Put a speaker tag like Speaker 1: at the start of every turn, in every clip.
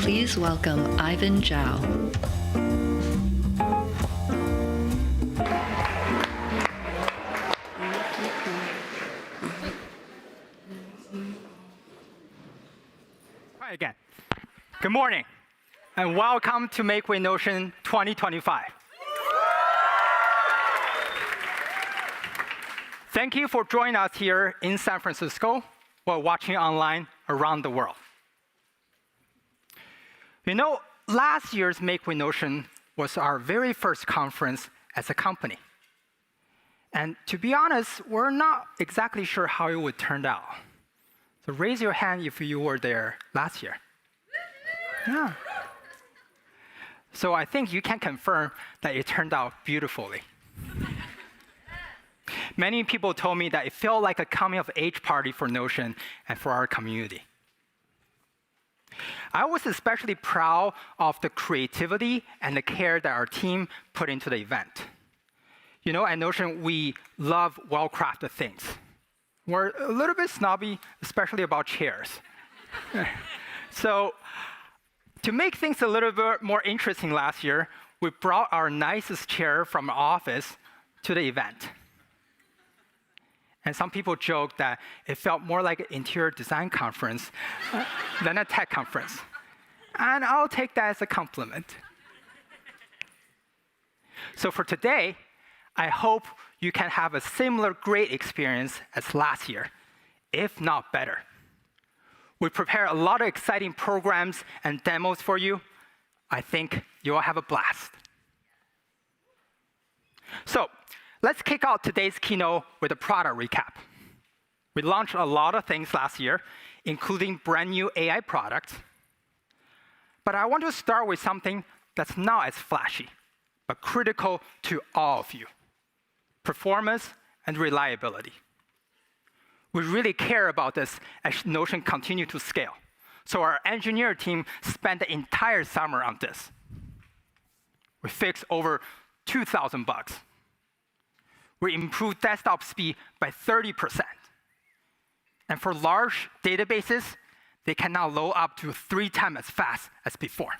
Speaker 1: Please welcome Ivan Zhao.
Speaker 2: Hi again. Good morning, and welcome to Make with Notion 2025. Thank you for joining us here in San Francisco or watching online around the world. You know, last year's Make with Notion was our very first conference as a company. And to be honest, we're not exactly sure how it would turn out. So raise your hand if you were there last year. Yeah. So I think you can confirm that it turned out beautifully. Many people told me that it felt like a coming-of-age party for Notion and for our community. I was especially proud of the creativity and the care that our team put into the event. You know, at Notion, we love well-crafted things. We're a little bit snobby, especially about chairs. So to make things a little bit more interesting last year, we brought our nicest chair from our office to the event. And some people joked that it felt more like an interior design conference than a tech conference. And I'll take that as a compliment. So for today, I hope you can have a similar great experience as last year, if not better. We prepared a lot of exciting programs and demos for you. I think you'll have a blast. So let's kick off today's keynote with a product recap. We launched a lot of things last year, including brand new AI products. But I want to start with something that's not as flashy, but critical to all of you: performance and reliability. We really care about this as Notion continues to scale. So our engineer team spent the entire summer on this. We fixed over 2,000 bugs. We improved desktop speed by 30%. And for large databases, they can now load up to 3 times as fast as before.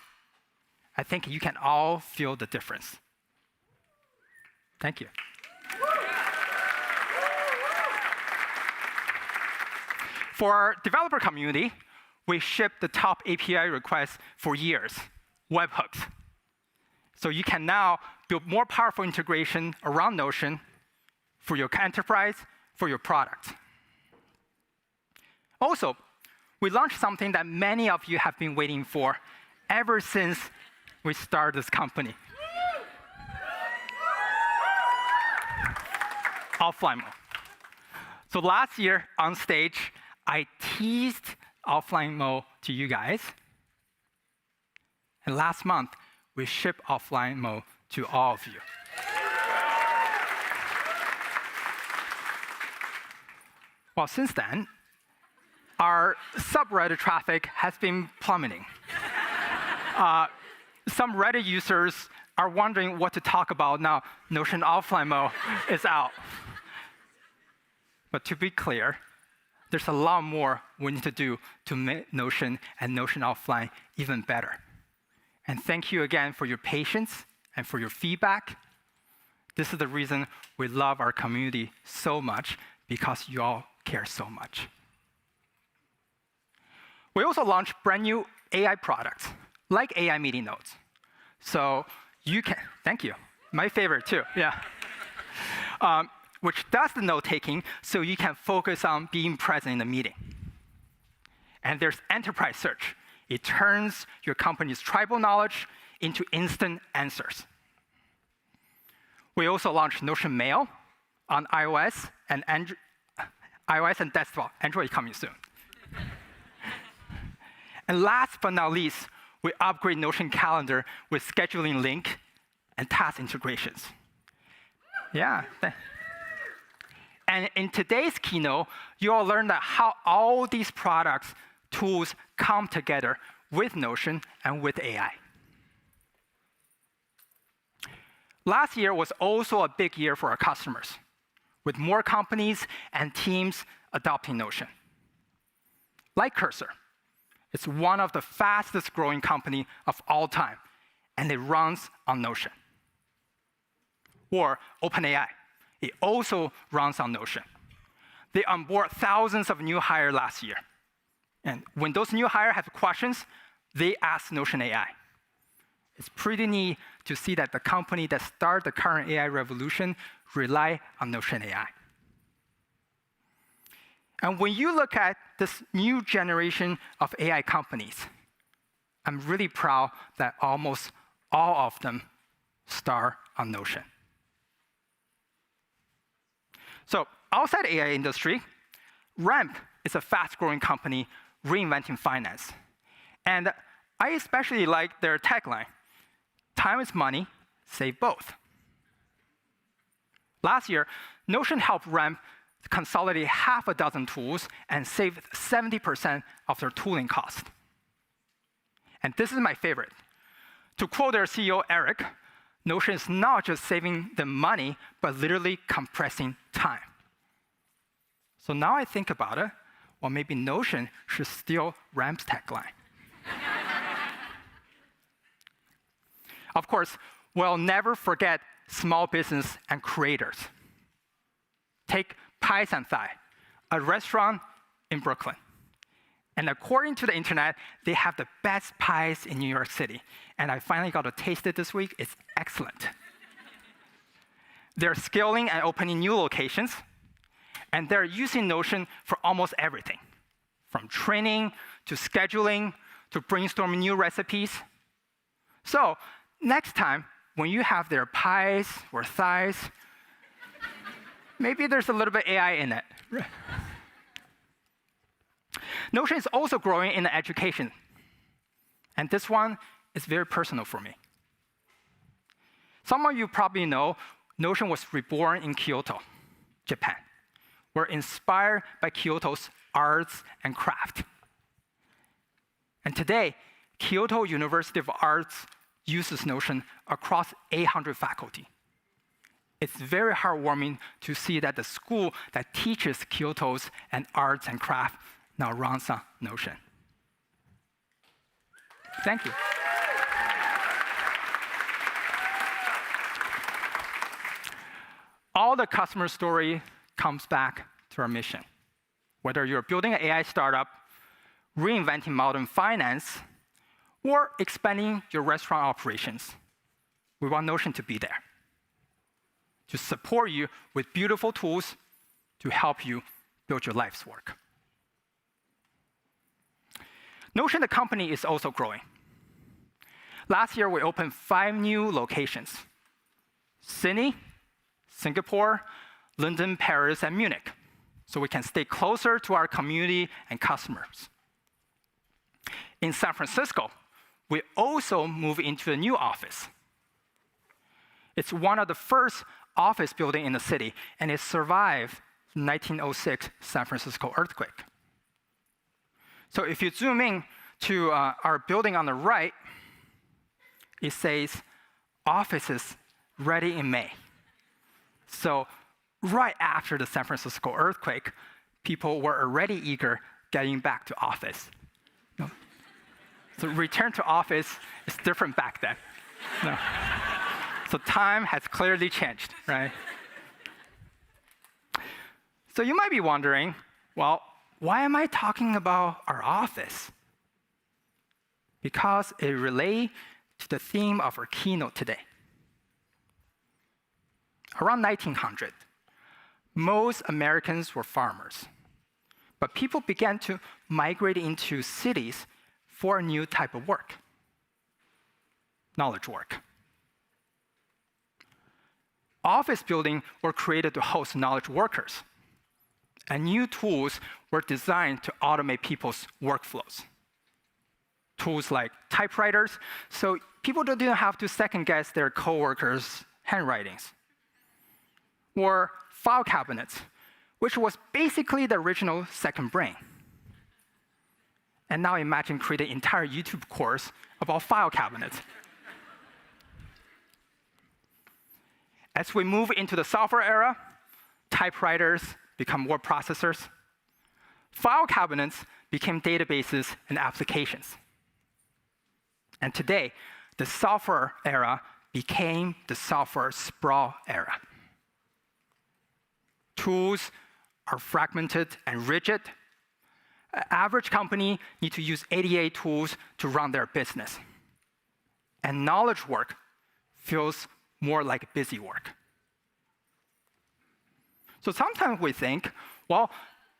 Speaker 2: I think you can all feel the difference. Thank you. For our developer community, we shipped the top API requests for years, webhooks. So you can now build more powerful integration around Notion for your enterprise, for your product. Also, we launched something that many of you have been waiting for ever since we started this company. Offline mode. So last year on stage, I teased offline mode to you guys. And last month, we shipped offline mode to all of you. Well, since then, our subreddit traffic has been plummeting. Some Reddit users are wondering what to talk about now Notion offline mode is out. But to be clear, there's a lot more we need to do to make Notion and Notion offline even better. And thank you again for your patience and for your feedback. This is the reason we love our community so much, because you all care so much. We also launched brand new AI products, like AI meeting notes. So you can, thank you, my favorite too, yeah. Which does the note-taking so you can focus on being present in the meeting. And there's enterprise search. It turns your company's tribal knowledge into instant answers. We also launched Notion Mail on iOS and desktop. Android coming soon. And last but not least, we upgrade Notion Calendar with scheduling link and task integrations. Yeah. And in today's keynote, you all learned that how all these products, tools come together with Notion and with AI. Last year was also a big year for our customers, with more companies and teams adopting Notion. Like Cursor, It's one of the fastest growing companies of all time, and it runs on Notion. Or OpenAI. It also runs on Notion. They onboard thousands of new hires last year. And when those new hires have questions, they ask Notion AI. It's pretty neat to see that the company that started the current AI revolution rely on Notion AI. And when you look at this new generation of AI companies, I'm really proud that almost all of them start on Notion. So outside the AI industry, Ramp is a fast-growing company reinventing finance. And I especially like their tagline, time is money, save both. Last year, Notion helped Ramp consolidate half a dozen tools and save 70% of their tooling cost. And this is my favorite. To quote their CEO, Eric, Notion is not just saving them money, but literally compressing time. So now I think about it, well, maybe Notion should steal Ramp's tagline. Of course, we'll never forget small business and creators. Take Pies and Thigh, a restaurant in Brooklyn. And according to the internet, they have the best pies in New York City. And I finally got to taste it this week. It's excellent. They're scaling and opening new locations. And they're using Notion for almost everything, from training to scheduling to brainstorming new recipes. So next time, when you have their pies or thighs, maybe there's a little bit AI in it. Notion is also growing in education. And this one is very personal for me. Some of you probably know Notion was reborn in Kyoto, Japan. We're inspired by Kyoto's arts and craft. And today, Kyoto University of Arts uses Notion across 800 faculty. It's very heartwarming to see that the school that teaches Kyoto's and arts and craft now runs on Notion. Thank you. All the customer story comes back to our mission. Whether you're building an AI startup, reinventing modern finance, or expanding your restaurant operations, we want Notion to be there, to support you with beautiful tools to help you build your life's work. Notion, the company, is also growing. Last year, we opened 5 new locations: Sydney, Singapore, London, Paris, and Munich, so we can stay closer to our community and customers. In San Francisco, we also moved into a new office. It's one of the first office buildings in the city, and it survived the 1906 San Francisco earthquake. So if you zoom in to our building on the right, it says, "Offices ready in May." So right after the San Francisco earthquake, people were already eager getting back to office. No. So return to office is different back then. No. So time has clearly changed, right? So you might be wondering, well, why am I talking about our office? Because it relates to the theme of our keynote today. Around 1900, most Americans were farmers, but people began to migrate into cities for a new type of work: knowledge work. Office buildings were created to host knowledge workers, and new tools were designed to automate people's workflows. Tools like typewriters, so people didn't have to second-guess their coworkers' handwritings. Or file cabinets, which was basically the original second brain. And now imagine creating an entire YouTube course about file cabinets. As we move into the software era, typewriters become word processors. File cabinets became databases and applications. And today, the software era became the software sprawl era. Tools are fragmented and rigid. An average company needs to use 88 tools to run their business. And knowledge work feels more like busy work. So sometimes we think, well,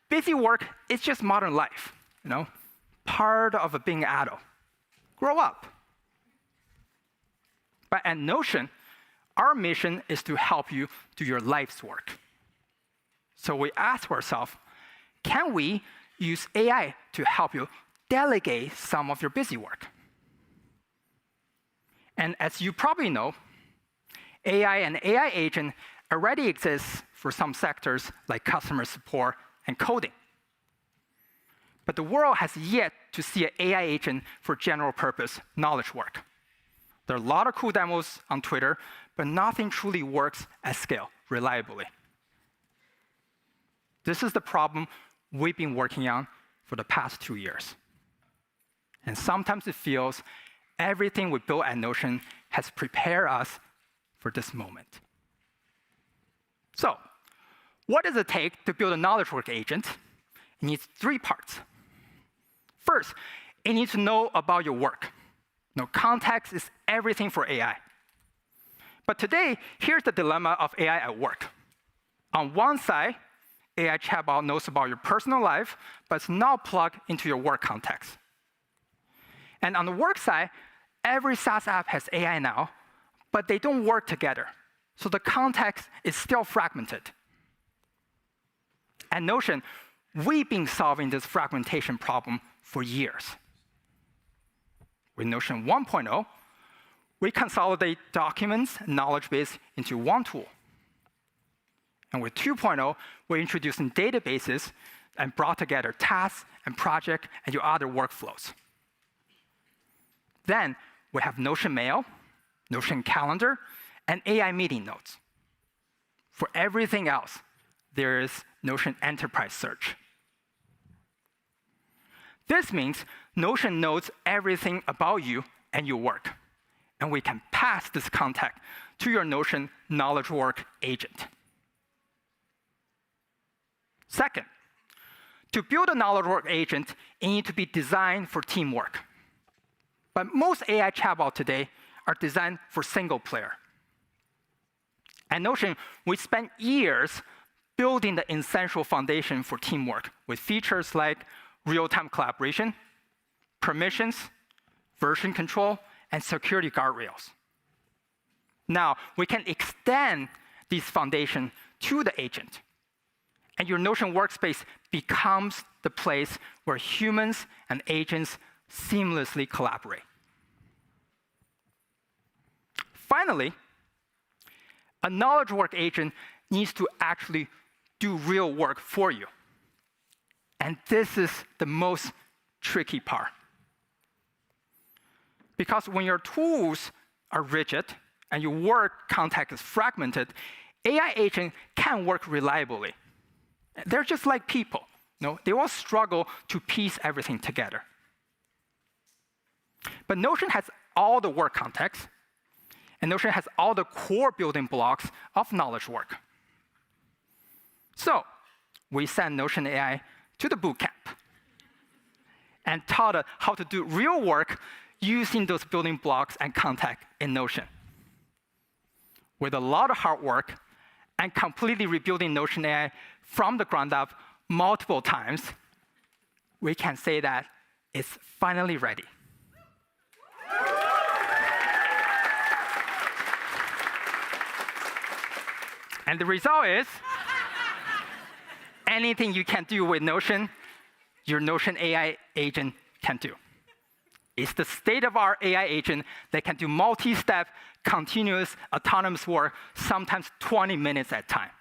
Speaker 2: busy work is just modern life, part of being adult. Grow up. But at Notion, our mission is to help you do your life's work. So we ask ourselves, can we use AI to help you delegate some of your busy work? And as you probably know, AI and AI agent already exists for some sectors like customer support and coding. But the world has yet to see an AI agent for general purpose knowledge work. There are a lot of cool demos on Twitter, but nothing truly works at scale, reliably. This is the problem we've been working on for the past 2 years. And sometimes it feels everything we built at Notion has prepared us for this moment. So, what does it take to build a knowledge work agent? It needs 3 parts. First, it needs to know about your work. Context is everything for AI. But today, here's the dilemma of AI at work. On one side, AI chatbot knows about your personal life, but it's not plugged into your work context. And on the work side, every SaaS app has AI now, but they don't work together. So the context is still fragmented. At Notion, we've been solving this fragmentation problem for years. With Notion 1.0, we consolidate documents and knowledge base into one tool. And with 2.0, we're introducing databases and brought together tasks and projects and your other workflows. Then we have Notion Mail, Notion Calendar, and AI meeting notes. For everything else, there is Notion Enterprise Search. This means Notion knows everything about you and your work, and we can pass this context to your Notion knowledge work agent. Second, to build a knowledge work agent, it needs to be designed for teamwork. But most AI chatbots today are designed for single player. At Notion, we spent years building the essential foundation for teamwork with features like real-time collaboration, permissions, version control, and security guardrails. Now, we can extend this foundation to the agent. And your Notion workspace becomes the place where humans and agents seamlessly collaborate. Finally, a knowledge work agent needs to actually do real work for you. And this is the most tricky part. Because when your tools are rigid and your work context is fragmented, AI agents can't work reliably. They're just like people. They all struggle to piece everything together. But Notion has all the work context, and Notion has all the core building blocks of knowledge work. So we sent Notion AI to the bootcamp and taught it how to do real work using those building blocks and context in Notion. With a lot of hard work and completely rebuilding Notion AI from the ground up multiple times, we can say that it's finally ready. And the result is, anything you can do with Notion, your Notion AI agent can do. It's the state-of-the-art AI agent that can do multi-step, continuous, autonomous work, sometimes 20 minutes at a time.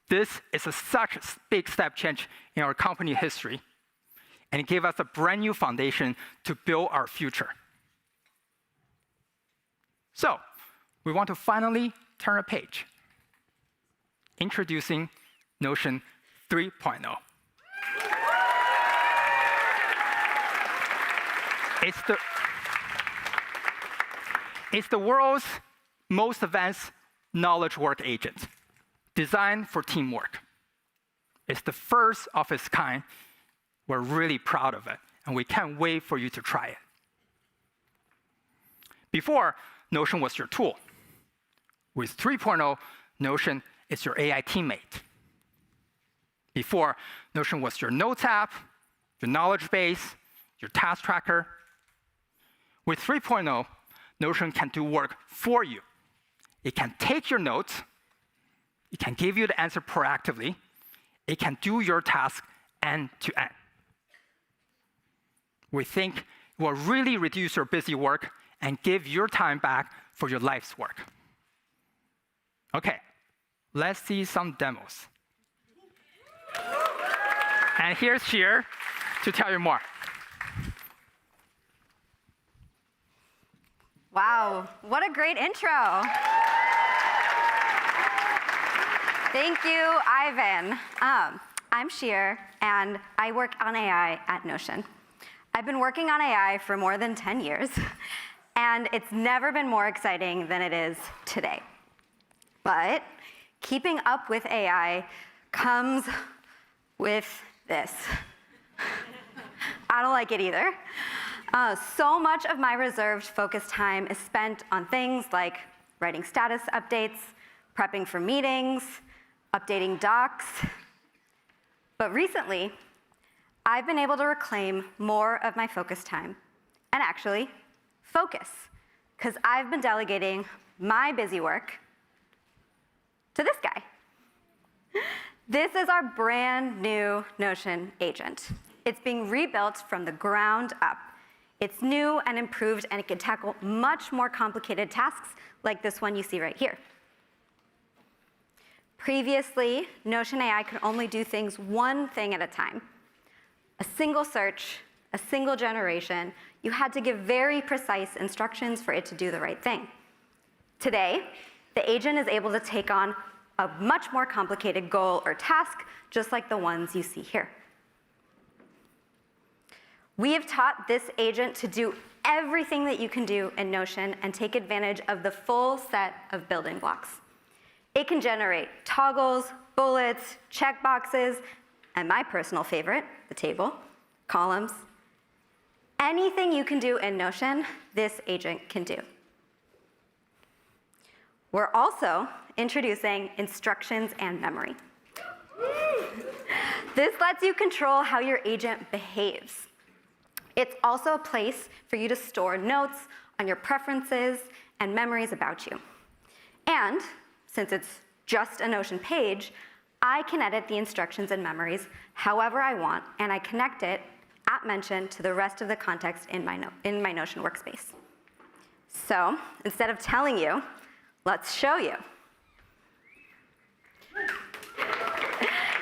Speaker 2: This is such a big step change in our company history, and it gave us a brand new foundation to build our future. So, we want to finally turn a page. Introducing Notion 3.0. It's the world's most advanced knowledge work agent, designed for teamwork. It's the first of its kind. We're really proud of it, and we can't wait for you to try it. Before, Notion was your tool. With 3.0, Notion is your AI teammate. Before, Notion was your notes app, your knowledge base, your task tracker. With 3.0, Notion can do work for you. It can take your notes, it can give you the answer proactively, it can do your task end to end. We think it will really reduce your busy work and give your time back for your life's work. Okay, let's see some demos. And here's Sheer to tell you more.
Speaker 3: Wow, what a great intro. Thank you, Ivan. I'm Sheer, and I work on AI at Notion. I've been working on AI for more than 10 years, and it's never been more exciting than it is today. But keeping up with AI comes with this. I don't like it either. So much of my reserved focus time is spent on things like writing status updates, prepping for meetings, updating docs. But recently, I've been able to reclaim more of my focus time, and actually, focus, because I've been delegating my busy work to this guy. This is our brand new Notion agent. It's being rebuilt from the ground up. It's new and improved, and it can tackle much more complicated tasks like this one you see right here. Previously, Notion AI could only do things one thing at a time. A single search, a single generation. You had to give very precise instructions for it to do the right thing. Today, the agent is able to take on a much more complicated goal or task, just like the ones you see here. We have taught this agent to do everything that you can do in Notion and take advantage of the full set of building blocks. It can generate toggles, bullets, checkboxes, and my personal favorite, the table, columns. Anything you can do in Notion, this agent can do. We're also introducing instructions and memory. This lets you control how your agent behaves. It's also a place for you to store notes on your preferences and memories about you. And since it's just a Notion page, I can edit the instructions and memories however I want, and I connect it at mention to the rest of the context in my Notion workspace. So instead of telling you, let's show you.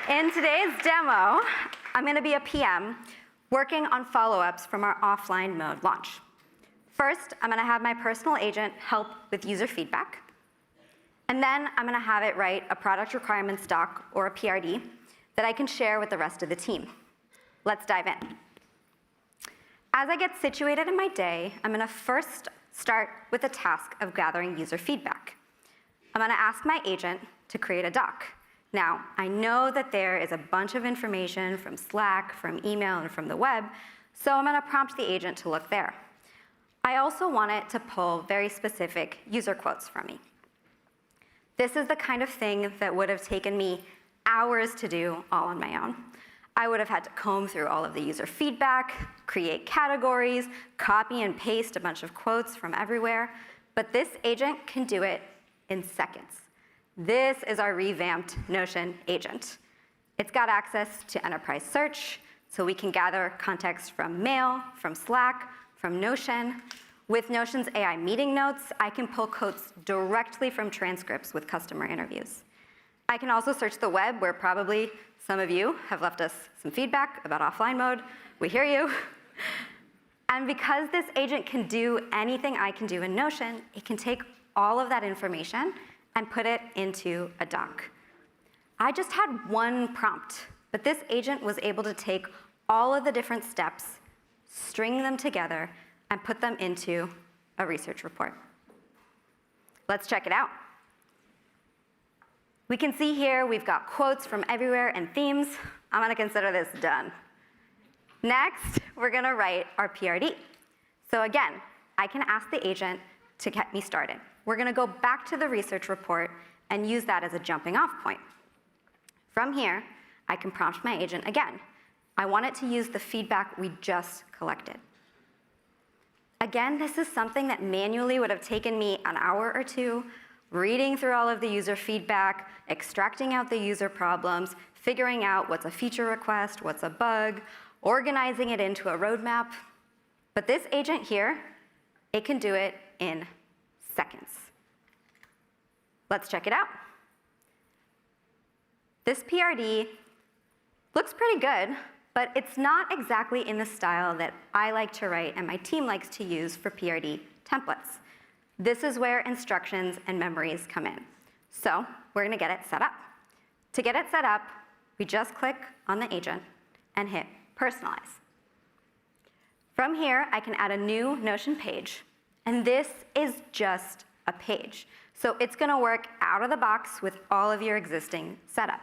Speaker 3: In today's demo, I'm going to be a PM working on follow-ups from our offline mode launch. First, I'm going to have my personal agent help with user feedback. And then I'm going to have it write a product requirements doc or a PRD that I can share with the rest of the team. Let's dive in. As I get situated in my day, I'm going to first start with the task of gathering user feedback. I'm going to ask my agent to create a doc. Now, I know that there is a bunch of information from Slack, from email, and from the web, so I'm going to prompt the agent to look there. I also want it to pull very specific user quotes from me. This is the kind of thing that would have taken me hours to do all on my own. I would have had to comb through all of the user feedback, create categories, copy and paste a bunch of quotes from everywhere, but this agent can do it in seconds. This is our revamped Notion agent. It's got access to enterprise search, so we can gather context from mail, from Slack, from Notion. With Notion's AI meeting notes, I can pull quotes directly from transcripts with customer interviews. I can also search the web, where probably some of you have left us some feedback about offline mode. We hear you. And because this agent can do anything I can do in Notion, it can take all of that information and put it into a doc. I just had one prompt, but this agent was able to take all of the different steps, string them together, and put them into a research report. Let's check it out. We can see here we've got quotes from everywhere and themes. I'm going to consider this done. Next, we're going to write our PRD. So again, I can ask the agent to get me started. We're going to go back to the research report and use that as a jumping off point. From here, I can prompt my agent again. I want it to use the feedback we just collected. Again, this is something that manually would have taken me an hour or two, reading through all of the user feedback, extracting out the user problems, figuring out what's a feature request, what's a bug, organizing it into a roadmap. But this agent here, it can do it in seconds. Let's check it out. This PRD looks pretty good, but it's not exactly in the style that I like to write and my team likes to use for PRD templates. This is where instructions and memories come in. So we're going to get it set up. To get it set up, we just click on the agent and hit Personalize. From here, I can add a new Notion page, and this is just a page. So it's going to work out of the box with all of your existing setup.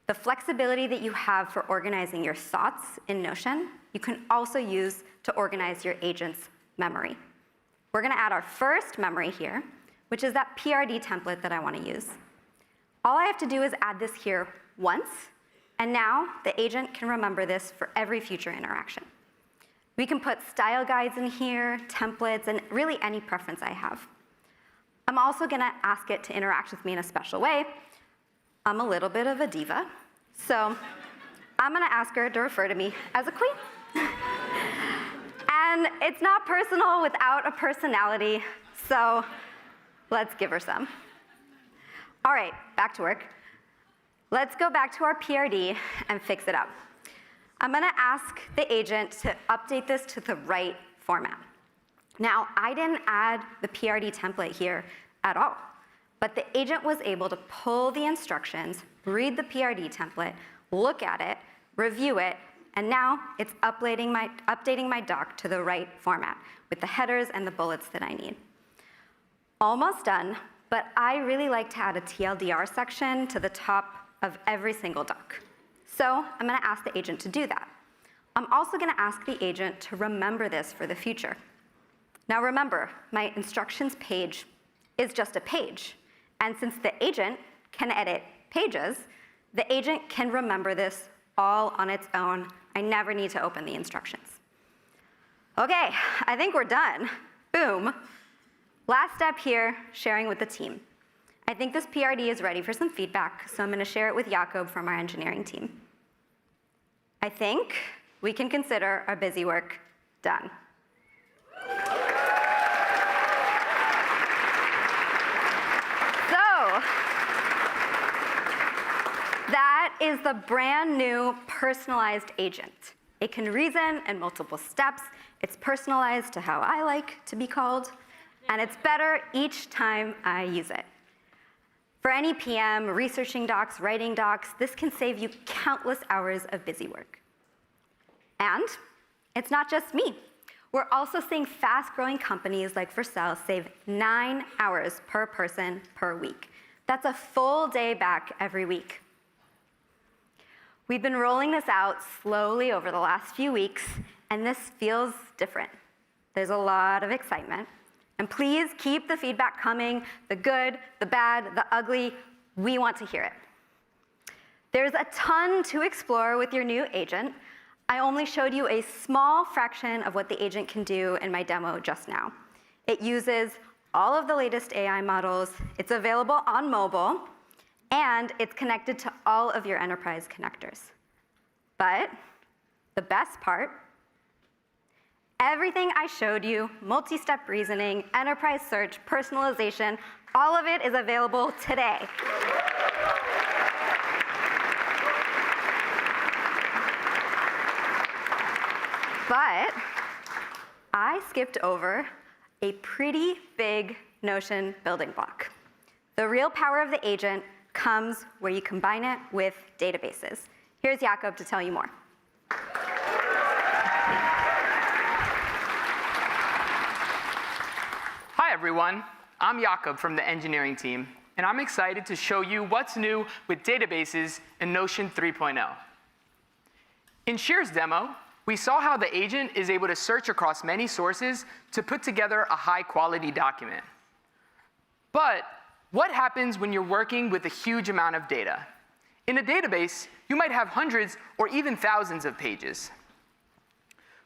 Speaker 3: The flexibility that you have for organizing your thoughts in Notion, you can also use to organize your agent's memory. We're going to add our first memory here, which is that PRD template that I want to use. All I have to do is add this here once, and now the agent can remember this for every future interaction. We can put style guides in here, templates, and really any preference I have. I'm also going to ask it to interact with me in a special way. I'm a little bit of a diva, so I'm going to ask her to refer to me as a queen. And it's not personal without a personality, so let's give her some. All right, back to work. Let's go back to our PRD and fix it up. I'm going to ask the agent to update this to the right format. Now, I didn't add the PRD template here at all, but the agent was able to pull the instructions, read the PRD template, look at it, review it, and now it's updating my doc to the right format with the headers and the bullets that I need. Almost done, but I really like to add a TLDR section to the top of every single doc. So I'm going to ask the agent to do that. I'm also going to ask the agent to remember this for the future. Now remember, my instructions page is just a page. And since the agent can edit pages, the agent can remember this all on its own. I never need to open the instructions. Okay, I think we're done. Boom. Last step here, sharing with the team. I think this PRD is ready for some feedback, so I'm going to share it with Jakob from our engineering team. I think we can consider our busy work done. So, that is the brand new personalized agent. It can reason in multiple steps. It's personalized to how I like to be called, and it's better each time I use it. For any PM, researching docs, writing docs, this can save you countless hours of busy work. And it's not just me. We're also seeing fast-growing companies like Vercel save 9 hours per person per week. That's a full day back every week. We've been rolling this out slowly over the last few weeks, and this feels different. There's a lot of excitement. And please keep the feedback coming, the good, the bad, the ugly. We want to hear it. There's a ton to explore with your new agent. I only showed you a small fraction of what the agent can do in my demo just now. It uses all of the latest AI models. It's available on mobile, and it's connected to all of your enterprise connectors. But the best part, everything I showed you, multi-step reasoning, enterprise search, personalization, all of it is available today. But I skipped over a pretty big Notion building block. The real power of the agent comes where you combine it with databases. Here's Jakob to tell you more.
Speaker 4: everyone. I'm Jakob from the engineering team, and I'm excited to show you what's new with databases in Notion 3.0. In Shear's demo, we saw how the agent is able to search across many sources to put together a high-quality document. But what happens when you're working with a huge amount of data? In a database, you might have hundreds or even thousands of pages.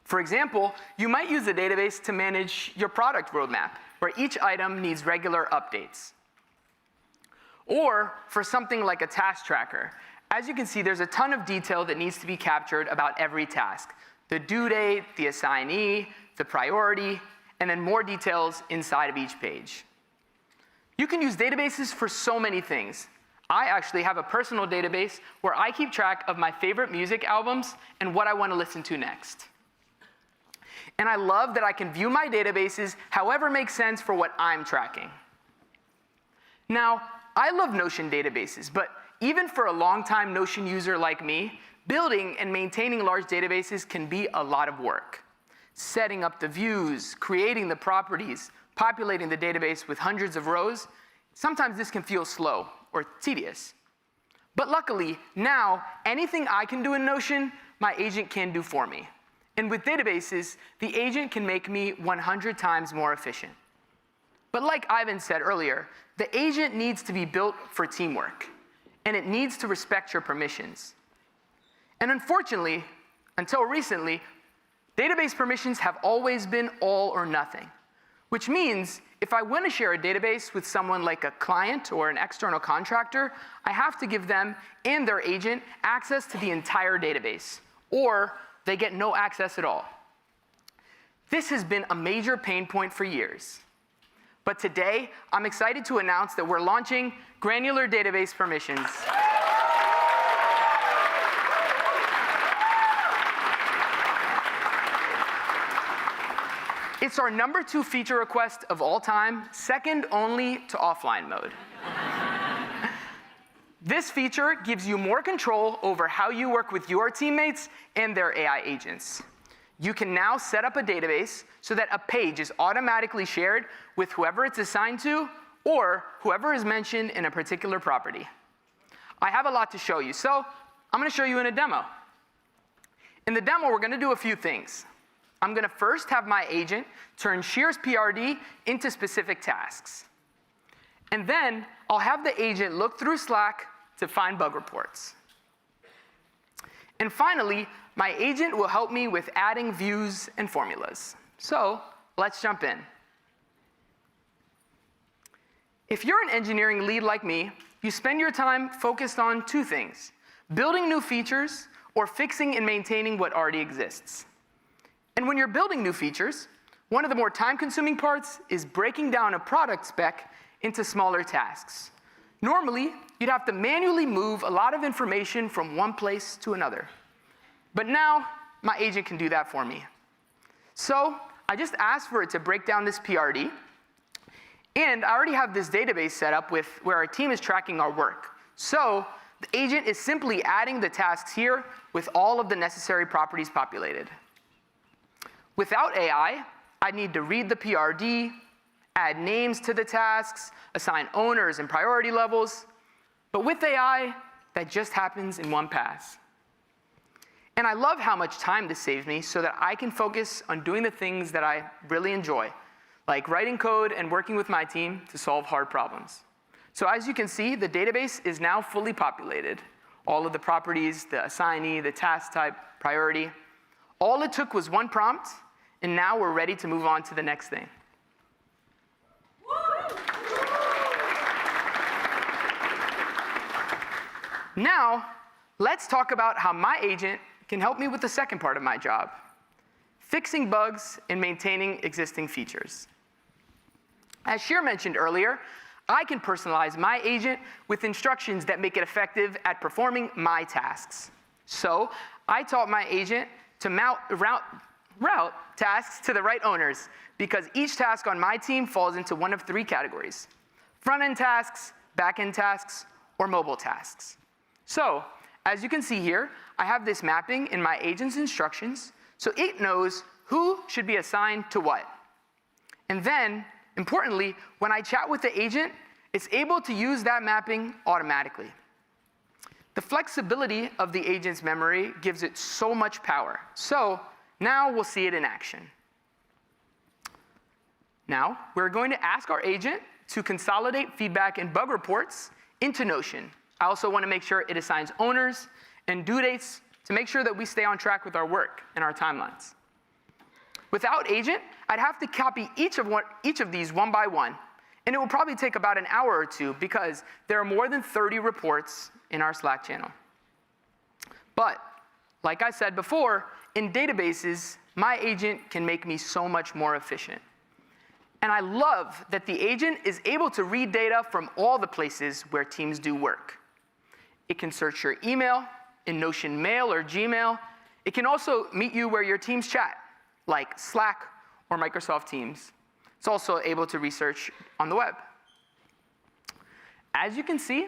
Speaker 4: For example, you might use the database to manage your product roadmap, where each item needs regular updates. Or for something like a task tracker. As you can see, there's a ton of detail that needs to be captured about every task. The due date, the assignee, the priority, and then more details inside of each page. You can use databases for so many things. I actually have a personal database where I keep track of my favorite music albums and what I want to listen to next. And I love that I can view my databases however makes sense for what I'm tracking. Now, I love Notion databases, but even for a long-time Notion user like me, building and maintaining large databases can be a lot of work. Setting up the views, creating the properties, populating the database with hundreds of rows, sometimes this can feel slow or tedious. But luckily, now, anything I can do in Notion, my agent can do for me. And with databases, the agent can make me 100 times more efficient. But like Ivan said earlier, the agent needs to be built for teamwork, and it needs to respect your permissions. And unfortunately, until recently, database permissions have always been all or nothing, which means if I want to share a database with someone like a client or an external contractor, I have to give them and their agent access to the entire database, or they get no access at all. This has been a major pain point for years. But today, I'm excited to announce that we're launching granular database permissions. It's our #2 feature request of all time, second only to offline mode. This feature gives you more control over how you work with your teammates and their AI agents. You can now set up a database so that a page is automatically shared with whoever it's assigned to or whoever is mentioned in a particular property. I have a lot to show you, so I'm going to show you in a demo. In the demo, we're going to do a few things. I'm going to first have my agent turn Shear's PRD into specific tasks. And then I'll have the agent look through Slack to find bug reports. And finally, my agent will help me with adding views and formulas. So let's jump in. If you're an engineering lead like me, you spend your time focused on two things: building new features or fixing and maintaining what already exists. And when you're building new features, one of the more time-consuming parts is breaking down a product spec into smaller tasks. Normally, you'd have to manually move a lot of information from one place to another. But now, my agent can do that for me. So I just asked for it to break down this PRD, and I already have this database set up with where our team is tracking our work. So the agent is simply adding the tasks here with all of the necessary properties populated. Without AI, I'd need to read the PRD, add names to the tasks, assign owners and priority levels. But with AI, that just happens in one pass. And I love how much time this saves me so that I can focus on doing the things that I really enjoy, like writing code and working with my team to solve hard problems. So as you can see, the database is now fully populated. All of the properties, the assignee, the task type, priority. All it took was one prompt, and now we're ready to move on to the next thing. Now, let's talk about how my agent can help me with the second part of my job: fixing bugs and maintaining existing features. As Shear mentioned earlier, I can personalize my agent with instructions that make it effective at performing my tasks. So I taught my agent to route tasks to the right owners, because each task on my team falls into one of three categories: front-end tasks, back-end tasks, or mobile tasks. So as you can see here, I have this mapping in my agent's instructions, so it knows who should be assigned to what. And then Importantly, when I chat with the agent, it's able to use that mapping automatically. The flexibility of the agent's memory gives it so much power. So now we'll see it in action. Now, we're going to ask our agent to consolidate feedback and bug reports into Notion. I also want to make sure it assigns owners and due dates to make sure that we stay on track with our work and our timelines. Without agent, I'd have to copy each of these one by one, and it will probably take about an hour or two because there are more than 30 reports in our Slack channel. But, like I said before, in databases, my agent can make me so much more efficient. And I love that the agent is able to read data from all the places where teams do work. It can search your email in Notion Mail or Gmail. It can also meet you where your teams chat, like Slack or Microsoft Teams. It's also able to research on the web. As you can see,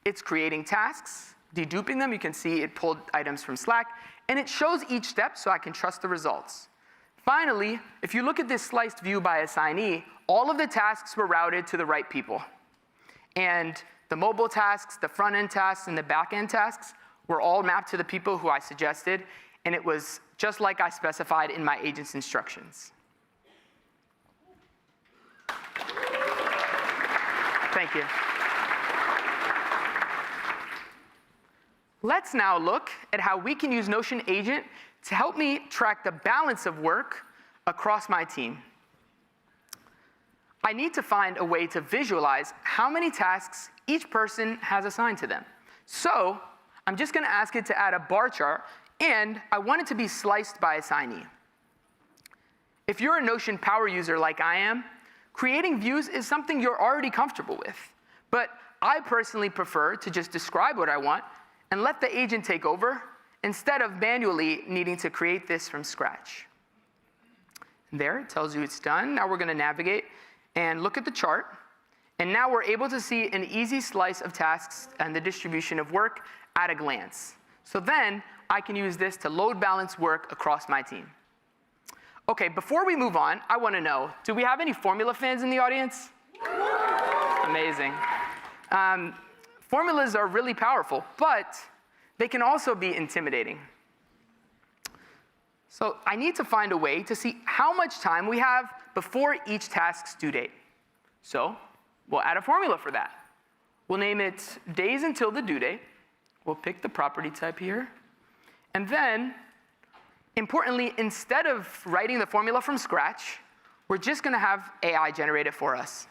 Speaker 4: it's creating tasks, deduping them. You can see it pulled items from Slack, and it shows each step so I can trust the results. Finally, if you look at this sliced view by assignee, all of the tasks were routed to the right people. And the mobile tasks, the front-end tasks, and the back-end tasks were all mapped to the people who I suggested, and it was just like I specified in my agent's instructions. Thank you. Let's now look at how we can use Notion Agent to help me track the balance of work across my team. I need to find a way to visualize how many tasks each person has assigned to them. So I'm just going to ask it to add a bar chart, and I want it to be sliced by assignee. If you're a Notion power user like I am, creating views is something you're already comfortable with. But I personally prefer to just describe what I want and let the agent take over, instead of manually needing to create this from scratch. There, it tells you it's done. Now we're going to navigate and look at the chart. And now we're able to see an easy slice of tasks and the distribution of work at a glance. So then I can use this to load balance work across my team. OK, before we move on, I want to know, do we have any formula fans in the audience? Amazing. Formulas are really powerful, but they can also be intimidating. So I need to find a way to see how much time we have before each task's due date. So we'll add a formula for that. We'll name it days until the due date. We'll pick the property type here. And then, importantly, instead of writing the formula from scratch, we're just going to have AI generate it for us.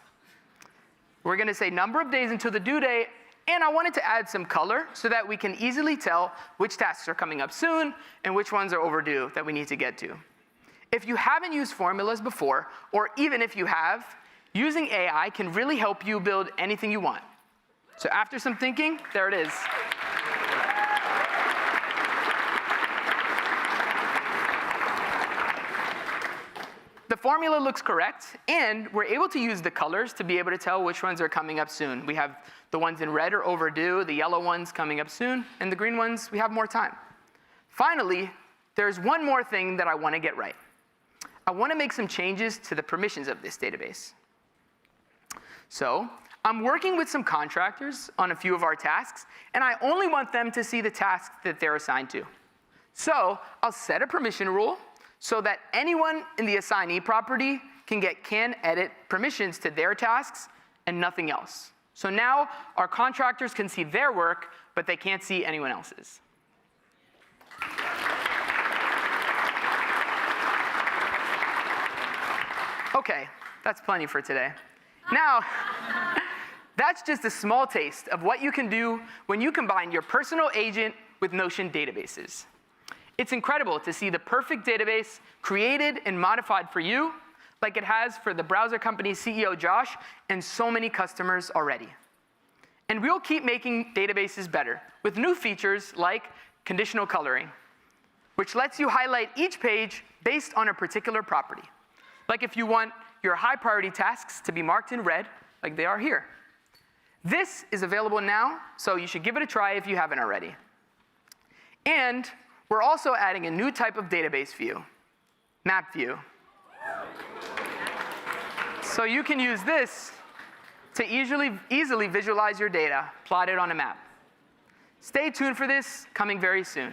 Speaker 4: We're going to say number of days until the due date, and I wanted to add some color so that we can easily tell which tasks are coming up soon and which ones are overdue that we need to get to. If you haven't used formulas before, or even if you have, using AI can really help you build anything you want. So after some thinking, there it is. The formula looks correct, and we're able to use the colors to be able to tell which ones are coming up soon. We have the ones in red are overdue, the yellow ones coming up soon, and the green ones, we have more time. Finally, there's one more thing that I want to get right. I want to make some changes to the permissions of this database. So I'm working with some contractors on a few of our tasks, and I only want them to see the tasks that they're assigned to. So I'll set a permission rule so that anyone in the assignee property can get can-edit permissions to their tasks and nothing else. So now our contractors can see their work, but they can't see anyone else's. OK, that's plenty for today. Now, that's just a small taste of what you can do when you combine your personal agent with Notion databases. It's incredible to see the perfect database created and modified for you, like it has for the browser company CEO Josh and so many customers already. And we'll keep making databases better with new features like conditional coloring, which lets you highlight each page based on a particular property. Like if you want your high-priority tasks to be marked in red, like they are here. This is available now, so you should give it a try if you haven't already. And we're also adding a new type of database view, map view. So you can use this to easily visualize your data plotted on a map. Stay tuned for this, coming very soon.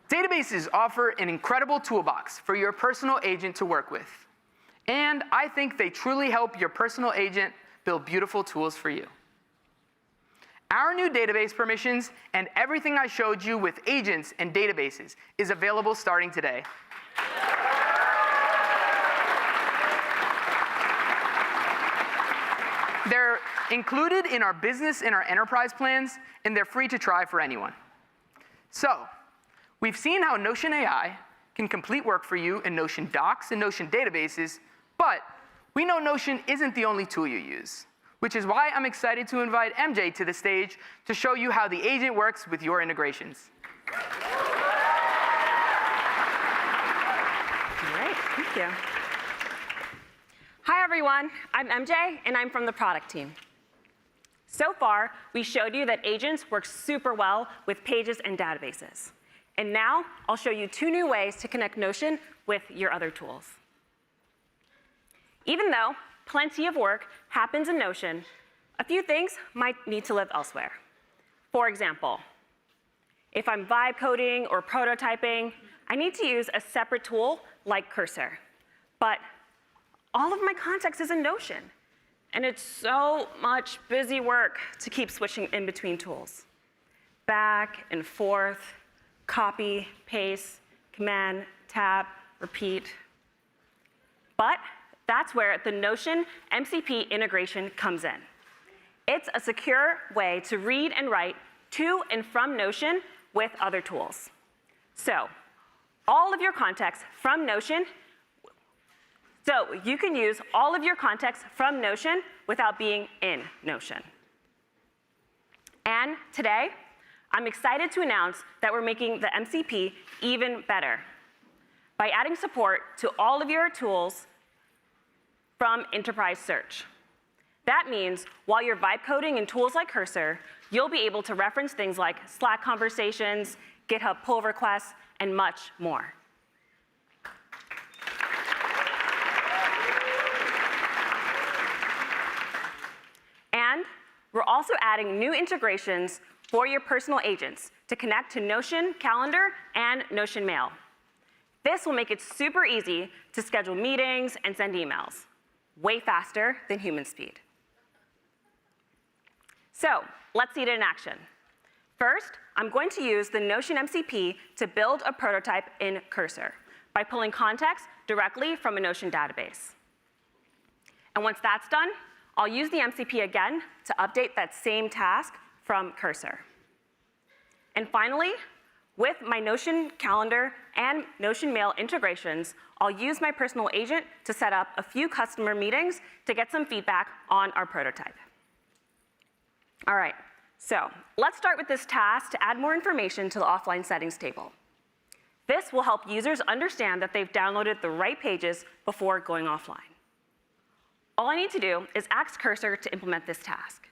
Speaker 4: Databases offer an incredible toolbox for your personal agent to work with. And I think they truly help your personal agent build beautiful tools for you. Our new database permissions and everything I showed you with agents and databases is available starting today. They're included in our business and our enterprise plans, and they're free to try for anyone. So, we've seen how Notion AI can complete work for you in Notion docs and Notion databases, but we know Notion isn't the only tool you use, which is why I'm excited to invite MJ to the stage to show you how the agent works with your integrations.
Speaker 5: Great, thank you. Hi everyone, I'm MJ and I'm from the product team. So far, we showed you that agents work super well with pages and databases. And now, I'll show you 2 new ways to connect Notion with your other tools. Even though plenty of work happens in Notion, a few things might need to live elsewhere. For example, if I'm vibe coding or prototyping, I need to use a separate tool like Cursor. But all of my context is in Notion, and it's so much busy work to keep switching in between tools. Back and forth, copy, paste, command, tab, repeat. But that's where the Notion MCP integration comes in. It's a secure way to read and write to and from Notion with other tools. So all of your context from Notion, so you can use all of your context from Notion without being in Notion. And today, I'm excited to announce that we're making the MCP even better by adding support to all of your tools from enterprise search. That means while you're vibe coding in tools like Cursor, you'll be able to reference things like Slack conversations, GitHub pull requests, and much more. And we're also adding new integrations for your personal agents to connect to Notion Calendar and Notion Mail. This will make it super easy to schedule meetings and send emails, way faster than human speed. So let's see it in action. First, I'm going to use the Notion MCP to build a prototype in Cursor by pulling context directly from a Notion database. And once that's done, I'll use the MCP again to update that same task from Cursor. And finally, with my Notion Calendar and Notion Mail integrations, I'll use my personal agent to set up a few customer meetings to get some feedback on our prototype. All right, so let's start with this task to add more information to the offline settings table. This will help users understand that they've downloaded the right pages before going offline. All I need to do is ask Cursor to implement this task.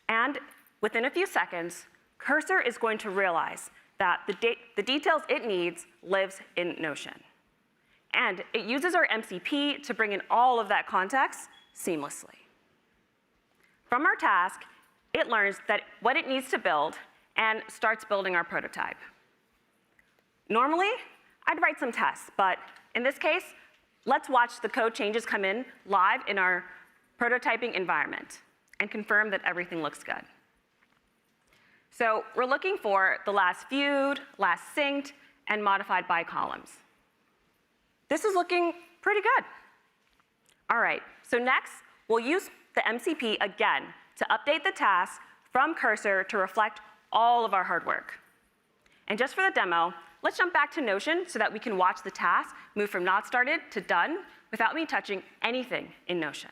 Speaker 5: And within a few seconds, Cursor is going to realize that the details it needs lives in Notion. And it uses our MCP to bring in all of that context seamlessly. From our task, it learns that what it needs to build and starts building our prototype. Normally, I'd write some tests, but in this case, let's watch the code changes come in live in our prototyping environment and confirm that everything looks good. So we're looking for the last viewed, last synced, and modified by columns. This is looking pretty good. All right, so next, we'll use the MCP again to update the task from Cursor to reflect all of our hard work. And just for the demo, let's jump back to Notion so that we can watch the task move from not started to done without me touching anything in Notion.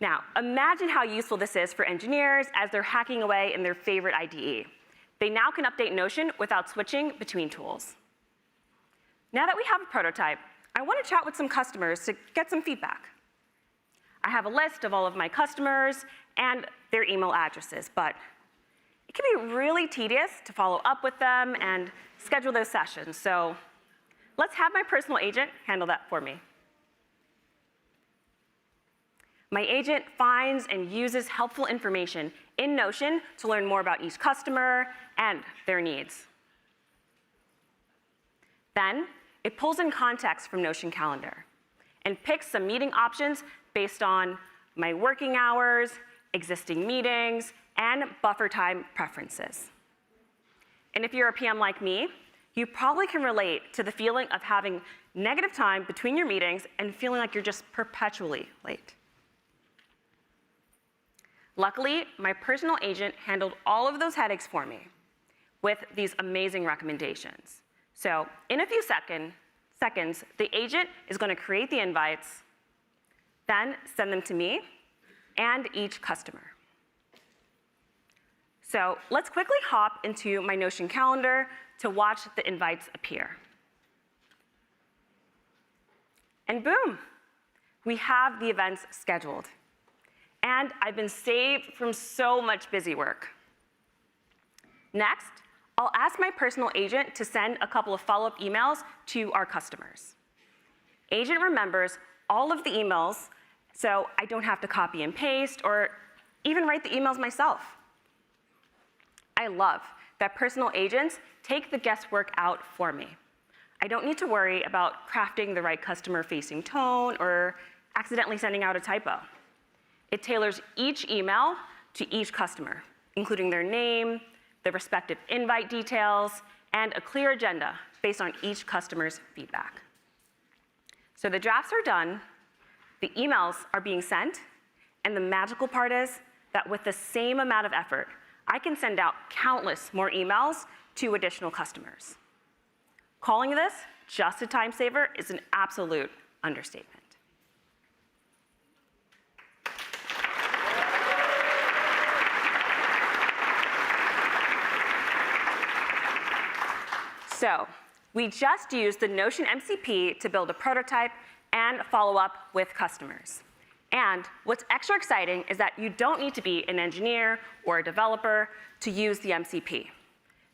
Speaker 5: Now, imagine how useful this is for engineers as they're hacking away in their favorite IDE. They now can update Notion without switching between tools. Now that we have a prototype, I want to chat with some customers to get some feedback. I have a list of all of my customers, and their email addresses, but it can be really tedious to follow up with them and schedule those sessions. So let's have my personal agent handle that for me. My agent finds and uses helpful information in Notion to learn more about each customer and their needs. Then, it pulls in context from Notion Calendar and picks some meeting options based on my working hours, existing meetings, and buffer time preferences. And if you're a PM like me, you probably can relate to the feeling of having negative time between your meetings and feeling like you're just perpetually late. Luckily, my personal agent handled all of those headaches for me with these amazing recommendations. So in a few seconds, the agent is going to create the invites, then send them to me and each customer. So let's quickly hop into my Notion calendar to watch the invites appear. And boom, we have the events scheduled. And I've been saved from so much busy work. Next, I'll ask my personal agent to send a couple of follow-up emails to our customers. Agent remembers all of the emails, so I don't have to copy and paste or even write the emails myself. I love that personal agents take the guesswork out for me. I don't need to worry about crafting the right customer-facing tone or accidentally sending out a typo. It tailors each email to each customer, including their name, the respective invite details, and a clear agenda based on each customer's feedback. So the drafts are done, the emails are being sent, and the magical part is that with the same amount of effort, I can send out countless more emails to additional customers. Calling this just a time saver is an absolute understatement. So we just used the Notion MCP to build a prototype and follow up with customers. And what's extra exciting is that you don't need to be an engineer or a developer to use the MCP.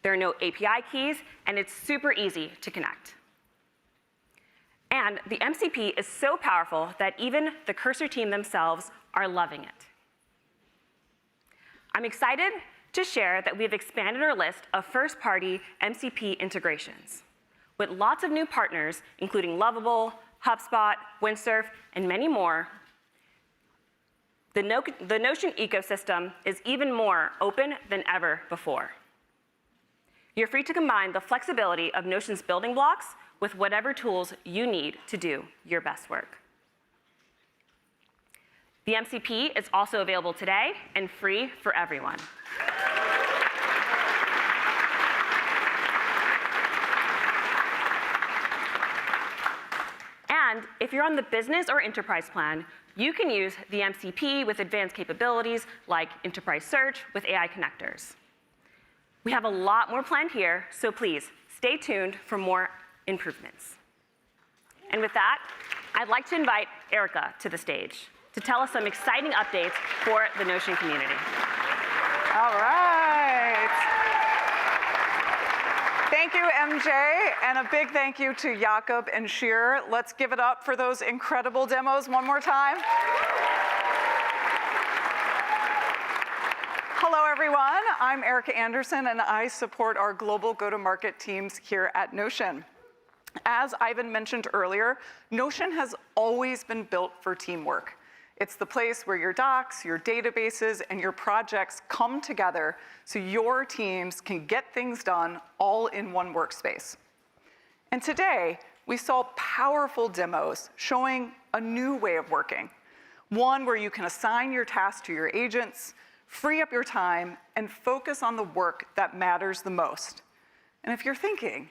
Speaker 5: There are no API keys, and it's super easy to connect. And the MCP is so powerful that even the Cursor team themselves are loving it. I'm excited to share that we've expanded our list of first-party MCP integrations with lots of new partners, including Lovable, HubSpot, Windsurf, and many more. The Notion ecosystem is even more open than ever before. You're free to combine the flexibility of Notion's building blocks with whatever tools you need to do your best work. The MCP is also available today and free for everyone. And if you're on the business or enterprise plan, you can use the MCP with advanced capabilities like enterprise search with AI connectors. We have a lot more planned here, so please stay tuned for more improvements. And with that, I'd like to invite Erica to the stage to tell us some exciting updates for the Notion community.
Speaker 6: All right. Thank you, MJ, and a big thank you to Jakob and Sheer. Let's give it up for those incredible demos one more time. Hello, everyone. I'm Erica Anderson, and I support our global go-to-market teams here at Notion. As Ivan mentioned earlier, Notion has always been built for teamwork. It's the place where your docs, your databases, and your projects come together so your teams can get things done all in one workspace. And today, we saw powerful demos showing a new way of working, one where you can assign your tasks to your agents, free up your time, and focus on the work that matters the most. And if you're thinking,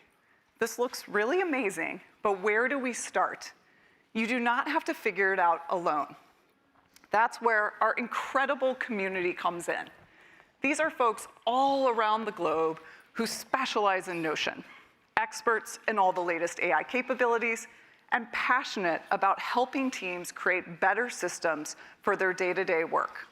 Speaker 6: this looks really amazing, but where do we start? You do not have to figure it out alone. That's where our incredible community comes in. These are folks all around the globe who specialize in Notion, experts in all the latest AI capabilities, and passionate about helping teams create better systems for their day-to-day work.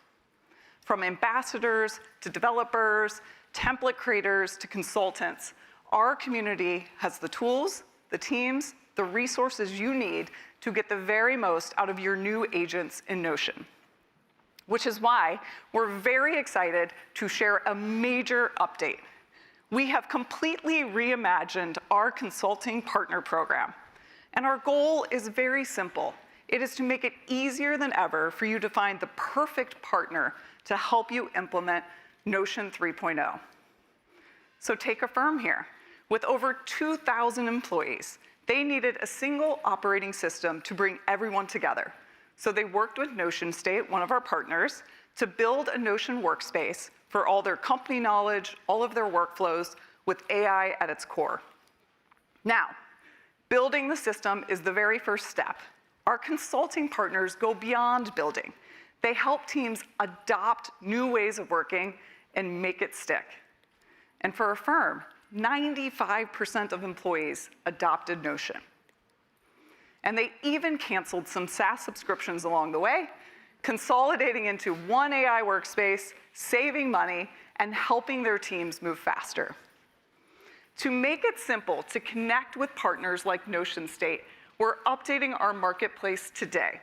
Speaker 6: From ambassadors to developers, template creators to consultants, our community has the tools, the teams, the resources you need to get the very most out of your new agents in Notion. Which is why we're very excited to share a major update. We have completely reimagined our consulting partner program. And our goal is very simple. It is to make it easier than ever for you to find the perfect partner to help you implement Notion 3.0. So take a firm here. With over 2,000 employees, they needed a single operating system to bring everyone together. So they worked with Notion State, one of our partners, to build a Notion workspace for all their company knowledge, all of their workflows, with AI at its core. Now, building the system is the very first step. Our consulting partners go beyond building. They help teams adopt new ways of working and make it stick. And for a firm, 95% of employees adopted Notion. And they even canceled some SaaS subscriptions along the way, consolidating into one AI workspace, saving money, and helping their teams move faster. To make it simple to connect with partners like Notion State, we're updating our marketplace today.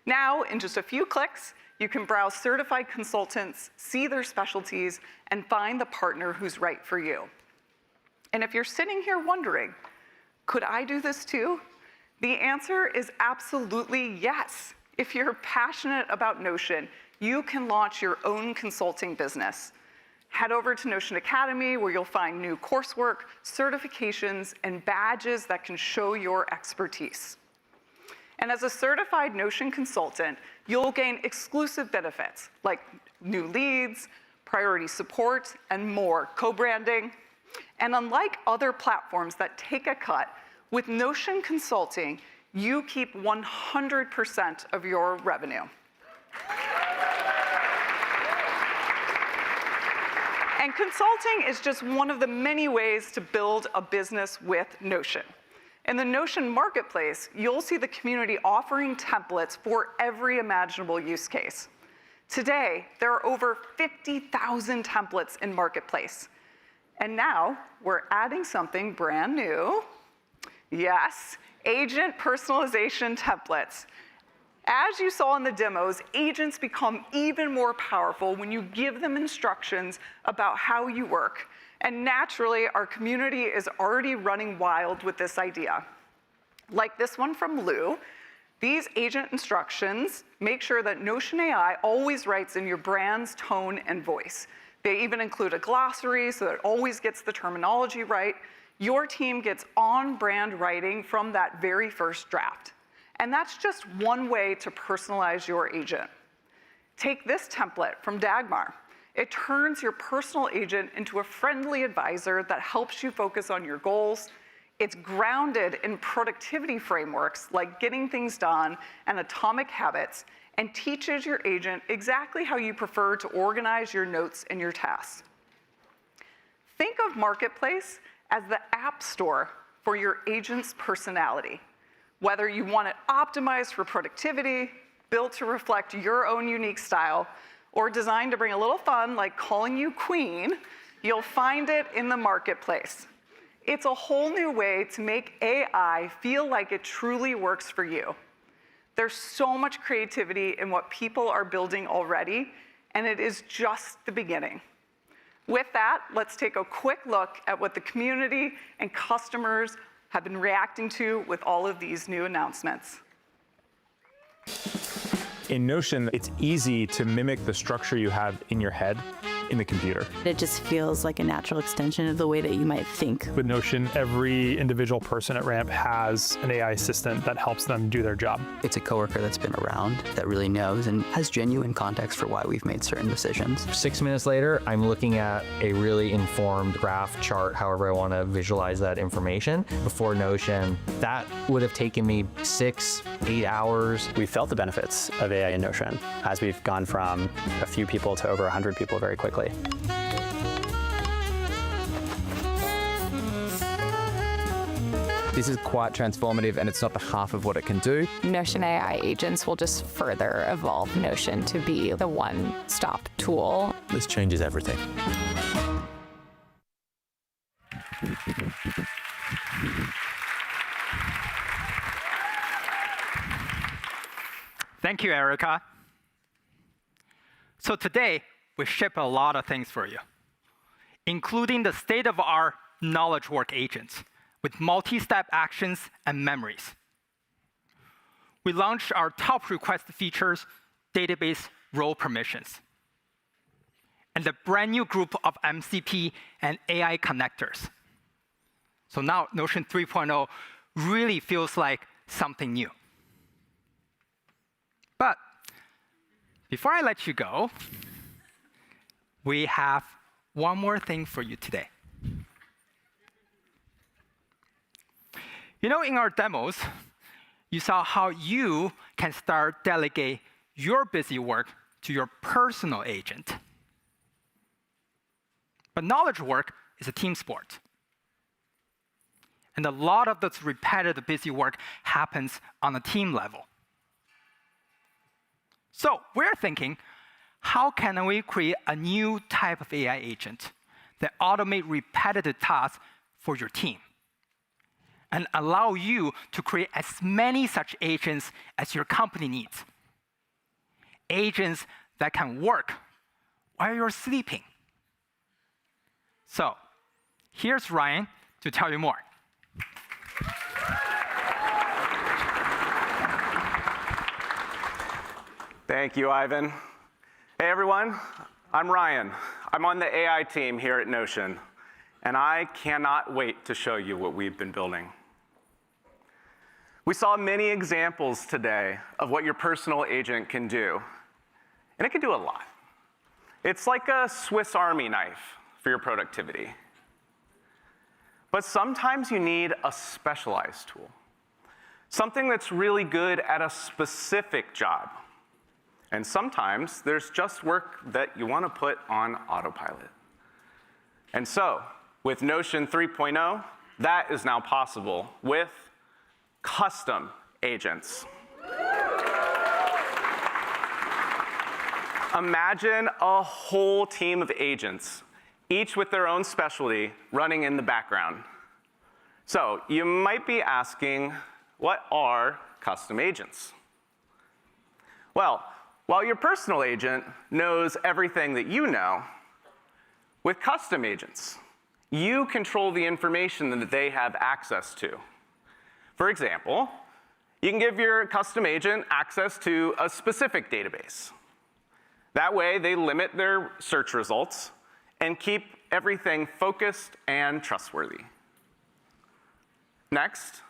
Speaker 6: Now, in just a few clicks, you can browse certified consultants, see their specialties, and find the partner who's right for you. And if you're sitting here wondering, could I do this too? The answer is absolutely yes. If you're passionate about Notion, you can launch your own consulting business. Head over to Notion Academy, where you'll find new coursework, certifications, and badges that can show your expertise. And as a certified Notion consultant, you'll gain exclusive benefits like new leads, priority support, and more, co-branding. And unlike other platforms that take a cut, with Notion Consulting, you keep 100% of your revenue. And consulting is just one of the many ways to build a business with Notion. In the Notion marketplace, you'll see the community offering templates for every imaginable use case. Today, there are over 50,000 templates in marketplace. And now, we're adding something brand new. Yes, agent personalization templates. As you saw in the demos, agents become even more powerful when you give them instructions about how you work. And naturally, our community is already running wild with this idea. Like this one from Lou, these agent instructions make sure that Notion AI always writes in your brand's tone and voice. They even include a glossary so that it always gets the terminology right. Your team gets on-brand writing from that very first draft. And that's just one way to personalize your agent. Take this template from Dagmar. It turns your personal agent into a friendly advisor that helps you focus on your goals. It's grounded in productivity frameworks like getting things done and atomic habits, and teaches your agent exactly how you prefer to organize your notes and your tasks. Think of Marketplace as the app store for your agent's personality. Whether you want it optimized for productivity, built to reflect your own unique style, or designed to bring a little fun like calling you queen, you'll find it in the marketplace. It's a whole new way to make AI feel like it truly works for you. There's so much creativity in what people are building already, and it is just the beginning. With that, let's take a quick look at what the community and customers have been reacting to with all of these new announcements.
Speaker 7: In Notion, it's easy to mimic the structure you have in your head in the computer.
Speaker 8: It just feels like a natural extension of the way that you might think.
Speaker 9: With Notion, every individual person at Ramp has an AI assistant that helps them do their job.
Speaker 10: It's a coworker that's been around, that really knows and has genuine context for why we've made certain decisions.
Speaker 11: 6 minutes later, I'm looking at a really informed graph chart, however I want to visualize that information. Before Notion, that would have taken me 6, 8 hours.
Speaker 12: We felt the benefits of AI in Notion as we've gone from a few people to over 100 people very quickly.
Speaker 13: This is quite transformative, and it's not the half of what it can do.
Speaker 14: Notion AI agents will just further evolve Notion to be the one-stop tool.
Speaker 13: This changes everything.
Speaker 2: Thank you, Erica. So today, we ship a lot of things for you, including the state-of-the-art knowledge work agents with multi-step actions and memories. We launched our top request features, database role permissions, and a brand new group of MCP and AI connectors. So now Notion 3.0 really feels like something new. But before I let you go, we have one more thing for you today. You know, in our demos, you saw how you can start delegate your busy work to your personal agent. But knowledge work is a team sport. And a lot of this repetitive busy work happens on a team level. So we're thinking, how can we create a new type of AI agent that automate repetitive tasks for your team and allow you to create as many such agents as your company needs? Agents that can work while you're sleeping. So here's Ryan to tell you more.
Speaker 15: Thank you, Ivan. Hey, everyone. I'm Ryan. I'm on the AI team here at Notion, and I cannot wait to show you what we've been building. We saw many examples today of what your personal agent can do, and it can do a lot. It's like a Swiss Army knife for your productivity. But sometimes you need a specialized tool, something that's really good at a specific job. And sometimes there's just work that you want to put on autopilot. And so, with Notion 3.0, that is now possible with custom agents. Imagine a whole team of agents, each with their own specialty, running in the background. So you might be asking, what are custom agents? Well, while your personal agent knows everything that you know, with custom agents, you control the information that they have access to. For example, you can give your custom agent access to a specific database. That way, they limit their search results and keep everything focused and trustworthy. Next,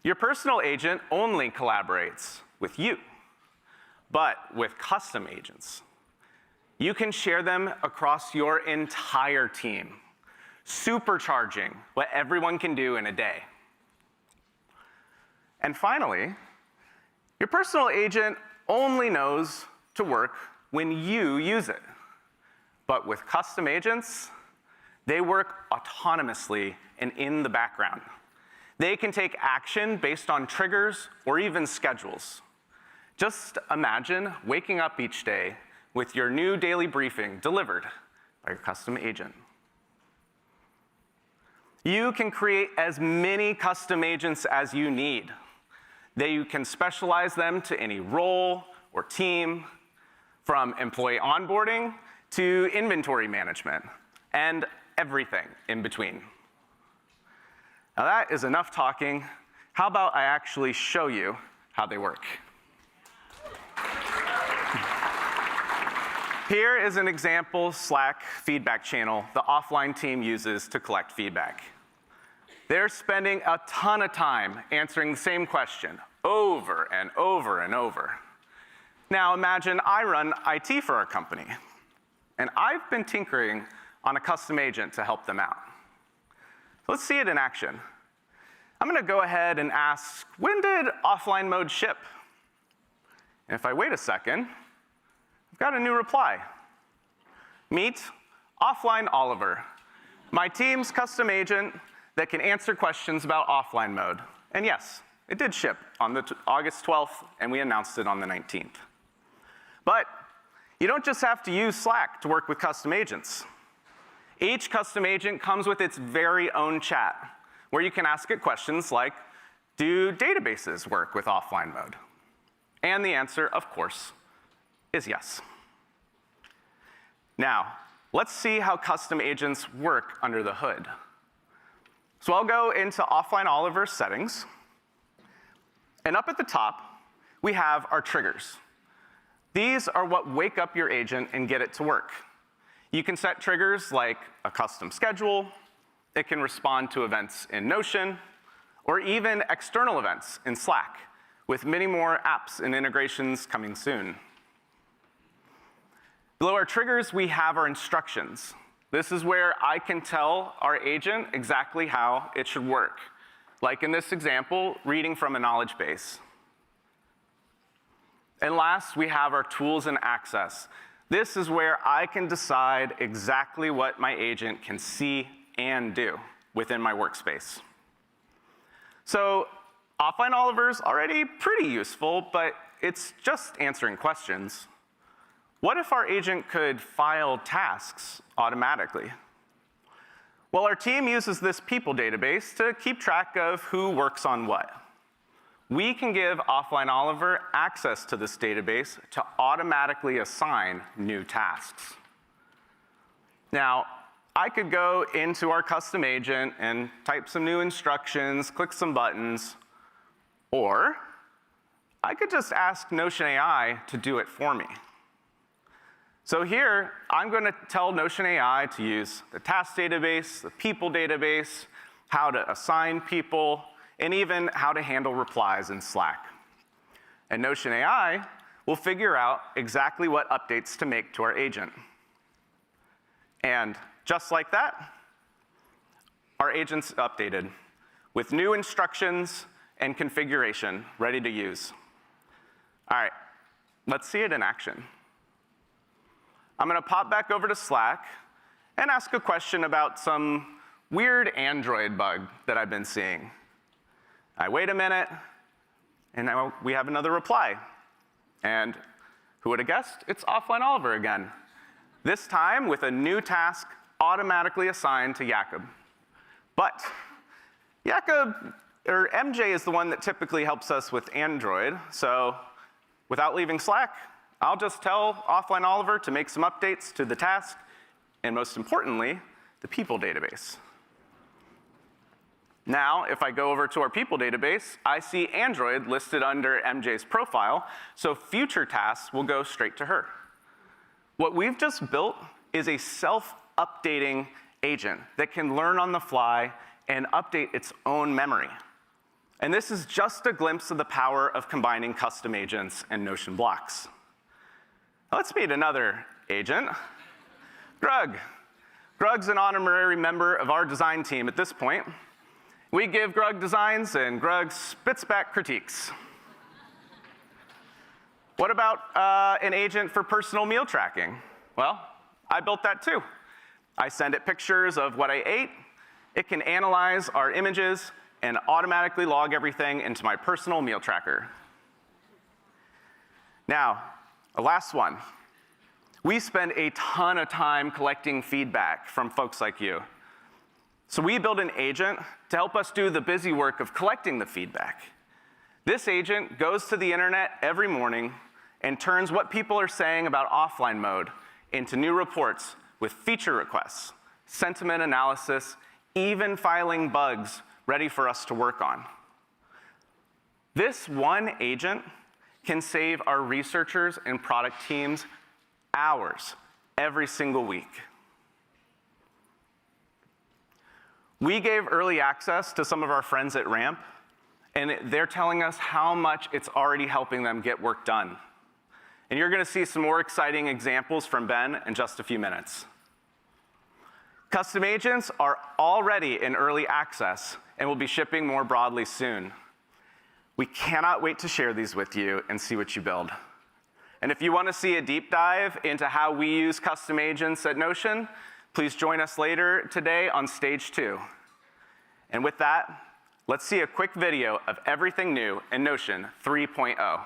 Speaker 15: your personal agent only collaborates with you. But with custom agents, you can share them across your entire team, supercharging what everyone can do in a day. And finally, your personal agent only knows to work when you use it. But with custom agents, they work autonomously and in the background. They can take action based on triggers or even schedules. Just imagine waking up each day with your new daily briefing delivered by your custom agent. You can create as many custom agents as you need. You can specialize them to any role or team, from employee onboarding to inventory management, and everything in between. Now that is enough talking. How about I actually show you how they work? Here is an example Slack feedback channel the offline team uses to collect feedback. They're spending a ton of time answering the same question over and over and over. Now imagine I run IT for our company, and I've been tinkering on a custom agent to help them out. Let's see it in action. I'm going to go ahead and ask, when did offline mode ship? And if I wait a second, I've got a new reply. Meet offline Oliver, my team's custom agent that can answer questions about offline mode. And yes, it did ship on the August 12th, and we announced it on the 19th. But you don't just have to use Slack to work with custom agents. Each custom agent comes with its very own chat, where you can ask it questions like, do databases work with offline mode? And the answer, of course, is yes. Now, let's see how custom agents work under the hood. So I'll go into Offline Oliver's settings, and up at the top, we have our triggers. These are what wake up your agent and get it to work. You can set triggers like a custom schedule, it can respond to events in Notion, or even external events in Slack, with many more apps and integrations coming soon. Below our triggers, we have our instructions. This is where I can tell our agent exactly how it should work. Like in this example, reading from a knowledge base. And last, we have our tools and access. This is where I can decide exactly what my agent can see and do within my workspace. So Offline Oliver's already pretty useful, but it's just answering questions. What if our agent could file tasks automatically? Well, our team uses this people database to keep track of who works on what. We can give Offline Oliver access to this database to automatically assign new tasks. Now, I could go into our custom agent and type some new instructions, click some buttons, or I could just ask Notion AI to do it for me. So here, I'm going to tell Notion AI to use the task database, the people database, how to assign people, and even how to handle replies in Slack. And Notion AI will figure out exactly what updates to make to our agent. And just like that, our agent's updated with new instructions and configuration ready to use. All right, let's see it in action. I'm going to pop back over to Slack and ask a question about some weird Android bug that I've been seeing. I wait a minute, and now we have another reply. And who would have guessed? It's Offline Oliver again. This time with a new task automatically assigned to Jakob. But Jakob, or MJ, is the one that typically helps us with Android. So without leaving Slack, I'll just tell Offline Oliver to make some updates to the task, and most importantly, the people database. Now, if I go over to our people database, I see Android listed under MJ's profile, so future tasks will go straight to her. What we've just built is a self-updating agent that can learn on the fly and update its own memory. And this is just a glimpse of the power of combining custom agents and Notion blocks. Let's meet another agent, Grug. Grug's an honorary member of our design team at this point. We give Grug designs, and Grug spits back critiques. What about an agent for personal meal tracking? Well, I built that too. I send it pictures of what I ate. It can analyze our images and automatically log everything into my personal meal tracker. Now, the last one. We spend a ton of time collecting feedback from folks like you. So we build an agent to help us do the busy work of collecting the feedback. This agent goes to the internet every morning and turns what people are saying about offline mode into new reports with feature requests, sentiment analysis, even filing bugs ready for us to work on. This one agent can save our researchers and product teams hours every single week. We gave early access to some of our friends at Ramp, and they're telling us how much it's already helping them get work done. And you're going to see some more exciting examples from Ben in just a few minutes. Custom agents are already in early access and will be shipping more broadly soon. We cannot wait to share these with you and see what you build. And if you want to see a deep dive into how we use custom agents at Notion, please join us later today on stage 2. And with that, let's see a quick video of everything new in Notion 3.0.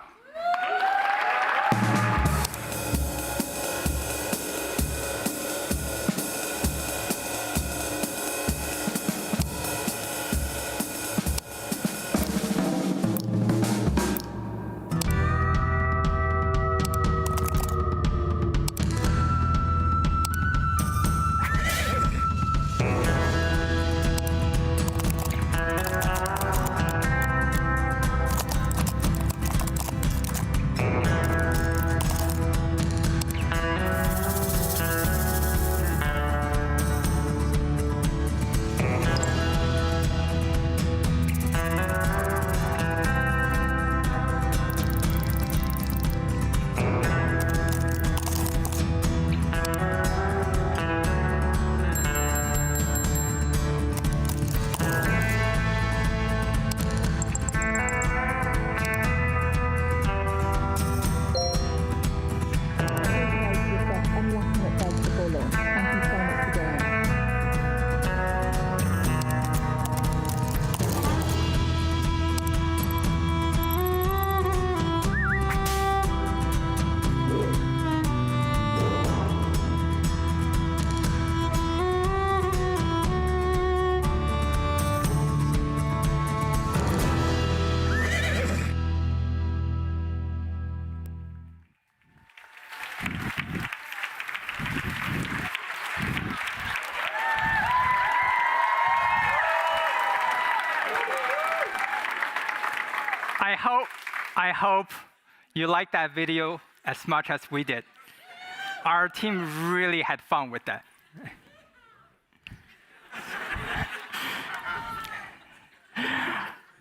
Speaker 2: I hope you liked that video as much as we did. Our team really had fun with that.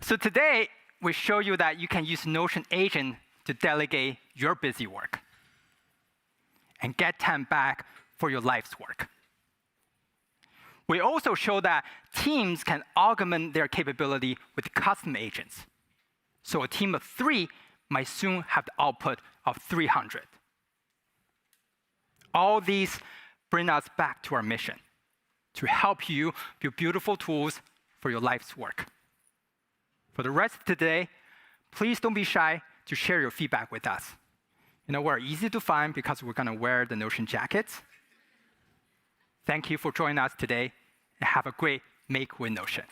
Speaker 2: So today, we show you that you can use Notion Agent to delegate your busy work and get time back for your life's work. We also show that teams can augment their capability with custom agents. So a team of 3 might soon have the output of 300. All these bring us back to our mission, to help you build beautiful tools for your life's work. For the rest of today, please don't be shy to share your feedback with us. You know, we're easy to find because we're going to wear the Notion jackets. Thank you for joining us today, and have a great Make with Notion.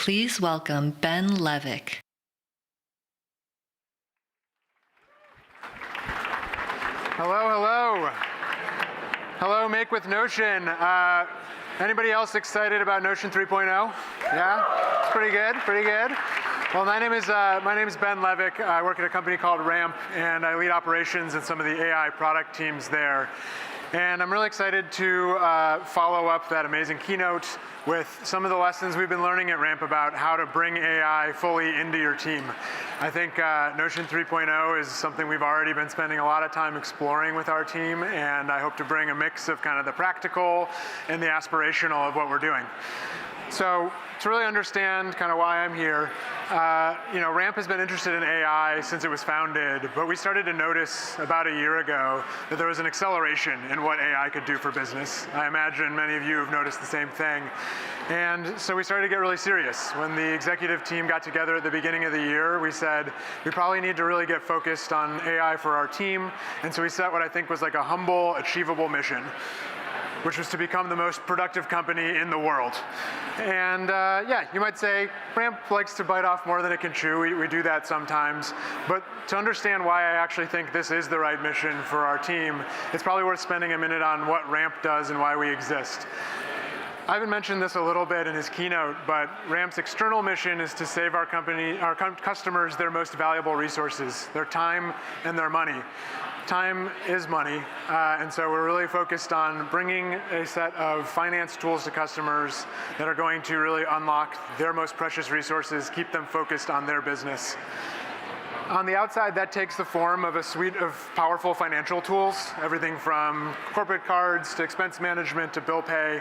Speaker 1: Please welcome Ben Levick.
Speaker 16: Hello, hello. Hello, Make with Notion. Anybody else excited about Notion 3.0? Yeah? It's pretty good, pretty good. Well, my name is Ben Levick. I work at a company called Ramp, and I lead operations in some of the AI product teams there. And I'm really excited to follow up that amazing keynote with some of the lessons we've been learning at Ramp about how to bring AI fully into your team. I think Notion 3.0 is something we've already been spending a lot of time exploring with our team, and I hope to bring a mix of kind of the practical and the aspirational of what we're doing. So to really understand kind of why I'm here, Ramp has been interested in AI since it was founded, but we started to notice about a year ago that there was an acceleration in what AI could do for business. I imagine many of you have noticed the same thing. And so we started to get really serious. When the executive team got together at the beginning of the year, we said, we probably need to really get focused on AI for our team. And so we set what I think was like a humble, achievable mission, which was to become the most productive company in the world. And yeah, you might say, Ramp likes to bite off more than it can chew. We do that sometimes. But to understand why I actually think this is the right mission for our team, it's probably worth spending a minute on what Ramp does and why we exist. Ivan mentioned this a little bit in his keynote, but Ramp's external mission is to save our customers their most valuable resources, their time and their money. Time is money, and so we're really focused on bringing a set of finance tools to customers that are going to really unlock their most precious resources, keep them focused on their business. On the outside, that takes the form of a suite of powerful financial tools, everything from corporate cards to expense management to bill pay.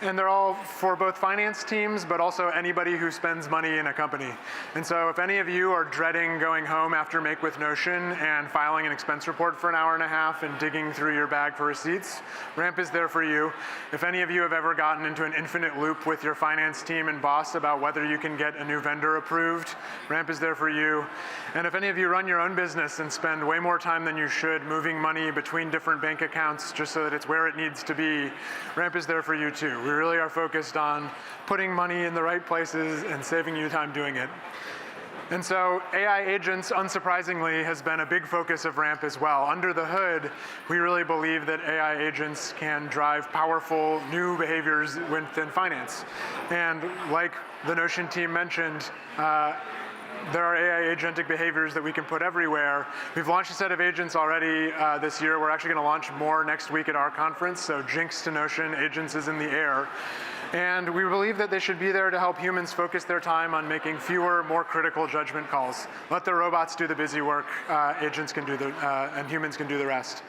Speaker 16: And they're all for both finance teams, but also anybody who spends money in a company. And so if any of you are dreading going home after Make with Notion and filing an expense report for an hour and a half and digging through your bag for receipts, Ramp is there for you. If any of you have ever gotten into an infinite loop with your finance team and boss about whether you can get a new vendor approved, Ramp is there for you. And if any of you run your own business and spend way more time than you should moving money between different bank accounts just so that it's where it needs to be, Ramp is there for you too. We really are focused on putting money in the right places and saving you time doing it. And so AI agents, unsurprisingly, has been a big focus of Ramp as well. Under the hood, we really believe that AI agents can drive powerful new behaviors within finance. And like the Notion team mentioned, there are AI agentic behaviors that we can put everywhere. We've launched a set of agents already this year. We're actually going to launch more next week at our conference. So Jinx to Notion, agents is in the air. And we believe that they should be there to help humans focus their time on making fewer, more critical judgment calls. Let the robots do the busy work. Agents can do and humans can do the rest.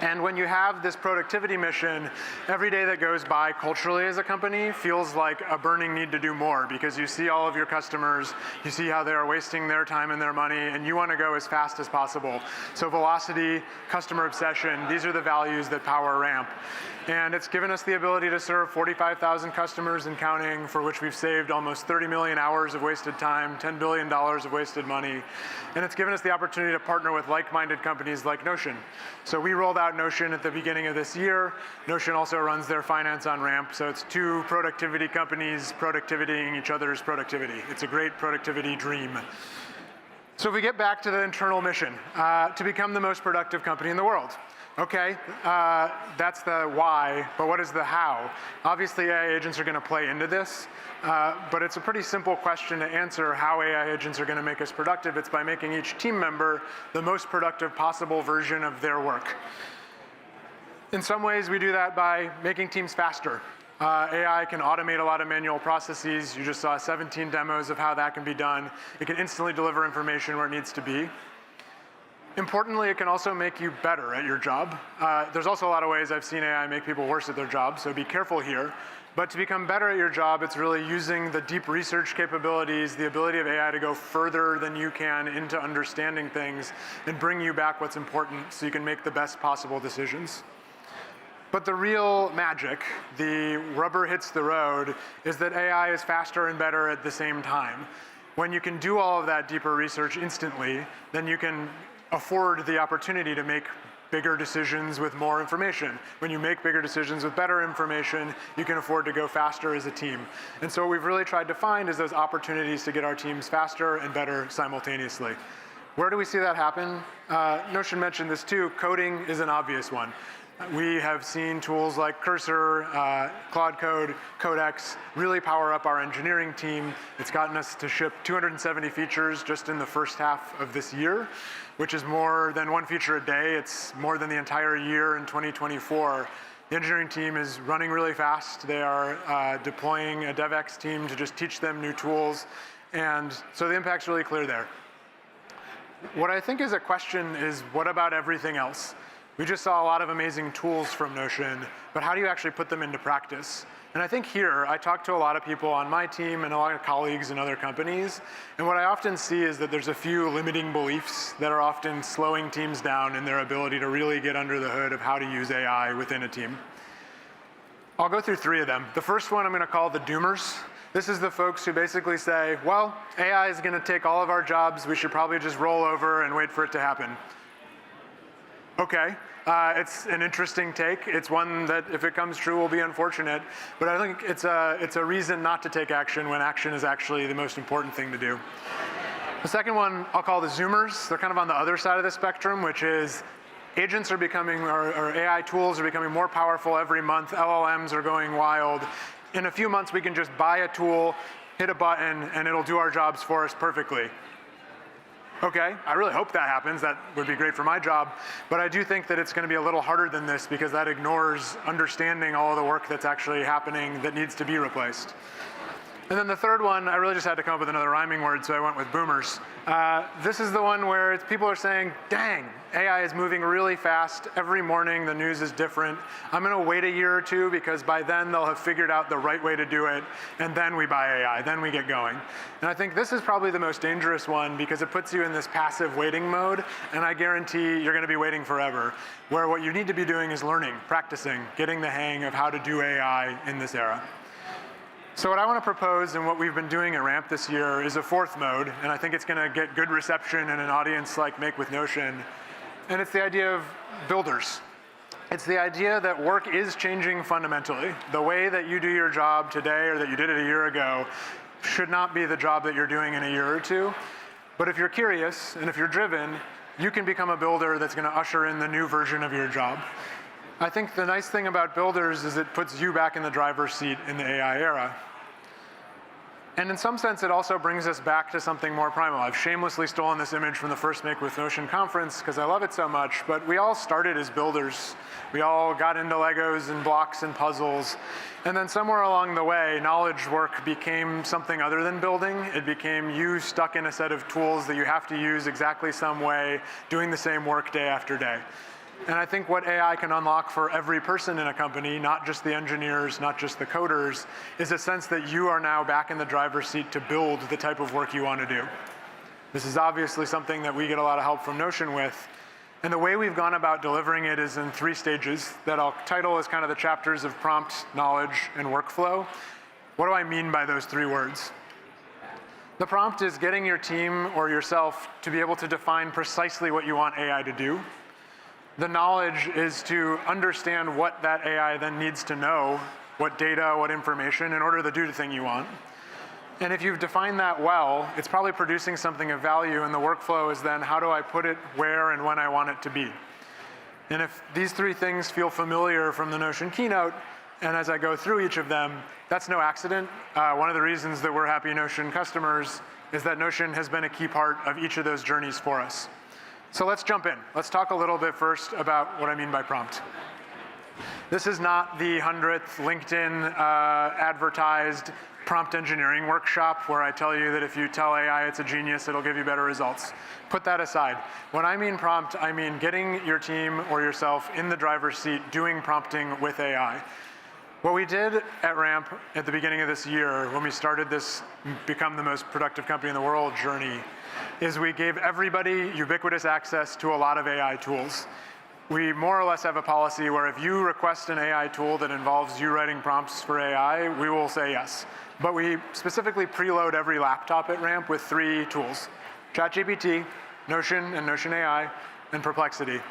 Speaker 16: And when you have this productivity mission, every day that goes by culturally as a company feels like a burning need to do more, because you see all of your customers, you see how they are wasting their time and their money, and you want to go as fast as possible. So velocity, customer obsession, these are the values that power Ramp. And it's given us the ability to serve 45,000 customers and counting, for which we've saved almost 30 million hours of wasted time, $10 billion of wasted money. And it's given us the opportunity to partner with like-minded companies like Notion. So we rolled out Notion at the beginning of this year. Notion also runs their finance on Ramp. So it's two productivity companies productivitying each other's productivity. It's a great productivity dream. So if we get back to the internal mission, to become the most productive company in the world. Okay, that's the why, but what is the how? Obviously, AI agents are going to play into this, but it's a pretty simple question to answer how AI agents are going to make us productive. It's by making each team member the most productive possible version of their work. In some ways, we do that by making teams faster. AI can automate a lot of manual processes. You just saw 17 demos of how that can be done. It can instantly deliver information where it needs to be. Importantly, it can also make you better at your job. There's also a lot of ways I've seen AI make people worse at their job, so be careful here. But to become better at your job, it's really using the deep research capabilities, the ability of AI to go further than you can into understanding things and bring you back what's important so you can make the best possible decisions. But the real magic, the rubber hits the road, is that AI is faster and better at the same time. When you can do all of that deeper research instantly, then you can afford the opportunity to make bigger decisions with more information. When you make bigger decisions with better information, you can afford to go faster as a team. And so what we've really tried to find is those opportunities to get our teams faster and better simultaneously. Where do we see that happen? Notion mentioned this too. Coding is an obvious one. We have seen tools like Cursor, Claude Code, Codex really power up our engineering team. It's gotten us to ship 270 features just in the first half of this year, which is more than one feature a day. It's more than the entire year in 2024. The engineering team is running really fast. They are deploying a DevX team to just teach them new tools. And so the impact's really clear there. What I think is a question is, what about everything else? We just saw a lot of amazing tools from Notion, but how do you actually put them into practice? And I think here, I talk to a lot of people on my team and a lot of colleagues in other companies, and what I often see is that there's a few limiting beliefs that are often slowing teams down in their ability to really get under the hood of how to use AI within a team. I'll go through 3 of them. The first one I'm going to call the doomers. This is the folks who basically say, well, AI is going to take all of our jobs. We should probably just roll over and wait for it to happen. Okay, it's an interesting take. It's one that, if it comes true, will be unfortunate. But I think it's a reason not to take action when action is actually the most important thing to do. The second one I'll call the zoomers. They're kind of on the other side of the spectrum, which is agents are becoming, or AI tools are becoming more powerful every month. LLMs are going wild. In a few months, we can just buy a tool, hit a button, and it'll do our jobs for us perfectly. Okay, I really hope that happens. That would be great for my job. But I do think that it's going to be a little harder than this because that ignores understanding all of the work that's actually happening that needs to be replaced. And then the third one, I really just had to come up with another rhyming word, so I went with boomers. This is the one where people are saying, dang, AI is moving really fast. Every morning the news is different. I'm going to wait a year or two because by then they'll have figured out the right way to do it, and then we buy AI, then we get going. And I think this is probably the most dangerous one because it puts you in this passive waiting mode, and I guarantee you're going to be waiting forever, where what you need to be doing is learning, practicing, getting the hang of how to do AI in this era. So what I want to propose and what we've been doing at Ramp this year is a 4th mode, and I think it's going to get good reception in an audience like Make with Notion. And it's the idea of builders. It's the idea that work is changing fundamentally. The way that you do your job today or that you did it a year ago should not be the job that you're doing in a year or two. But if you're curious and if you're driven, you can become a builder that's going to usher in the new version of your job. I think the nice thing about builders is it puts you back in the driver's seat in the AI era. And in some sense, it also brings us back to something more primal. I've shamelessly stolen this image from the first Make with Notion conference because I love it so much, but we all started as builders. We all got into Legos and blocks and puzzles. And then somewhere along the way, knowledge work became something other than building. It became you stuck in a set of tools that you have to use exactly some way, doing the same work day after day. And I think what AI can unlock for every person in a company, not just the engineers, not just the coders, is a sense that you are now back in the driver's seat to build the type of work you want to do. This is obviously something that we get a lot of help from Notion with. And the way we've gone about delivering it is in 3 stages that I'll title as kind of the chapters of prompt, knowledge, and workflow. What do I mean by those 3 words? The prompt is getting your team or yourself to be able to define precisely what you want AI to do. The knowledge is to understand what that AI then needs to know, what data, what information, in order to do the thing you want. And if you've defined that well, it's probably producing something of value, and the workflow is then how do I put it where and when I want it to be. And if these 3 things feel familiar from the Notion Keynote, and as I go through each of them, that's no accident. One of the reasons that we're happy Notion customers is that Notion has been a key part of each of those journeys for us. So let's jump in. Let's talk a little bit first about what I mean by prompt. This is not the 100th LinkedIn advertised prompt engineering workshop where I tell you that if you tell AI it's a genius, it'll give you better results. Put that aside. When I mean prompt, I mean getting your team or yourself in the driver's seat doing prompting with AI. What we did at Ramp at the beginning of this year when we started this become the most productive company in the world journey is we gave everybody ubiquitous access to a lot of AI tools. We more or less have a policy where if you request an AI tool that involves you writing prompts for AI, we will say yes. But we specifically preload every laptop at Ramp with 3 tools: ChatGPT, Notion and Notion AI, and Perplexity.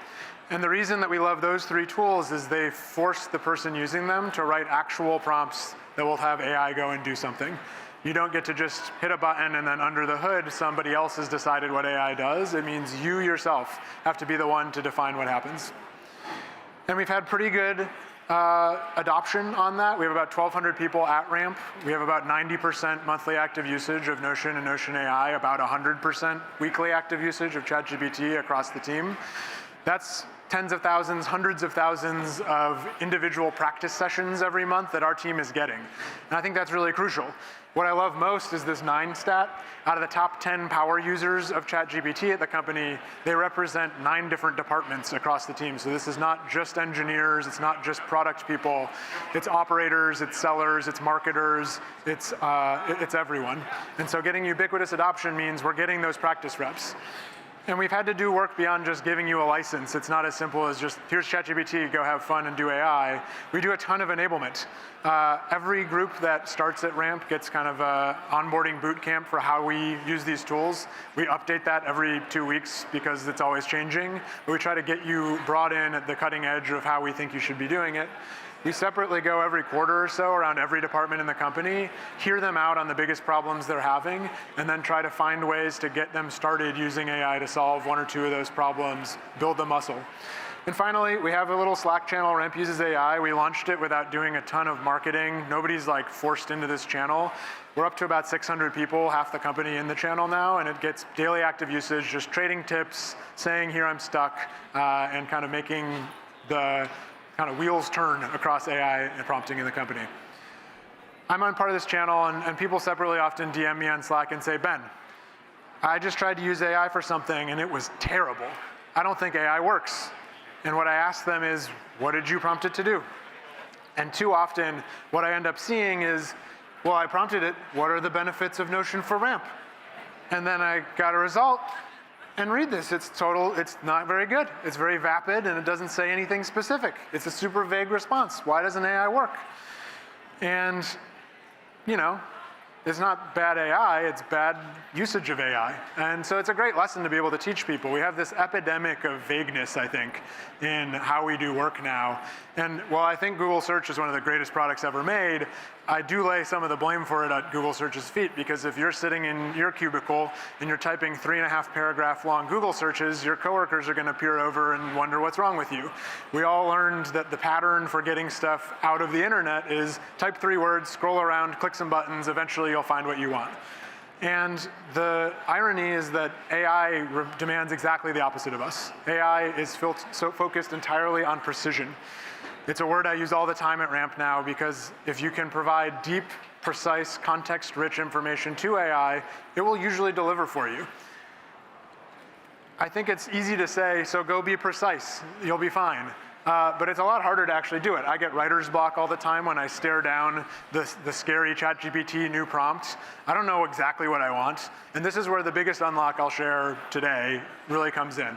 Speaker 16: And the reason that we love those 3 tools is they force the person using them to write actual prompts that will have AI go and do something. You don't get to just hit a button and then under the hood, somebody else has decided what AI does. It means you yourself have to be the one to define what happens. And we've had pretty good adoption on that. We have about 1,200 people at Ramp. We have about 90% monthly active usage of Notion and Notion AI, about 100% weekly active usage of ChatGPT across the team. That's tens of thousands, hundreds of thousands of individual practice sessions every month that our team is getting. And I think that's really crucial. What I love most is this 9 stat. Out of the top 10 power users of ChatGPT at the company, they represent 9 different departments across the team. So this is not just engineers, it's not just product people, it's operators, it's sellers, it's marketers, it's everyone. And so getting ubiquitous adoption means we're getting those practice reps. And we've had to do work beyond just giving you a license. It's not as simple as just, here's ChatGPT, go have fun and do AI. We do a ton of enablement. Every group that starts at Ramp gets kind of a onboarding boot camp for how we use these tools. We update that every 2 weeks because it's always changing. But we try to get you brought in at the cutting edge of how we think you should be doing it. We separately go every quarter or so around every department in the company, hear them out on the biggest problems they're having, and then try to find ways to get them started using AI to solve 1 or 2 of those problems, build the muscle. And finally, we have a little Slack channel, Ramp Uses AI. We launched it without doing a ton of marketing. Nobody's like forced into this channel. We're up to about 600 people, half the company in the channel now, and it gets daily active usage, just trading tips, saying, here I'm stuck, and kind of making the kind of wheels turn across AI and prompting in the company. I'm on part of this channel, and people separately often DM me on Slack and say, Ben, I just tried to use AI for something and it was terrible. I don't think AI works. And what I ask them is, what did you prompt it to do? And too often, what I end up seeing is, well, I prompted it, what are the benefits of Notion for Ramp? And then I got a result, and read this, it's not very good. It's very vapid, and it doesn't say anything specific. It's a super vague response. Why doesn't AI work? And, you know, it's not bad AI, it's bad usage of AI. And so it's a great lesson to be able to teach people. We have this epidemic of vagueness, I think, in how we do work now. And while I think Google Search is one of the greatest products ever made, I do lay some of the blame for it at Google Search's feet, because if you're sitting in your cubicle and you're typing 3.5 paragraph long Google searches, your coworkers are gonna peer over and wonder what's wrong with you. We all learned that the pattern for getting stuff out of the internet is type 3 words, scroll around, click some buttons, eventually you'll find what you want. And the irony is that AI demands exactly the opposite of us. AI is so focused entirely on precision. It's a word I use all the time at Ramp now, because if you can provide deep, precise, context-rich information to AI, it will usually deliver for you. I think it's easy to say, so go be precise, you'll be fine. But it's a lot harder to actually do it. I get writer's block all the time when I stare down the scary ChatGPT new prompt. I don't know exactly what I want. And this is where the biggest unlock I'll share today really comes in.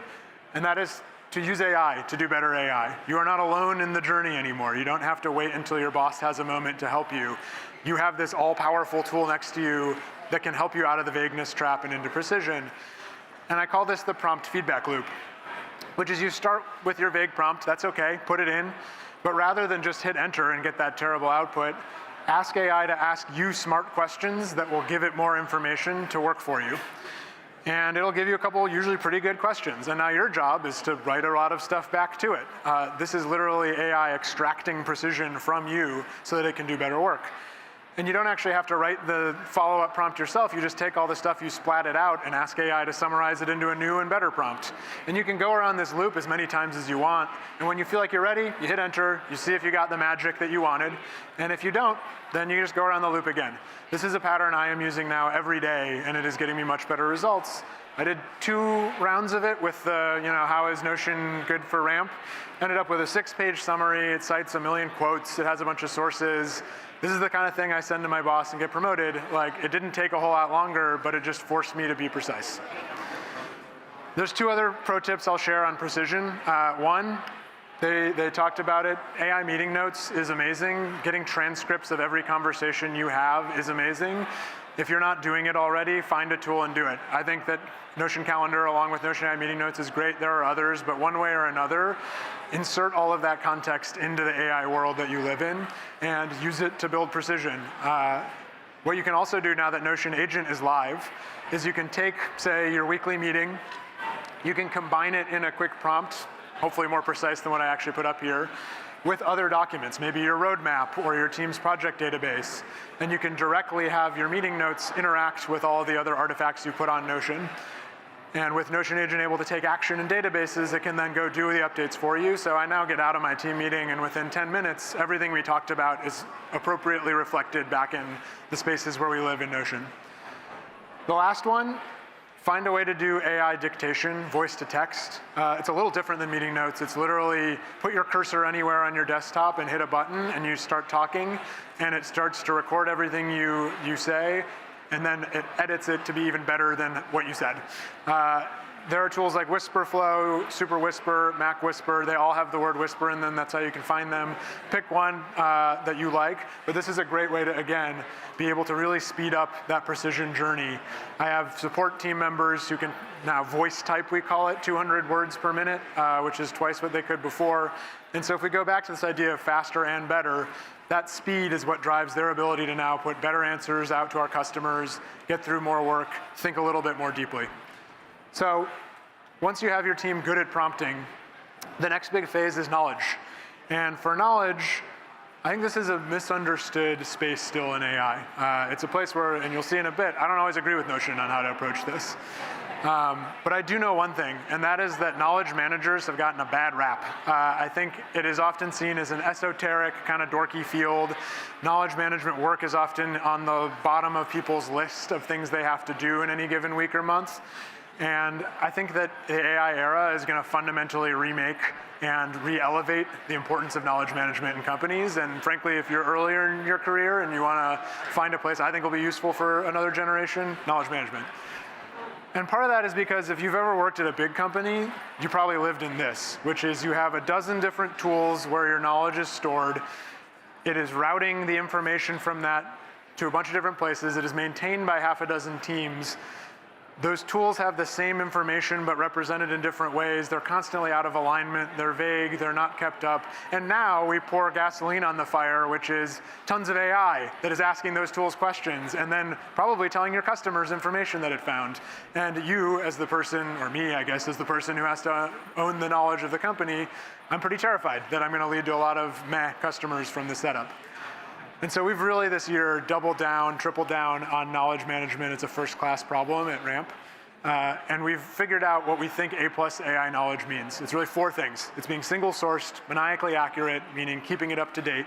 Speaker 16: And that is to use AI to do better AI. You are not alone in the journey anymore. You don't have to wait until your boss has a moment to help you. You have this all-powerful tool next to you that can help you out of the vagueness trap and into precision. And I call this the prompt feedback loop, which is you start with your vague prompt, that's okay, put it in, but rather than just hit enter and get that terrible output, ask AI to ask you smart questions that will give it more information to work for you. And it'll give you a couple usually pretty good questions. And now your job is to write a lot of stuff back to it. This is literally AI extracting precision from you so that it can do better work. And you don't actually have to write the follow-up prompt yourself. You just take all the stuff you splatted out and ask AI to summarize it into a new and better prompt. And you can go around this loop as many times as you want. And when you feel like you're ready, you hit enter, you see if you got the magic that you wanted. And if you don't, then you just go around the loop again. This is a pattern I am using now every day, and it is getting me much better results. I did 2 rounds of it with the, how is Notion good for Ramp? Ended up with a 6-page summary. It cites a million quotes. It has a bunch of sources. This is the kind of thing I send to my boss and get promoted. Like, it didn't take a whole lot longer, but it just forced me to be precise. There's 2 other pro tips I'll share on precision. One, They talked about it. AI meeting notes is amazing. Getting transcripts of every conversation you have is amazing. If you're not doing it already, find a tool and do it. I think that Notion Calendar along with Notion AI meeting notes is great. There are others, but one way or another, insert all of that context into the AI world that you live in and use it to build precision. What you can also do now that Notion Agent is live is you can take, say, your weekly meeting, you can combine it in a quick prompt, hopefully more precise than what I actually put up here, with other documents, maybe your roadmap or your team's project database. And you can directly have your meeting notes interact with all the other artifacts you put on Notion. And with Notion Agent able to take action in databases, it can then go do the updates for you. So I now get out of my team meeting, and within 10 minutes, everything we talked about is appropriately reflected back in the spaces where we live in Notion. The last one, find a way to do AI dictation, voice to text. It's a little different than meeting notes. It's literally put your cursor anywhere on your desktop and hit a button, and you start talking, and it starts to record everything you say, and then it edits it to be even better than what you said. There are tools like WhisperFlow, Super Whisper, Mac Whisper. They all have the word whisper in them. That's how you can find them. Pick one that you like. But this is a great way to, again, be able to really speed up that precision journey. I have support team members who can now voice type, we call it, 200 words per minute, which is twice what they could before. And so if we go back to this idea of faster and better, that speed is what drives their ability to now put better answers out to our customers, get through more work, think a little bit more deeply. So once you have your team good at prompting, the next big phase is knowledge. And for knowledge, I think this is a misunderstood space still in AI. It's a place where, and you'll see in a bit, I don't always agree with Notion on how to approach this. But I do know one thing, and that is that knowledge managers have gotten a bad rap. I think it is often seen as an esoteric, kind of dorky field. Knowledge management work is often on the bottom of people's list of things they have to do in any given week or month. And I think that the AI era is going to fundamentally remake and re-elevate the importance of knowledge management in companies. And frankly, if you're earlier in your career and you want to find a place I think will be useful for another generation, knowledge management. And part of that is because if you've ever worked at a big company, you probably lived in this, which is you have a dozen different tools where your knowledge is stored. It is routing the information from that to a bunch of different places. It is maintained by half a dozen teams. Those tools have the same information but represented in different ways. They're constantly out of alignment. They're vague. They're not kept up. And now we pour gasoline on the fire, which is tons of AI that is asking those tools questions and then probably telling your customers information that it found. And you as the person, or me, I guess, as the person who has to own the knowledge of the company, I'm pretty terrified that I'm going to lead to a lot of meh customers from this setup. And so we've really this year doubled down, tripled down on knowledge management. It's a first-class problem at Ramp. And we've figured out what we think A+ AI knowledge means. It's really 4 things. It's being single-sourced, maniacally accurate, meaning keeping it up to date,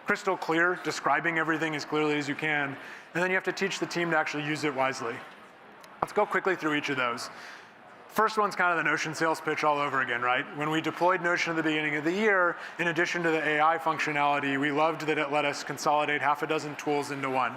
Speaker 16: crystal clear, describing everything as clearly as you can, and then you have to teach the team to actually use it wisely. Let's go quickly through each of those. First one's kind of the Notion sales pitch all over again, right? When we deployed Notion at the beginning of the year, in addition to the AI functionality, we loved that it let us consolidate half a dozen tools into one.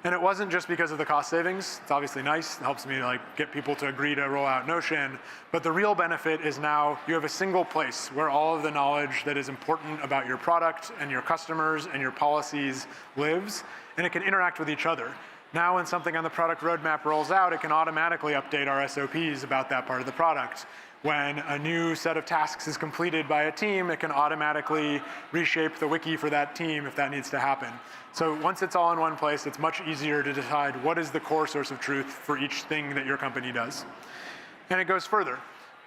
Speaker 16: And it wasn't just because of the cost savings. It's obviously nice. It helps me get people to agree to roll out Notion. But the real benefit is now you have a single place where all of the knowledge that is important about your product and your customers and your policies lives, and it can interact with each other. Now when something on the product roadmap rolls out, it can automatically update our SOPs about that part of the product. When a new set of tasks is completed by a team, it can automatically reshape the wiki for that team if that needs to happen. So once it's all in one place, it's much easier to decide what is the core source of truth for each thing that your company does. And it goes further.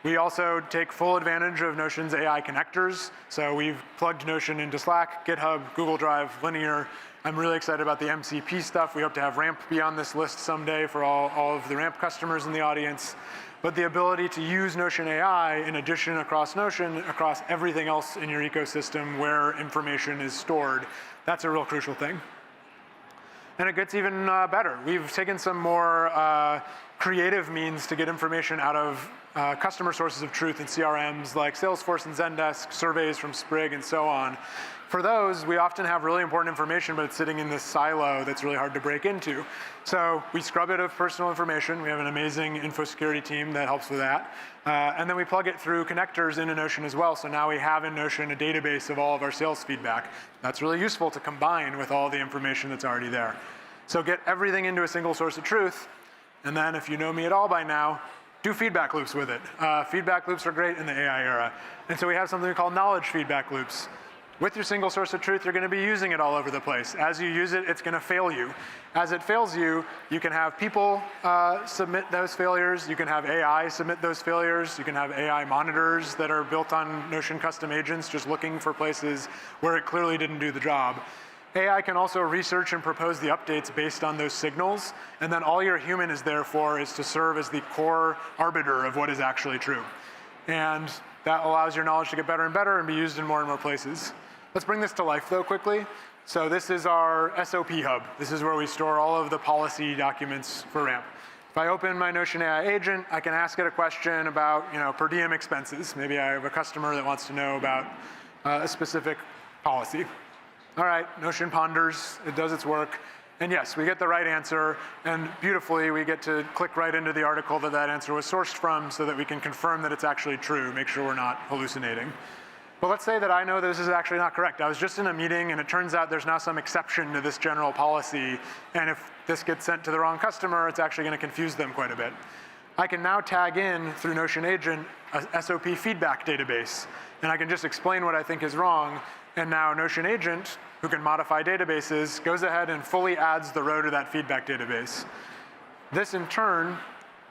Speaker 16: We also take full advantage of Notion's AI connectors. So we've plugged Notion into Slack, GitHub, Google Drive, Linear. I'm really excited about the MCP stuff. We hope to have Ramp be on this list someday for all of the Ramp customers in the audience. But the ability to use Notion AI in addition across Notion, across everything else in your ecosystem where information is stored, that's a real crucial thing. And it gets even better. We've taken some more creative means to get information out of customer sources of truth in CRMs like Salesforce and Zendesk, surveys from Sprig, and so on. For those, we often have really important information, but it's sitting in this silo that's really hard to break into. So we scrub it of personal information. We have an amazing info security team that helps with that. And then we plug it through connectors into Notion as well. So now we have in Notion a database of all of our sales feedback. That's really useful to combine with all the information that's already there. So get everything into a single source of truth. And then if you know me at all by now, do feedback loops with it. Feedback loops are great in the AI era. And so we have something we call knowledge feedback loops. With your single source of truth, you're going to be using it all over the place. As you use it, it's going to fail you. As it fails you, you can have people submit those failures. You can have AI submit those failures. You can have AI monitors that are built on Notion custom agents just looking for places where it clearly didn't do the job. AI can also research and propose the updates based on those signals, and then all your human is there for is to serve as the core arbiter of what is actually true. And that allows your knowledge to get better and better and be used in more and more places. Let's bring this to life, though, quickly. So this is our SOP hub. This is where we store all of the policy documents for RAMP. If I open my Notion AI agent, I can ask it a question about per diem expenses. Maybe I have a customer that wants to know about a specific policy. All right, Notion ponders. It does its work. And yes, we get the right answer. And beautifully, we get to click right into the article that that answer was sourced from so that we can confirm that it's actually true, make sure we're not hallucinating. But let's say that I know that this is actually not correct. I was just in a meeting, and it turns out there's now some exception to this general policy. And if this gets sent to the wrong customer, it's actually going to confuse them quite a bit. I can now tag in through Notion Agent a SOP feedback database. And I can just explain what I think is wrong. And now Notion Agent, who can modify databases, goes ahead and fully adds the row to that feedback database. This, in turn,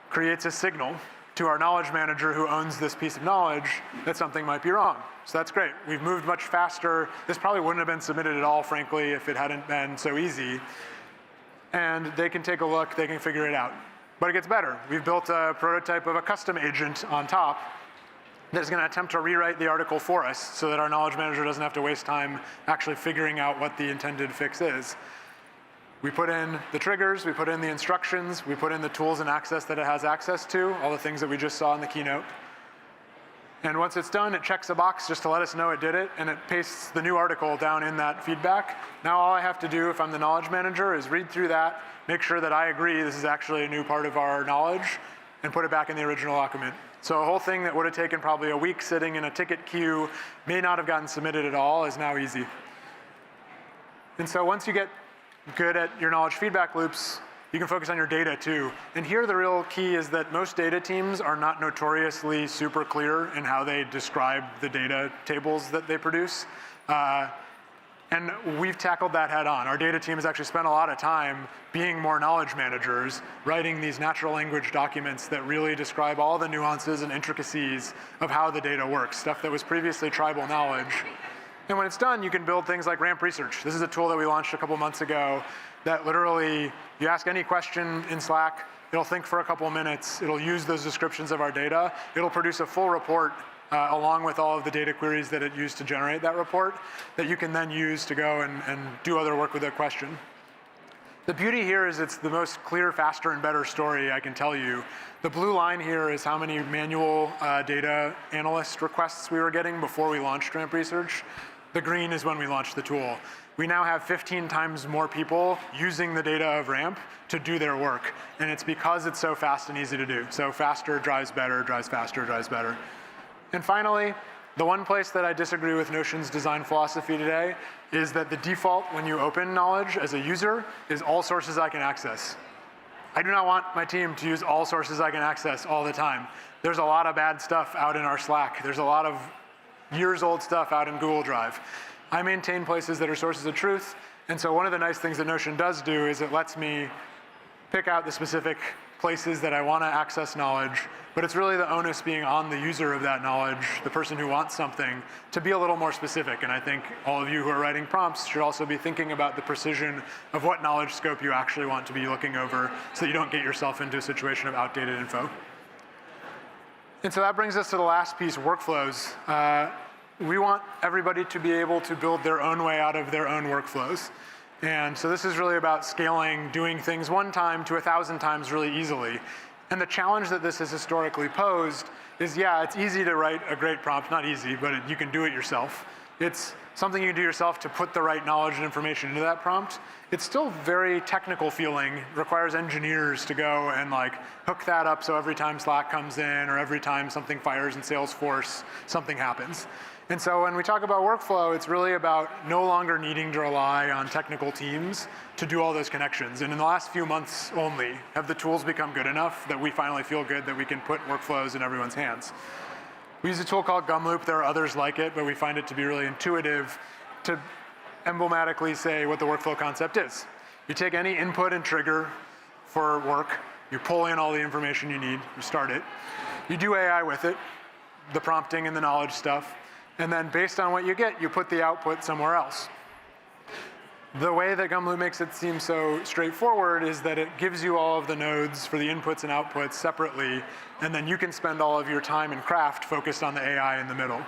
Speaker 16: creates a signal to our knowledge manager who owns this piece of knowledge that something might be wrong. So that's great. We've moved much faster. This probably wouldn't have been submitted at all, frankly, if it hadn't been so easy. And they can take a look. They can figure it out. But it gets better. We've built a prototype of a custom agent on top that is going to attempt to rewrite the article for us so that our knowledge manager doesn't have to waste time actually figuring out what the intended fix is. We put in the triggers, we put in the instructions, we put in the tools and access that it has access to, all the things that we just saw in the keynote. And once it's done, it checks a box just to let us know it did it, and it pastes the new article down in that feedback. Now all I have to do if I'm the knowledge manager is read through that, make sure that I agree this is actually a new part of our knowledge, and put it back in the original document. So a whole thing that would have taken probably a week sitting in a ticket queue, may not have gotten submitted at all, is now easy. And so once you get good at your knowledge feedback loops, you can focus on your data too. And here the real key is that most data teams are not notoriously super clear in how they describe the data tables that they produce. And we've tackled that head on. Our data team has actually spent a lot of time being more knowledge managers, writing these natural language documents that really describe all the nuances and intricacies of how the data works, stuff that was previously tribal knowledge. And when it's done, you can build things like Ramp Research. This is a tool that we launched a couple months ago that literally, you ask any question in Slack, it'll think for a couple minutes, it'll use those descriptions of our data, it'll produce a full report along with all of the data queries that it used to generate that report that you can then use to go and do other work with that question. The beauty here is it's the most clear, faster, and better story I can tell you. The blue line here is how many manual data analyst requests we were getting before we launched Ramp Research. The green is when we launched the tool. We now have 15 times more people using the data of Ramp to do their work. And it's because it's so fast and easy to do. So faster drives better, drives faster, drives better. And finally, the one place that I disagree with Notion's design philosophy today is that the default when you open knowledge as a user is all sources I can access. I do not want my team to use all sources I can access all the time. There's a lot of bad stuff out in our Slack. There's a lot of years old stuff out in Google Drive. I maintain places that are sources of truth. And so one of the nice things that Notion does do is it lets me pick out the specific places that I want to access knowledge, but it's really the onus being on the user of that knowledge, the person who wants something, to be a little more specific. And I think all of you who are writing prompts should also be thinking about the precision of what knowledge scope you actually want to be looking over so that you don't get yourself into a situation of outdated info. And so that brings us to the last piece, workflows. We want everybody to be able to build their own way out of their own workflows. And so this is really about scaling, doing things one time to 1,000 times really easily. And the challenge that this has historically posed is, yeah, it's easy to write a great prompt, not easy, but you can do it yourself. It's something you can do yourself to put the right knowledge and information into that prompt. It's still very technical feeling, requires engineers to go and like hook that up so every time Slack comes in or every time something fires in Salesforce, something happens. And so when we talk about workflow, it's really about no longer needing to rely on technical teams to do all those connections. And in the last few months only, have the tools become good enough that we finally feel good that we can put workflows in everyone's hands. We use a tool called Gumloop. There are others like it, but we find it to be really intuitive to emblematically say what the workflow concept is. You take any input and trigger for work, you pull in all the information you need, you start it. You do AI with it, the prompting and the knowledge stuff, and then based on what you get, you put the output somewhere else. The way that Gumloop makes it seem so straightforward is that it gives you all of the nodes for the inputs and outputs separately, and then you can spend all of your time and craft focused on the AI in the middle.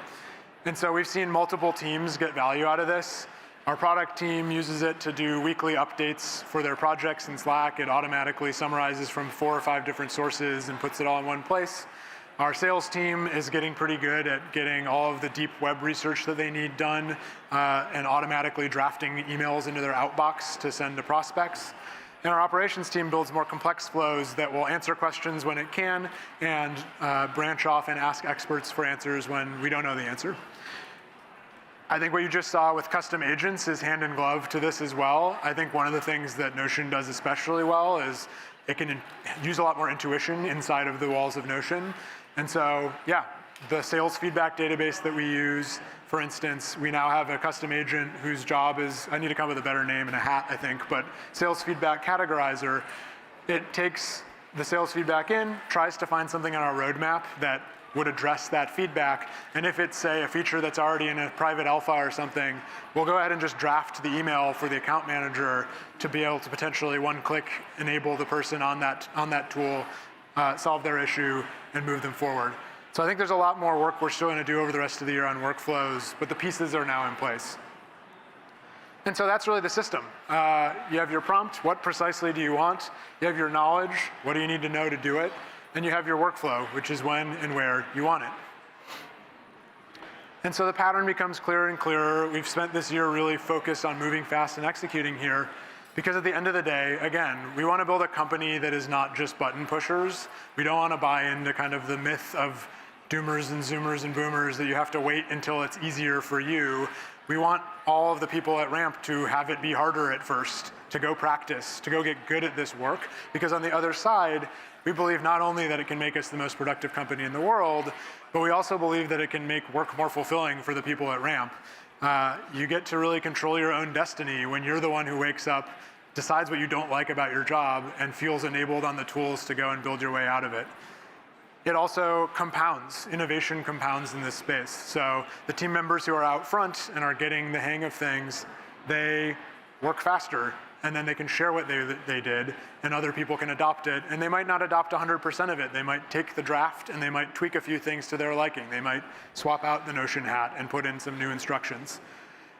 Speaker 16: And so we've seen multiple teams get value out of this. Our product team uses it to do weekly updates for their projects in Slack. It automatically summarizes from 4 or 5 different sources and puts it all in one place. Our sales team is getting pretty good at getting all of the deep web research that they need done and automatically drafting emails into their outbox to send to prospects. And our operations team builds more complex flows that will answer questions when it can and branch off and ask experts for answers when we don't know the answer. I think what you just saw with custom agents is hand in glove to this as well. I think one of the things that Notion does especially well is it can use a lot more intuition inside of the walls of Notion. And so, yeah, the sales feedback database that we use, for instance, we now have a custom agent whose job is, I need to come up with a better name and a hat, I think, but sales feedback categorizer. It takes the sales feedback in, tries to find something on our roadmap that would address that feedback. And if it's, say, a feature that's already in a private alpha or something, we'll go ahead and just draft the email for the account manager to be able to potentially one-click enable the person on that tool, solve their issue, and move them forward. So I think there's a lot more work we're still going to do over the rest of the year on workflows, but the pieces are now in place. And so that's really the system. You have your prompt, what precisely do you want? You have your knowledge, what do you need to know to do it? And you have your workflow, which is when and where you want it. And so the pattern becomes clearer and clearer. We've spent this year really focused on moving fast and executing here, because at the end of the day, again, we want to build a company that is not just button pushers. We don't want to buy into kind of the myth of doomers and zoomers and boomers that you have to wait until it's easier for you. We want all of the people at Ramp to have it be harder at first, to go practice, to go get good at this work, because on the other side, we believe not only that it can make us the most productive company in the world, but we also believe that it can make work more fulfilling for the people at Ramp. You get to really control your own destiny when you're the one who wakes up, decides what you don't like about your job, and feels enabled on the tools to go and build your way out of it. It also compounds. Innovation compounds in this space. So the team members who are out front and are getting the hang of things, they work faster, and then they can share what they did, and other people can adopt it. And they might not adopt 100% of it. They might take the draft, and they might tweak a few things to their liking. They might swap out the Notion hat and put in some new instructions.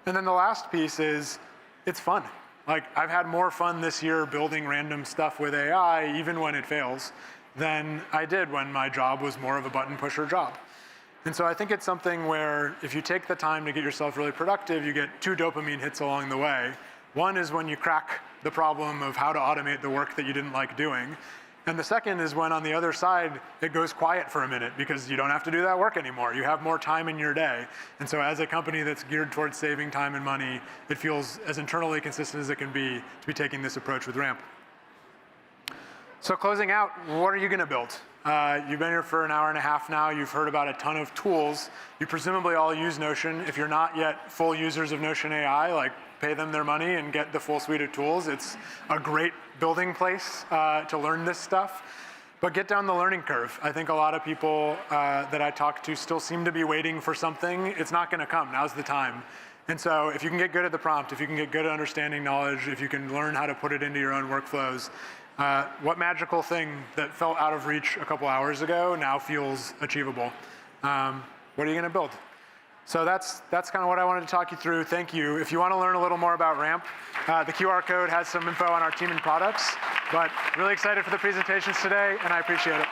Speaker 16: And then the last piece is, it's fun. Like, I've had more fun this year building random stuff with AI, even when it fails, than I did when my job was more of a button pusher job. And so I think it's something where if you take the time to get yourself really productive, you get 2 dopamine hits along the way. One is when you crack the problem of how to automate the work that you didn't like doing. And the second is when on the other side, it goes quiet for a minute because you don't have to do that work anymore. You have more time in your day. And so as a company that's geared towards saving time and money, it feels as internally consistent as it can be to be taking this approach with Ramp. So closing out, what are you going to build? You've been here for an hour and a half now. You've heard about a ton of tools. You presumably all use Notion. If you're not yet full users of Notion AI, like, pay them their money and get the full suite of tools. It's a great building place to learn this stuff. But get down the learning curve. I think a lot of people that I talk to still seem to be waiting for something. It's not going to come. Now's the time. And so if you can get good at the prompt, if you can get good at understanding knowledge, if you can learn how to put it into your own workflows, what magical thing that felt out of reach a couple hours ago now feels achievable? What are you going to build? So that's kind of what I wanted to talk you through. Thank you. If you want to learn a little more about Ramp, the QR code has some info on our team and products. But really excited for the presentations today, and I appreciate it.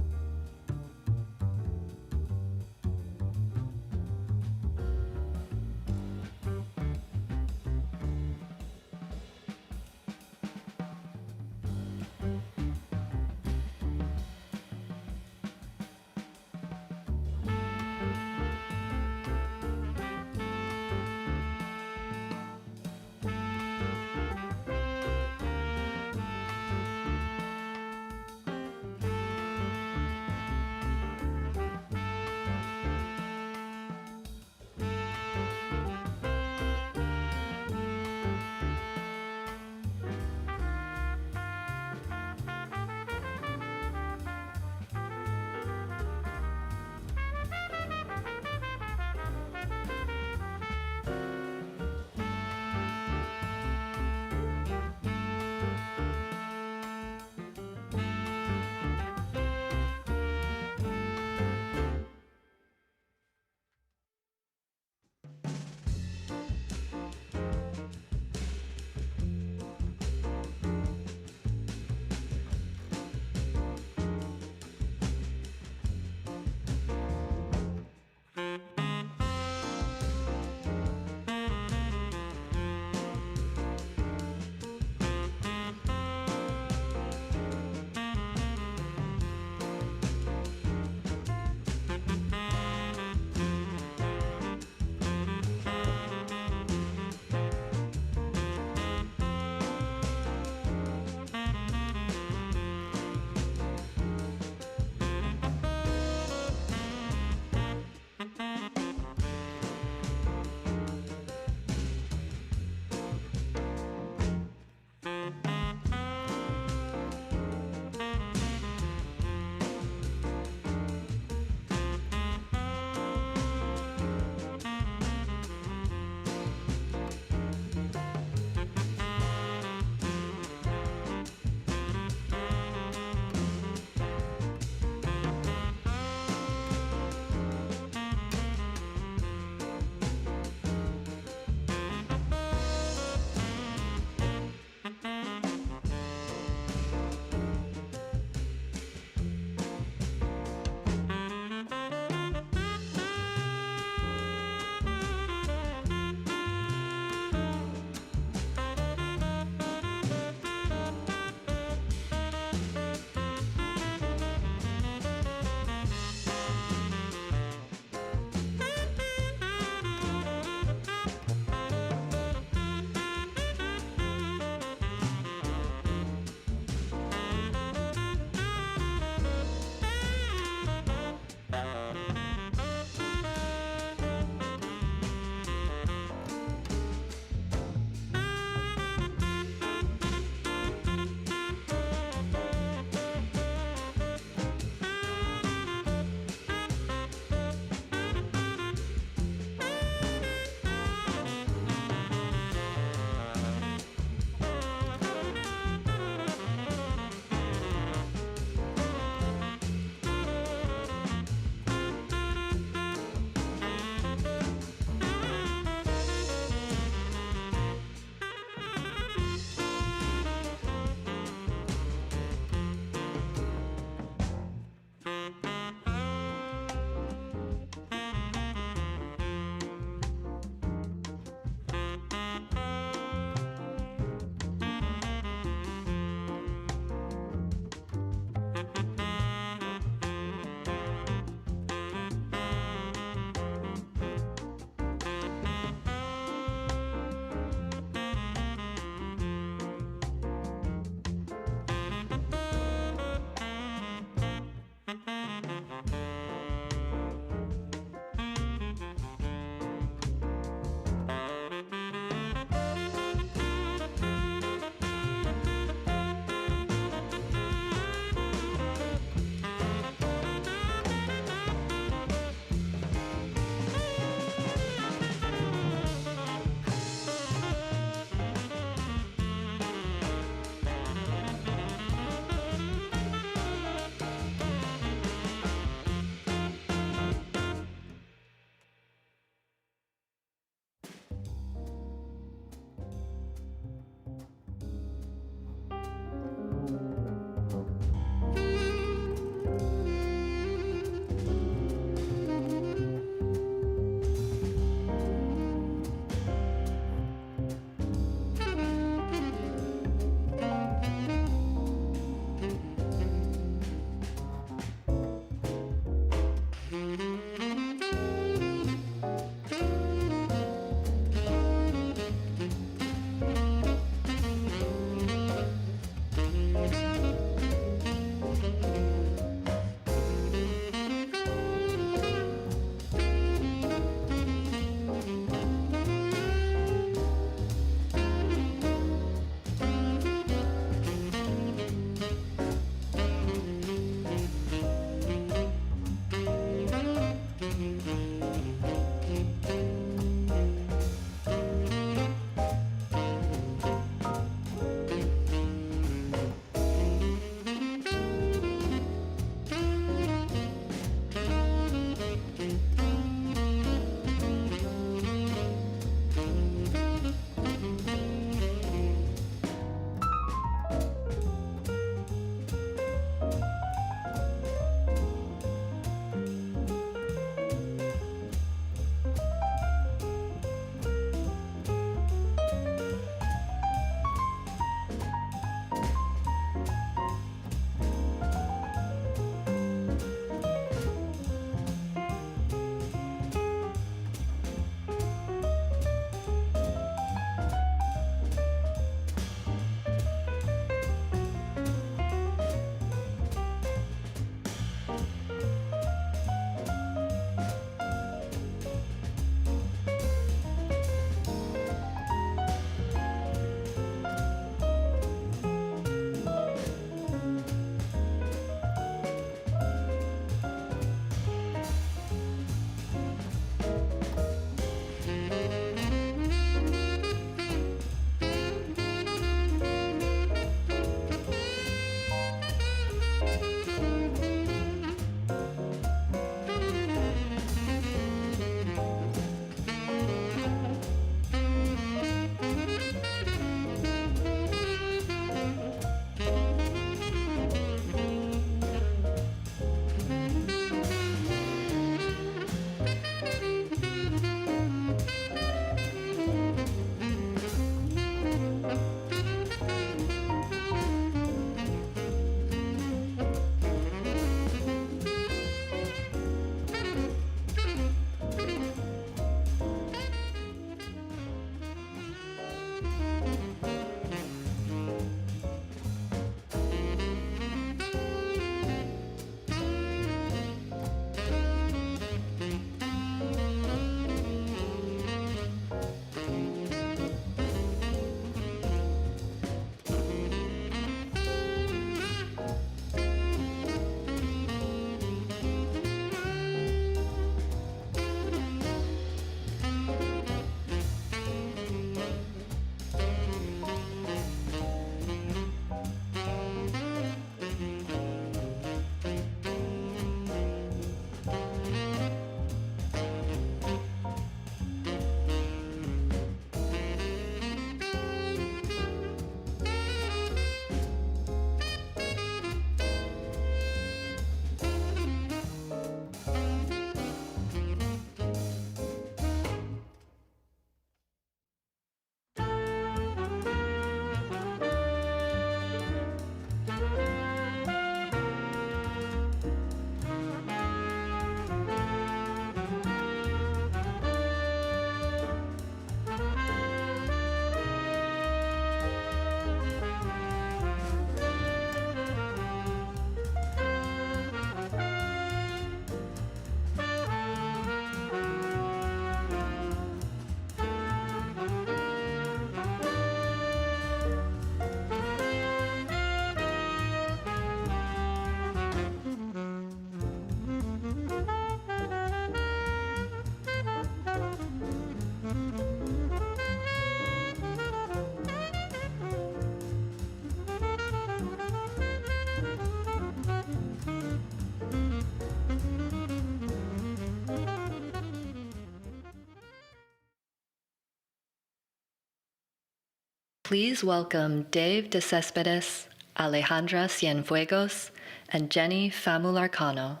Speaker 1: Please welcome Dave De Cespedes, Alejandra Cienfuegos, and Jenny Famularcano.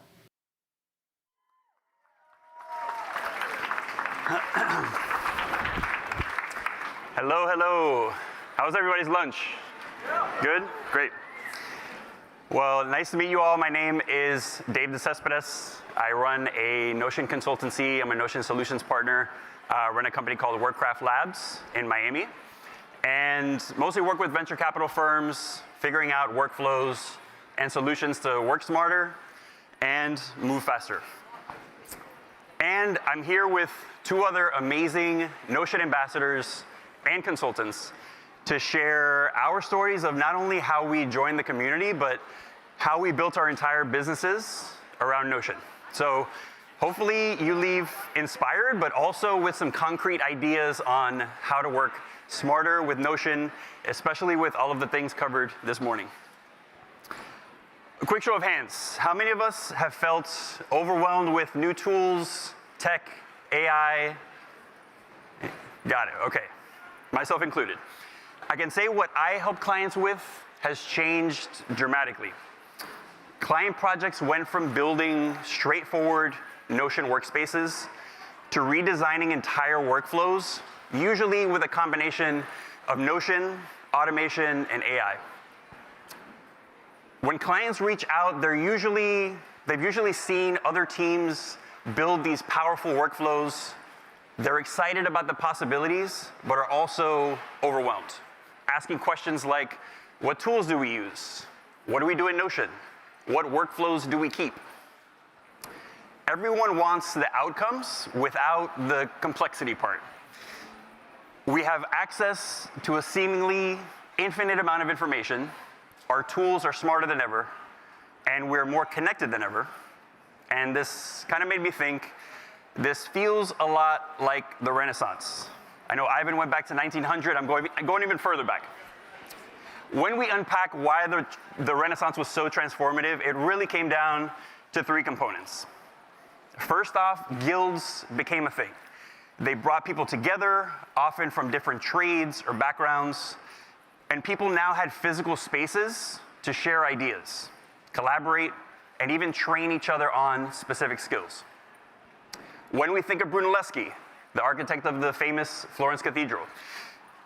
Speaker 17: Hello, hello. How's everybody's lunch? Good? Great. Well, nice to meet you all. My name is Dave De Cespedes. I run a Notion consultancy. I'm a Notion solutions partner. I run a company called WorkCraft Labs in Miami. And mostly work with venture capital firms, figuring out workflows and solutions to work smarter and move faster. And I'm here with two other amazing Notion ambassadors and consultants to share our stories of not only how we joined the community, but how we built our entire businesses around Notion. So hopefully you leave inspired, but also with some concrete ideas on how to work smarter with Notion, especially with all of the things covered this morning. A quick show of hands. How many of us have felt overwhelmed with new tools, tech, AI? Got it, okay. Myself included. I can say what I help clients with has changed dramatically. Client projects went from building straightforward Notion workspaces to redesigning entire workflows, usually with a combination of Notion, automation, and AI. When clients reach out, they've usually seen other teams build these powerful workflows. They're excited about the possibilities, but are also overwhelmed, asking questions like, what tools do we use? What do we do in Notion? What workflows do we keep? Everyone wants the outcomes without the complexity part. We have access to a seemingly infinite amount of information. Our tools are smarter than ever, and we're more connected than ever. And this kind of made me think, this feels a lot like the Renaissance. I know Ivan went back to 1900, I'm going even further back. When we unpack why the Renaissance was so transformative, it really came down to three components. First off, guilds became a thing. They brought people together, often from different trades or backgrounds, and people now had physical spaces to share ideas, collaborate, and even train each other on specific skills. When we think of Brunelleschi, the architect of the famous Florence Cathedral,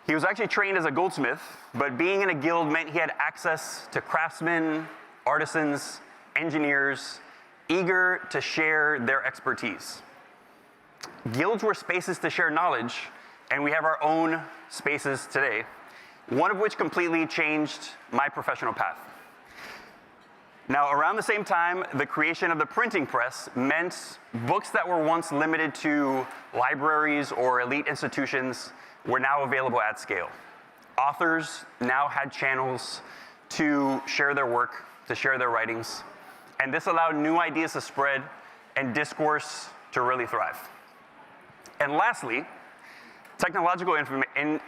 Speaker 17: he was actually trained as a goldsmith, but being in a guild meant he had access to craftsmen, artisans, engineers, eager to share their expertise. Guilds were spaces to share knowledge, and we have our own spaces today, one of which completely changed my professional path. Now, around the same time, the creation of the printing press meant books that were once limited to libraries or elite institutions were now available at scale. Authors now had channels to share their work, to share their writings, and this allowed new ideas to spread and discourse to really thrive. And lastly, technological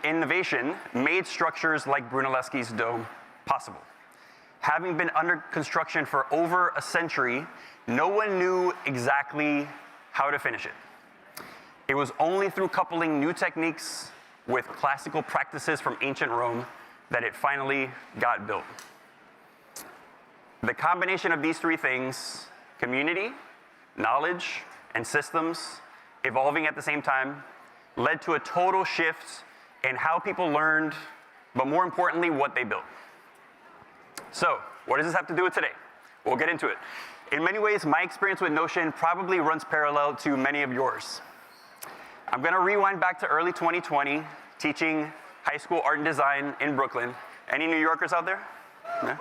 Speaker 17: innovation made structures like Brunelleschi's dome possible. Having been under construction for over a century, no one knew exactly how to finish it. It was only through coupling new techniques with classical practices from ancient Rome that it finally got built. The combination of these three things, community, knowledge, and systems, evolving at the same time, led to a total shift in how people learned, but more importantly, what they built. So, what does this have to do with today? We'll get into it. In many ways, my experience with Notion probably runs parallel to many of yours. I'm going to rewind back to early 2020, teaching high school art and design in Brooklyn. Any New Yorkers out there? No?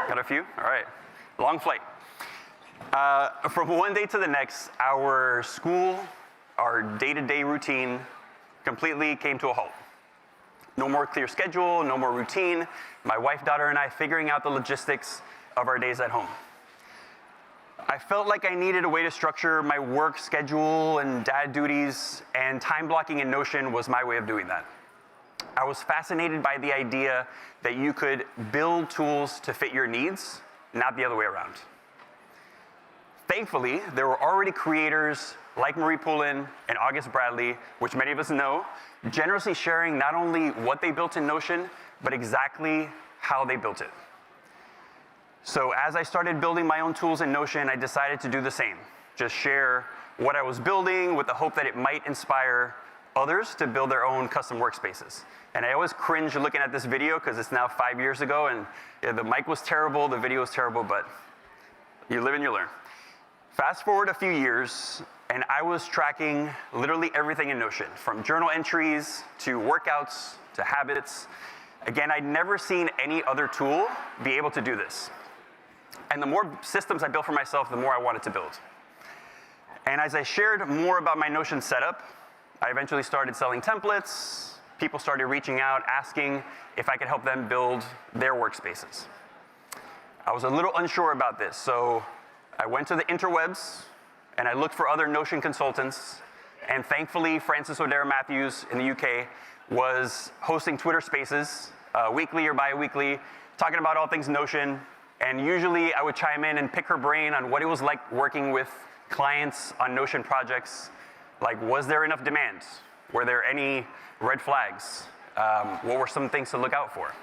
Speaker 17: Got a few? All right. Long flight. From one day to the next, our school, our day-to-day routine completely came to a halt. No more clear schedule, no more routine. My wife, daughter, and I figuring out the logistics of our days at home. I felt like I needed a way to structure my work schedule and dad duties, and time blocking in Notion was my way of doing that. I was fascinated by the idea that you could build tools to fit your needs, not the other way around. thankfully, there were already creators like Marie Poulin and August Bradley, which many of us know, generously sharing not only what they built in Notion, but exactly how they built it. So as I started building my own tools in Notion, I decided to do the same. Just share what I was building with the hope that it might inspire others to build their own custom workspaces. And I always cringe looking at this video because it's now 5 years ago, and yeah, the mic was terrible, the video was terrible, but you live and you learn. Fast forward a few years, and I was tracking literally everything in Notion, from journal entries to workouts to habits. Again, I'd never seen any other tool be able to do this. And the more systems I built for myself, the more I wanted to build. And as I shared more about my Notion setup, I eventually started selling templates. People started reaching out, asking if I could help them build their workspaces. I was a little unsure about this, so I went to the interwebs, and I looked for other Notion consultants, and thankfully, Francis O'Dara Matthews in the UK was hosting Twitter Spaces, weekly or bi-weekly, talking about all things Notion, and usually I would chime in and pick her brain on what it was like working with clients on Notion projects. Like, was there enough demand? Were there any red flags? What were some things to look out for?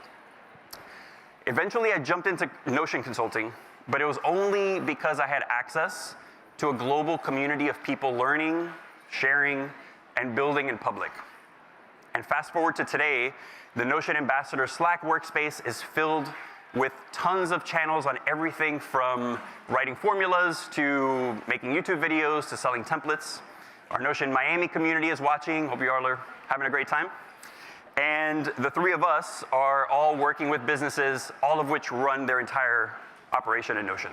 Speaker 17: Eventually, I jumped into Notion consulting, but it was only because I had access to a global community of people learning, sharing, and building in public. And fast forward to today, the Notion Ambassador Slack workspace is filled with tons of channels on everything from writing formulas to making YouTube videos to selling templates. Our Notion Miami community is watching. Hope you all are having a great time. And the three of us are all working with businesses, all of which run their entire operation in Notion.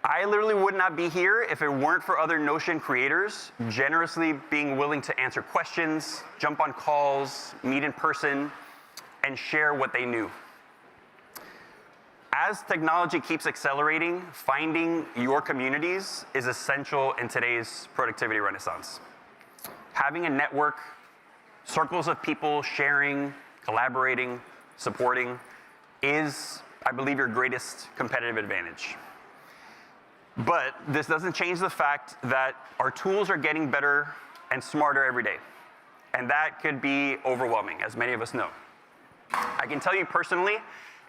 Speaker 17: I literally would not be here if it weren't for other Notion creators generously being willing to answer questions, jump on calls, meet in person, and share what they knew. As technology keeps accelerating, finding your communities is essential in today's productivity renaissance. Having a network, circles of people sharing, collaborating, supporting is, I believe, your greatest competitive advantage. But this doesn't change the fact that our tools are getting better and smarter every day. And that could be overwhelming, as many of us know. I can tell you personally,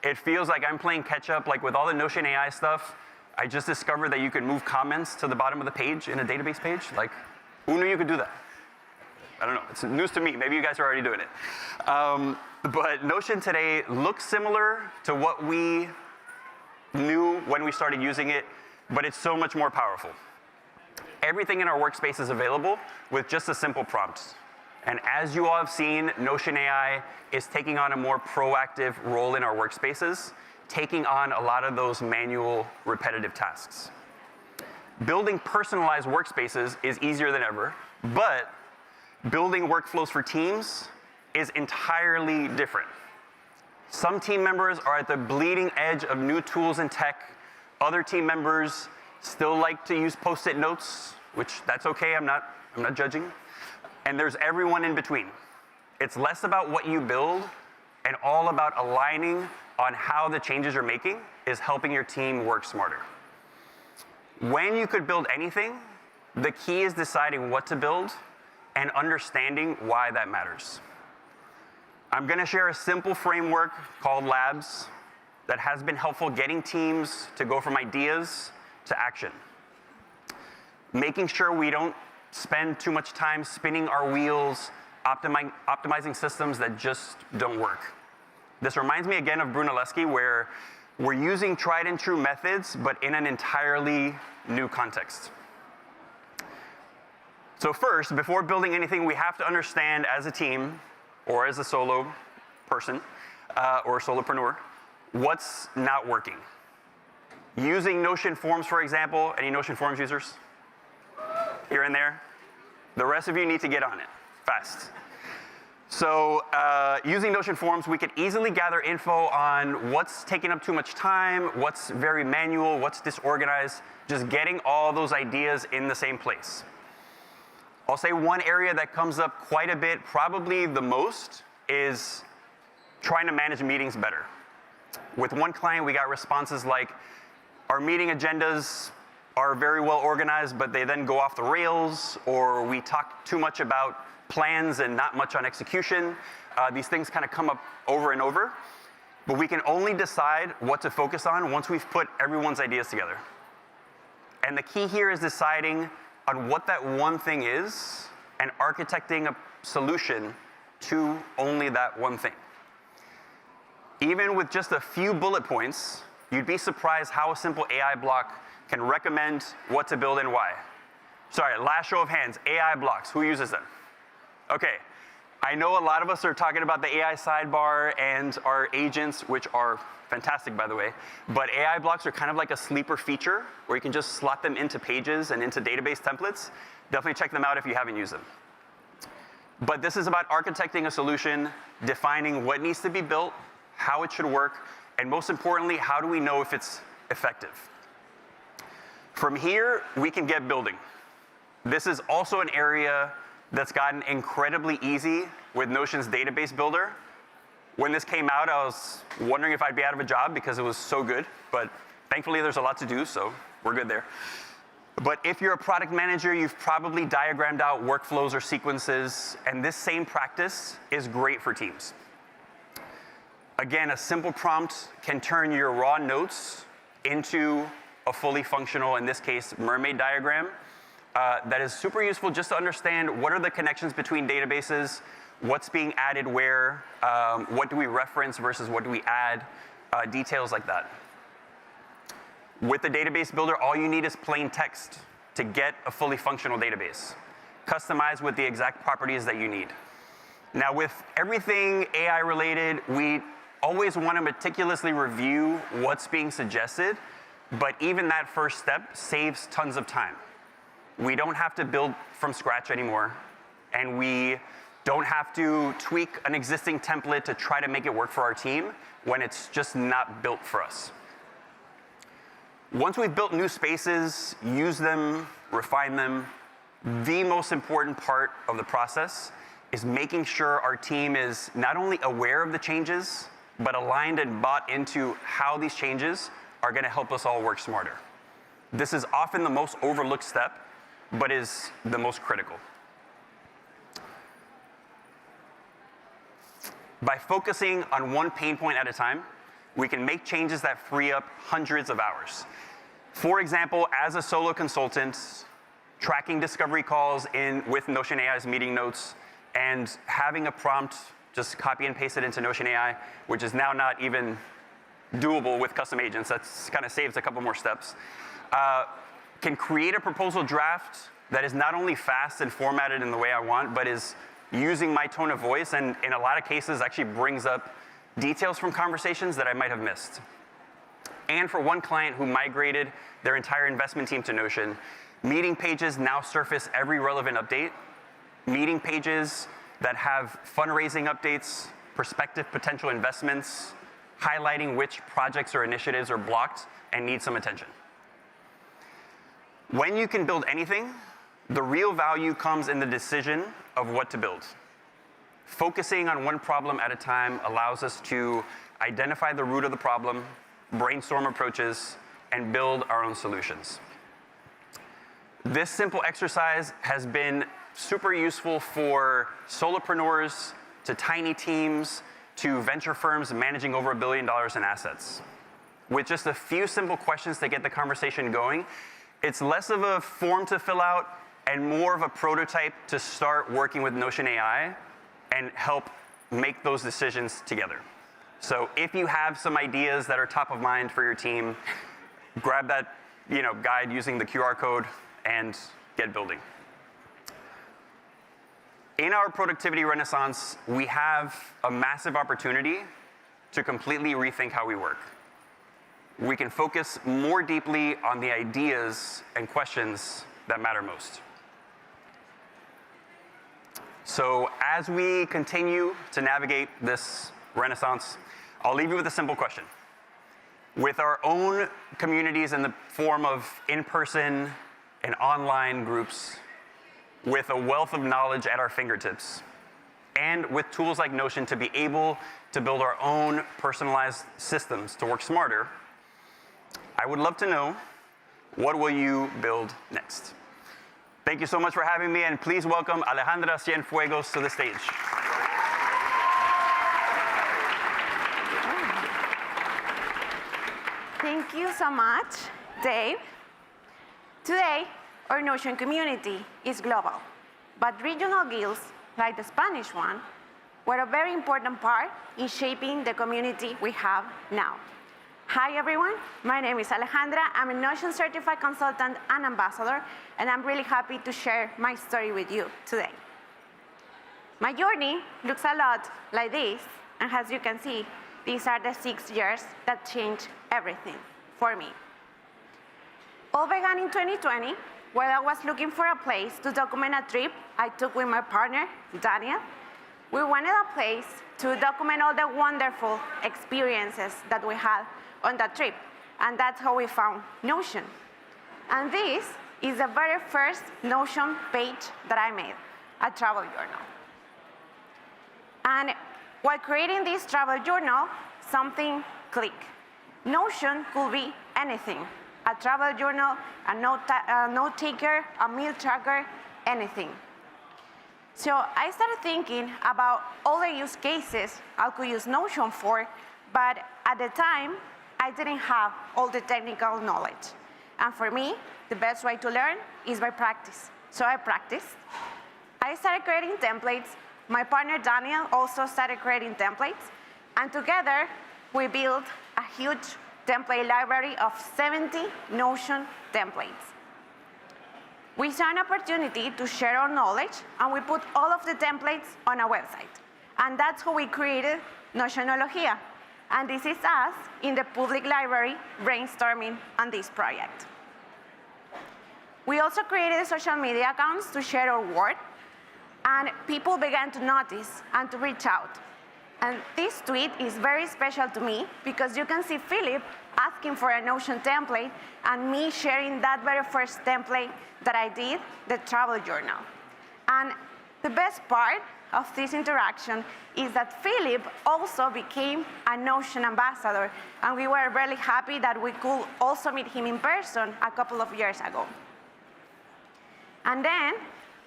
Speaker 17: it feels like I'm playing catch up, like with all the Notion AI stuff. I just discovered that you could move comments to the bottom of the page in a database page. Like, who knew you could do that? I don't know, it's news to me. Maybe you guys are already doing it. But Notion today looks similar to what we knew when we started using it, but it's so much more powerful. Everything in our workspace is available with just a simple prompt. And as you all have seen, Notion AI is taking on a more proactive role in our workspaces, taking on a lot of those manual, repetitive tasks. Building personalized workspaces is easier than ever, but building workflows for teams is entirely different. Some team members are at the bleeding edge of new tools and tech. Other team members still like to use Post-it notes, which that's okay, I'm not judging. And there's everyone in between. It's less about what you build and all about aligning on how the changes you're making is helping your team work smarter. When you could build anything, the key is deciding what to build and understanding why that matters. I'm going to share a simple framework called Labs that has been helpful getting teams to go from ideas to action. Making sure we don't spend too much time spinning our wheels, optimizing systems that just don't work. This reminds me again of Brunelleschi, where we're using tried and true methods, but in an entirely new context. So first, before building anything, we have to understand as a team, or as a solo person, or solopreneur, what's not working. Using Notion Forms, for example. Any Notion Forms users? Here and there? The rest of you need to get on it, fast. So using Notion Forms, we could easily gather info on what's taking up too much time, what's very manual, what's disorganized, just getting all those ideas in the same place. I'll say one area that comes up quite a bit, probably the most, is trying to manage meetings better. With one client, we got responses like, our meeting agendas are very well organized, but they then go off the rails, or we talk too much about plans and not much on execution. These things kind of come up over and over, but we can only decide what to focus on once we've put everyone's ideas together. And the key here is deciding on what that one thing is and architecting a solution to only that one thing. Even with just a few bullet points, you'd be surprised how a simple AI block can recommend what to build and why. Sorry, last show of hands, AI blocks, who uses them? Okay, I know a lot of us are talking about the AI sidebar and our agents, which are fantastic, by the way, but AI blocks are kind of like a sleeper feature where you can just slot them into pages and into database templates. Definitely check them out if you haven't used them. But this is about architecting a solution, defining what needs to be built, how it should work, and most importantly, how do we know if it's effective? From here, we can get building. This is also an area that's gotten incredibly easy with Notion's database builder. When this came out, I was wondering if I'd be out of a job because it was so good, but thankfully there's a lot to do, so we're good there. But if you're a product manager, you've probably diagrammed out workflows or sequences, and this same practice is great for teams. Again, a simple prompt can turn your raw notes into a fully functional, in this case, mermaid diagram that is super useful just to understand what are the connections between databases, what's being added where, what do we reference versus what do we add, details like that. With the database builder, all you need is plain text to get a fully functional database, customized with the exact properties that you need. Now, with everything AI related, we always want to meticulously review what's being suggested, but even that first step saves tons of time. We don't have to build from scratch anymore, and we don't have to tweak an existing template to try to make it work for our team when it's just not built for us. Once we've built new spaces, use them, refine them, the most important part of the process is making sure our team is not only aware of the changes, but aligned and bought into how these changes are going to help us all work smarter. This is often the most overlooked step, but is the most critical. By focusing on one pain point at a time, we can make changes that free up hundreds of hours. For example, as a solo consultant, tracking discovery calls with Notion AI's meeting notes and having a prompt, just copy and paste it into Notion AI, which is now not even doable with custom agents. That's kind of saves a couple more steps. Can create a proposal draft that is not only fast and formatted in the way I want, but is using my tone of voice, and in a lot of cases actually brings up details from conversations that I might have missed. And for one client who migrated their entire investment team to Notion, meeting pages now surface every relevant update. Meeting pages that have fundraising updates, prospective potential investments, highlighting which projects or initiatives are blocked and need some attention. When you can build anything, the real value comes in the decision of what to build. Focusing on one problem at a time allows us to identify the root of the problem, brainstorm approaches, and build our own solutions. This simple exercise has been super useful for solopreneurs, to tiny teams, to venture firms managing over $1 billion in assets. With just a few simple questions to get the conversation going, it's less of a form to fill out and more of a prototype to start working with Notion AI and help make those decisions together. So if you have some ideas that are top of mind for your team, grab that guide using the QR code and get building. In our productivity renaissance, we have a massive opportunity to completely rethink how we work. We can focus more deeply on the ideas and questions that matter most. So as we continue to navigate this renaissance, I'll leave you with a simple question. With our own communities in the form of in-person and online groups, with a wealth of knowledge at our fingertips, and with tools like Notion to be able to build our own personalized systems to work smarter, I would love to know What will you build next? Thank you so much for having me, and please welcome Alejandra Cienfuegos to the stage.
Speaker 18: Thank you so much, Dave. Today, our Notion community is global, but regional guilds, like the Spanish one, were a very important part in shaping the community we have now. Hi, everyone. My name is Alejandra. I'm a Notion certified consultant and ambassador, and I'm really happy to share my story with you today. My journey looks a lot like this, and as you can see, these are the 6 years that changed everything for me. All began in 2020, where I was looking for a place to document a trip I took with my partner, Daniel. We wanted a place to document all the wonderful experiences that we had on that trip, and that's how we found Notion. And this is the very first Notion page that I made, a travel journal. And while creating this travel journal, something clicked. Notion could be anything. A travel journal, a note taker, a meal tracker, anything. So I started thinking about all the use cases I could use Notion for, but at the time, I didn't have all the technical knowledge. And for me, the best way to learn is by practice. So I practiced. I started creating templates. My partner, Daniel, also started creating templates. And together, we built a huge template library of 70 Notion templates. We saw an opportunity to share our knowledge, and we put all of the templates on a website. And that's how we created Notionologia. And this is us in the public library brainstorming on this project. We also created social media accounts to share our work, and people began to notice and to reach out. And this tweet is very special to me because you can see Philip asking for a Notion template and me sharing that very first template that I did, the travel journal. And the best part of this interaction is that Philip also became a Notion ambassador, and we were really happy that we could also meet him in person a couple of years ago. And then,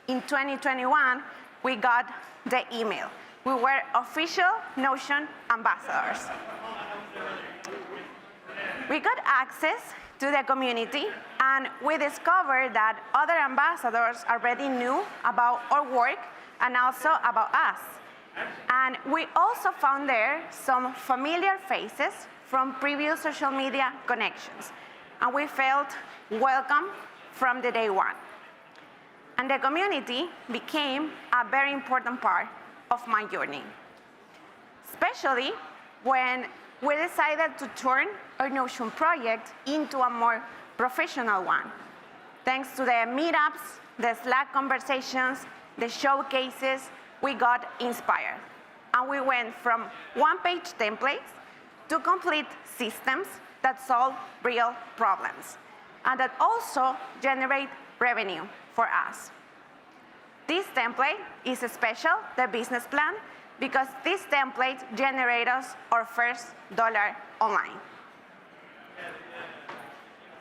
Speaker 18: in 2021, we got the email. We were official Notion ambassadors. We got access to the community, and we discovered that other ambassadors already knew about our work and also about us. And we also found there some familiar faces from previous social media connections, and we felt welcome from the day one. And the community became a very important part of my journey, especially when we decided to turn our Notion project into a more professional one. Thanks to the meetups, the Slack conversations, the showcases, we got inspired. And we went from one-page templates to complete systems that solve real problems and that also generate revenue for us. This template is special, the business plan, because this template generates us our first $1 online.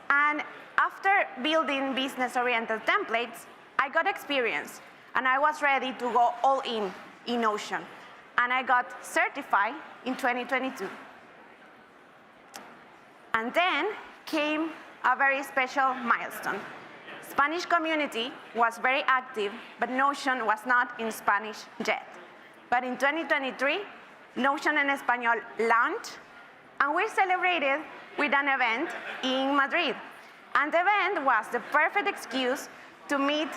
Speaker 18: And after building business-oriented templates, I got experience, and I was ready to go all in Notion. And I got certified in 2022. And then came a very special milestone. Spanish community was very active, but Notion was not in Spanish yet. But in 2023, Notion en Español launched, and we celebrated with an event in Madrid. And the event was the perfect excuse to meet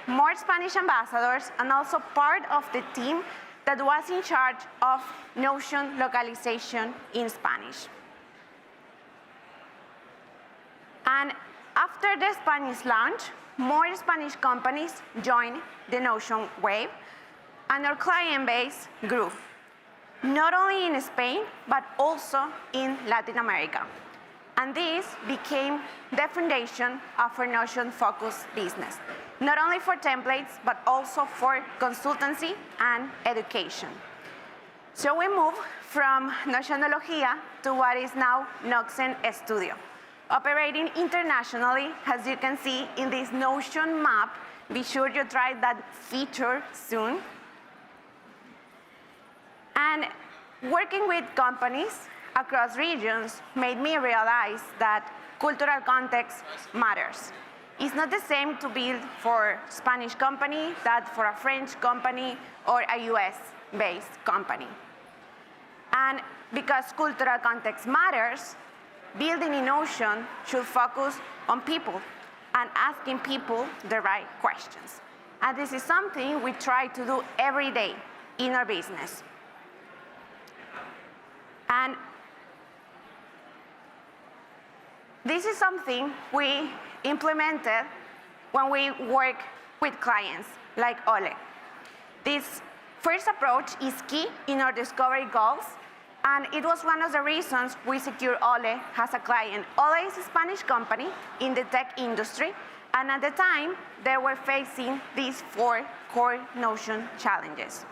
Speaker 18: more Spanish ambassadors and also part of the team that was in charge of Notion localization in Spanish. And after the Spanish launch, more Spanish companies joined the Notion wave, and our client base grew, not only in Spain, but also in Latin America. And this became the foundation of our Notion-focused business, not only for templates, but also for consultancy and education. So we moved from Notionologia to what is now Noxen Studio, operating internationally, as you can see in this Notion map. Be sure you try that feature soon. And working with companies across regions made me realize that cultural context matters. It's not the same to build for a Spanish company that for a French company or a US-based company. And because cultural context matters, building in Notion should focus on people and asking people the right questions. And this is something we try to do every day in our business. And this is something we implemented when we work with clients like Ole. This first approach is key in our discovery goals, and it was one of the reasons we secured Ole as a client. Ole is a Spanish company in the tech industry, and at the time, they were facing these 4 core Notion challenges.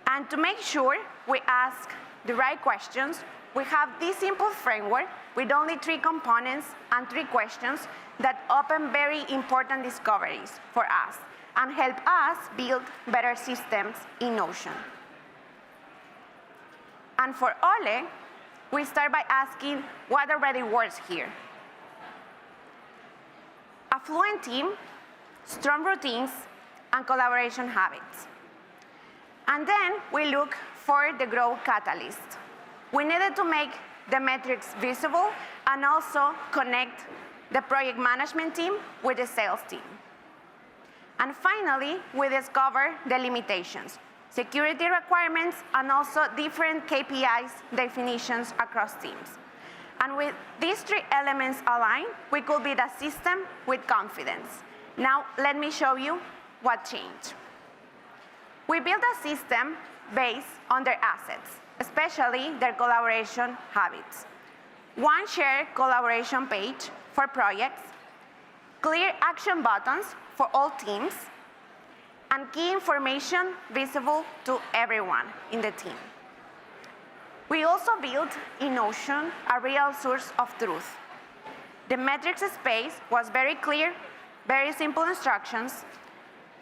Speaker 18: And to make sure we ask the right questions, we have this simple framework with only 3 components and 3 questions that open very important discoveries for us and help us build better systems in Notion. And for Ole, we start by asking what already works here. A fluent team, strong routines, and collaboration habits. And then we look for the growth catalyst. We needed to make the metrics visible and also connect the project management team with the sales team. And finally, we discover the limitations, security requirements, and also different KPIs definitions across teams. And with these 3 elements aligned, we could build a system with confidence. Now, let me show you what changed. We built a system based on their assets, especially their collaboration habits. One shared collaboration page for projects, clear action buttons for all teams, and key information visible to everyone in the team. We also built in Notion a real source of truth. The metrics space was very clear, very simple instructions.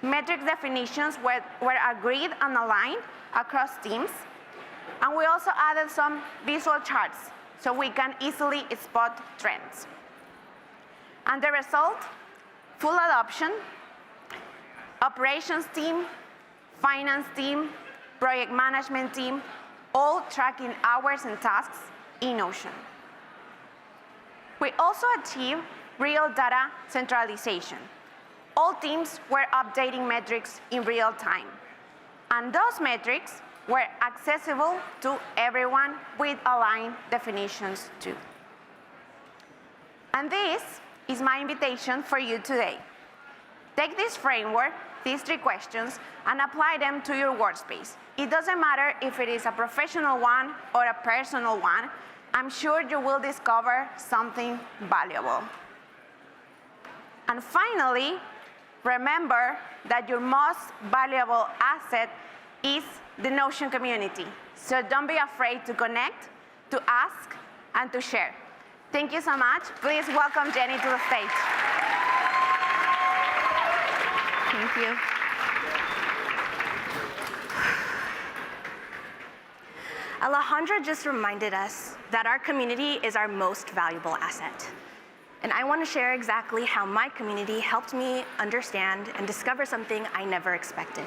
Speaker 18: Metric definitions were agreed and aligned across teams. And we also added some visual charts so we can easily spot trends. And the result, full adoption, operations team, finance team, project management team, all tracking hours and tasks in Notion. We also achieved real data centralization. All teams were updating metrics in real time. And those metrics were accessible to everyone with aligned definitions too. And this is my invitation for you today. Take this framework, these 3 questions, and apply them to your workspace. It doesn't matter if it is a professional one or a personal one. I'm sure you will discover something valuable. And finally, remember that your most valuable asset is the Notion community. So don't be afraid to connect, to ask, and to share. Thank you so much. Please welcome Jenny to the stage.
Speaker 19: Thank you. Alejandra just reminded us that our community is our most valuable asset. And I want to share exactly how my community helped me understand and discover something I never expected.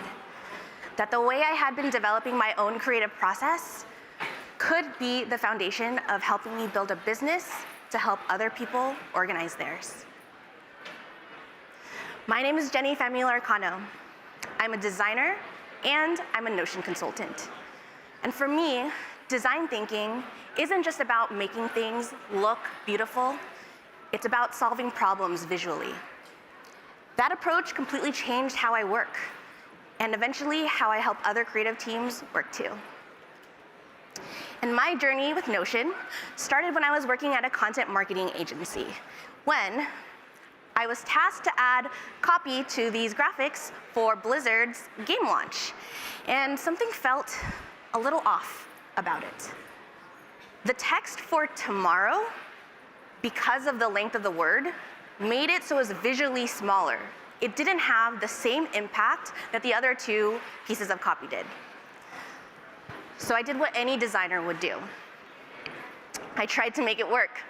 Speaker 19: That the way I had been developing my own creative process could be the foundation of helping me build a business to help other people organize theirs. My name is Jenny Family-Larcano. I'm a designer and I'm a Notion consultant. And for me, design thinking isn't just about making things look beautiful, it's about solving problems visually. That approach completely changed how I work, and eventually how I help other creative teams work too. And my journey with Notion started when I was working at a content marketing agency, when I was tasked to add copy to these graphics for Blizzard's game launch, and something felt a little off about it. The text for tomorrow because of the length of the word, made it so it was visually smaller. It didn't have the same impact that the other two pieces of copy did. So I did what any designer would do. I tried to make it work.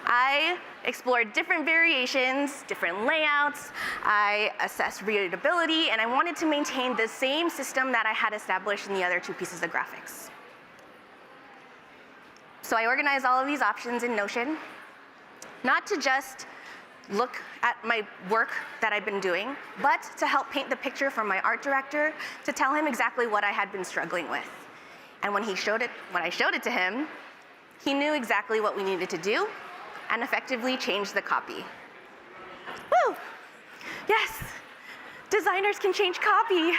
Speaker 19: I explored different variations, different layouts. I assessed readability, and I wanted to maintain the same system that I had established in the other two pieces of graphics. So I organized all of these options in Notion, not to just look at my work that I've been doing, but to help paint the picture for my art director, to tell him exactly what I had been struggling with. And when I showed it to him, he knew exactly what we needed to do and effectively changed the copy. Woo! Yes, designers can change copy.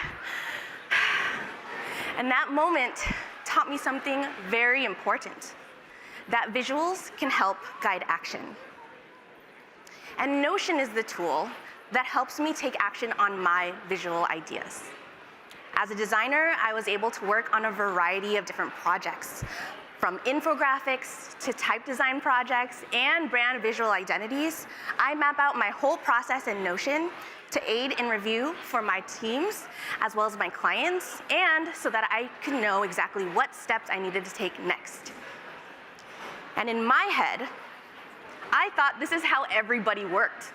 Speaker 19: And that moment taught me something very important, that visuals can help guide action. And Notion is the tool that helps me take action on my visual ideas. As a designer, I was able to work on a variety of different projects, from infographics to type design projects and brand visual identities. I map out my whole process in Notion to aid in review for my teams, as well as my clients, and so that I could know exactly what steps I needed to take next. And in my head, I thought this is how everybody worked.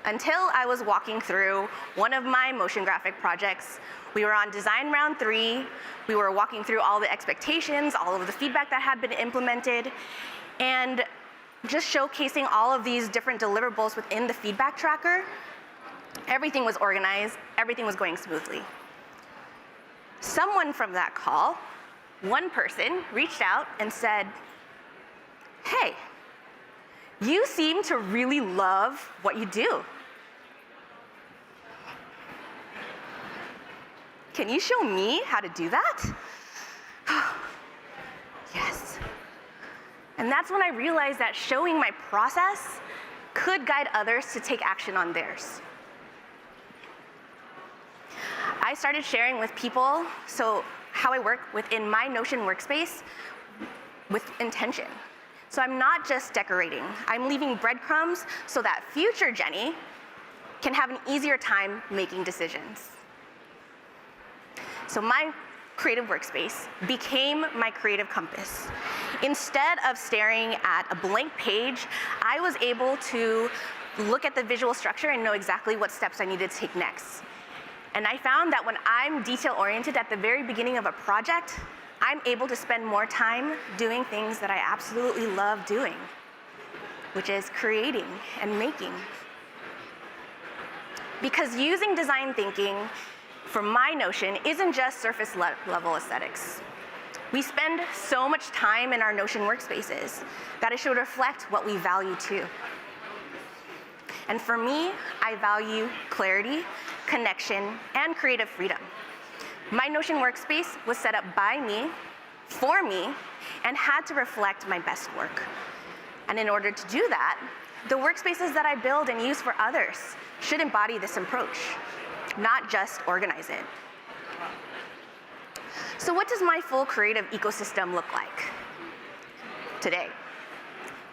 Speaker 19: Until I was walking through one of my motion graphic projects. We were on design round 3. We were walking through all the expectations, all of the feedback that had been implemented, and just showcasing all of these different deliverables within the feedback tracker. Everything was organized, everything was going smoothly. Someone from that call, one person, reached out and said, "Hey, you seem to really love what you do. Can you show me how to do that?" Yes. And that's when I realized that showing my process could guide others to take action on theirs. I started sharing with people how I work within my Notion workspace with intention. So I'm not just decorating. I'm leaving breadcrumbs so that future Jenny can have an easier time making decisions. So my creative workspace became my creative compass. Instead of staring at a blank page, I was able to look at the visual structure and know exactly what steps I needed to take next. And I found that when I'm detail-oriented at the very beginning of a project, I'm able to spend more time doing things that I absolutely love doing, which is creating and making. Because using design thinking for my Notion isn't just surface level aesthetics. We spend so much time in our Notion workspaces that it should reflect what we value too. And for me, I value clarity, connection, and creative freedom. My Notion workspace was set up by me, for me, and had to reflect my best work. And in order to do that, the workspaces that I build and use for others should embody this approach, not just organize it. So what does my full creative ecosystem look like today?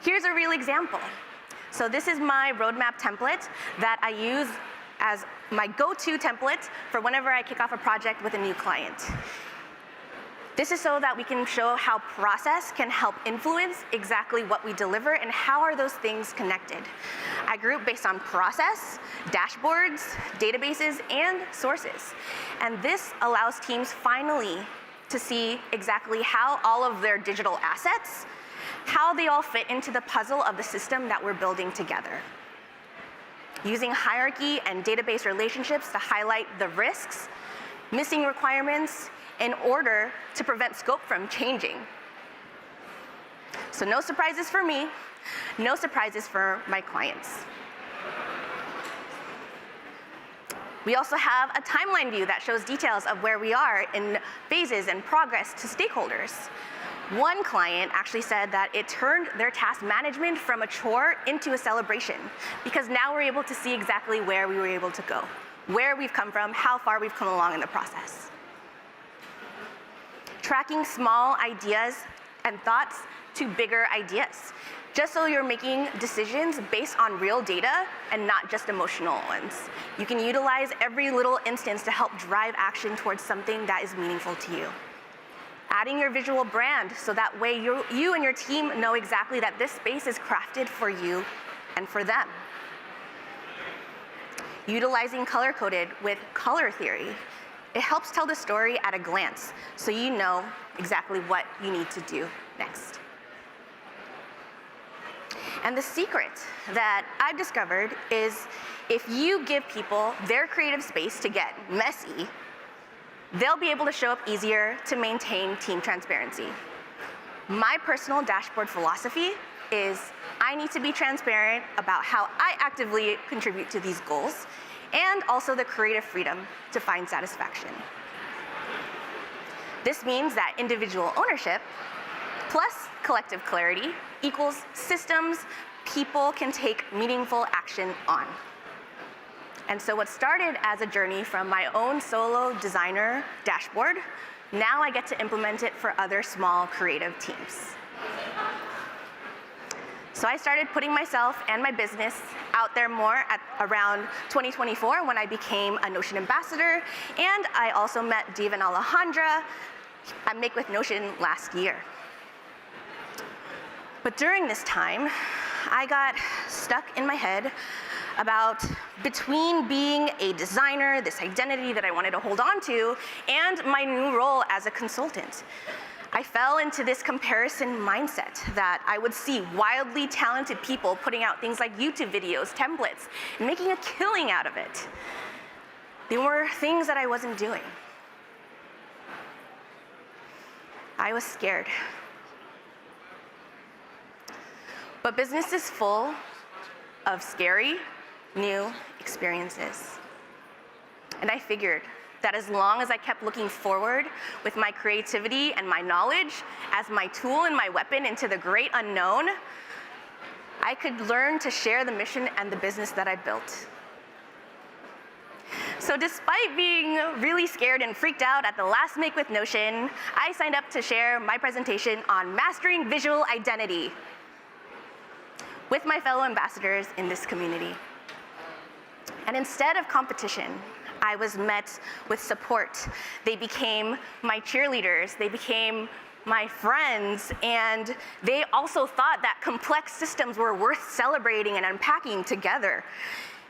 Speaker 19: Here's a real example. So this is my roadmap template that I use as my go-to template for whenever I kick off a project with a new client. This is so that we can show how process can help influence exactly what we deliver and how are those things connected. I group based on process, dashboards, databases, and sources. And this allows teams finally to see exactly how all of their digital assets, how they all fit into the puzzle of the system that we're building together. Using hierarchy and database relationships to highlight the risks, missing requirements, in order to prevent scope from changing. So no surprises for me, no surprises for my clients. We also have a timeline view that shows details of where we are in phases and progress to stakeholders. One client actually said that it turned their task management from a chore into a celebration, because now we're able to see exactly where we were able to go, where we've come from, how far we've come along in the process. Tracking small ideas and thoughts to bigger ideas, just so you're making decisions based on real data and not just emotional ones. You can utilize every little instance to help drive action towards something that is meaningful to you. Adding your visual brand so that way you and your team know exactly that this space is crafted for you and for them. Utilizing color-coded with color theory. It helps tell the story at a glance, so you know exactly what you need to do next. And the secret that I've discovered is if you give people their creative space to get messy, they'll be able to show up easier to maintain team transparency. My personal dashboard philosophy is I need to be transparent about how I actively contribute to these goals and also the creative freedom to find satisfaction. This means that individual ownership plus collective clarity equals systems people can take meaningful action on. And so what started as a journey from my own solo designer dashboard, now I get to implement it for other small creative teams. So I started putting myself and my business out there more at around 2024 when I became a Notion ambassador, and I also met Dave and Alejandra at Make with Notion last year. But during this time, I got stuck in my head about between being a designer, this identity that I wanted to hold on to, and my new role as a consultant. I fell into this comparison mindset that I would see wildly talented people putting out things like YouTube videos, templates, and making a killing out of it. They were things that I wasn't doing. I was scared. But business is full of scary, new experiences. And I figured that as long as I kept looking forward with my creativity and my knowledge as my tool and my weapon into the great unknown, I could learn to share the mission and the business that I built. So despite being really scared and freaked out at the last Make with Notion, I signed up to share my presentation on mastering visual identity with my fellow ambassadors in this community. And instead of competition, I was met with support. They became my cheerleaders, they became my friends, and they also thought that complex systems were worth celebrating and unpacking together.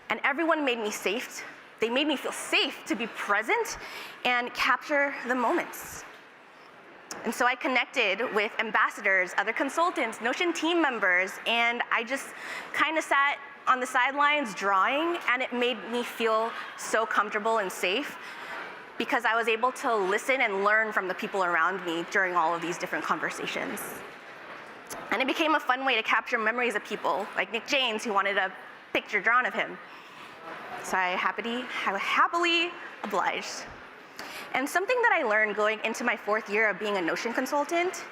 Speaker 19: And everyone made me safe. They made me feel safe to be present and capture the moments. And so I connected with ambassadors, other consultants, Notion team members, and I just kind of sat on the sidelines drawing, and it made me feel so comfortable and safe because I was able to listen and learn from the people around me during all of these different conversations. And it became a fun way to capture memories of people like Nick James, who wanted a picture drawn of him. So I happily obliged. And something that I learned going into my 4th year of being a Notion consultant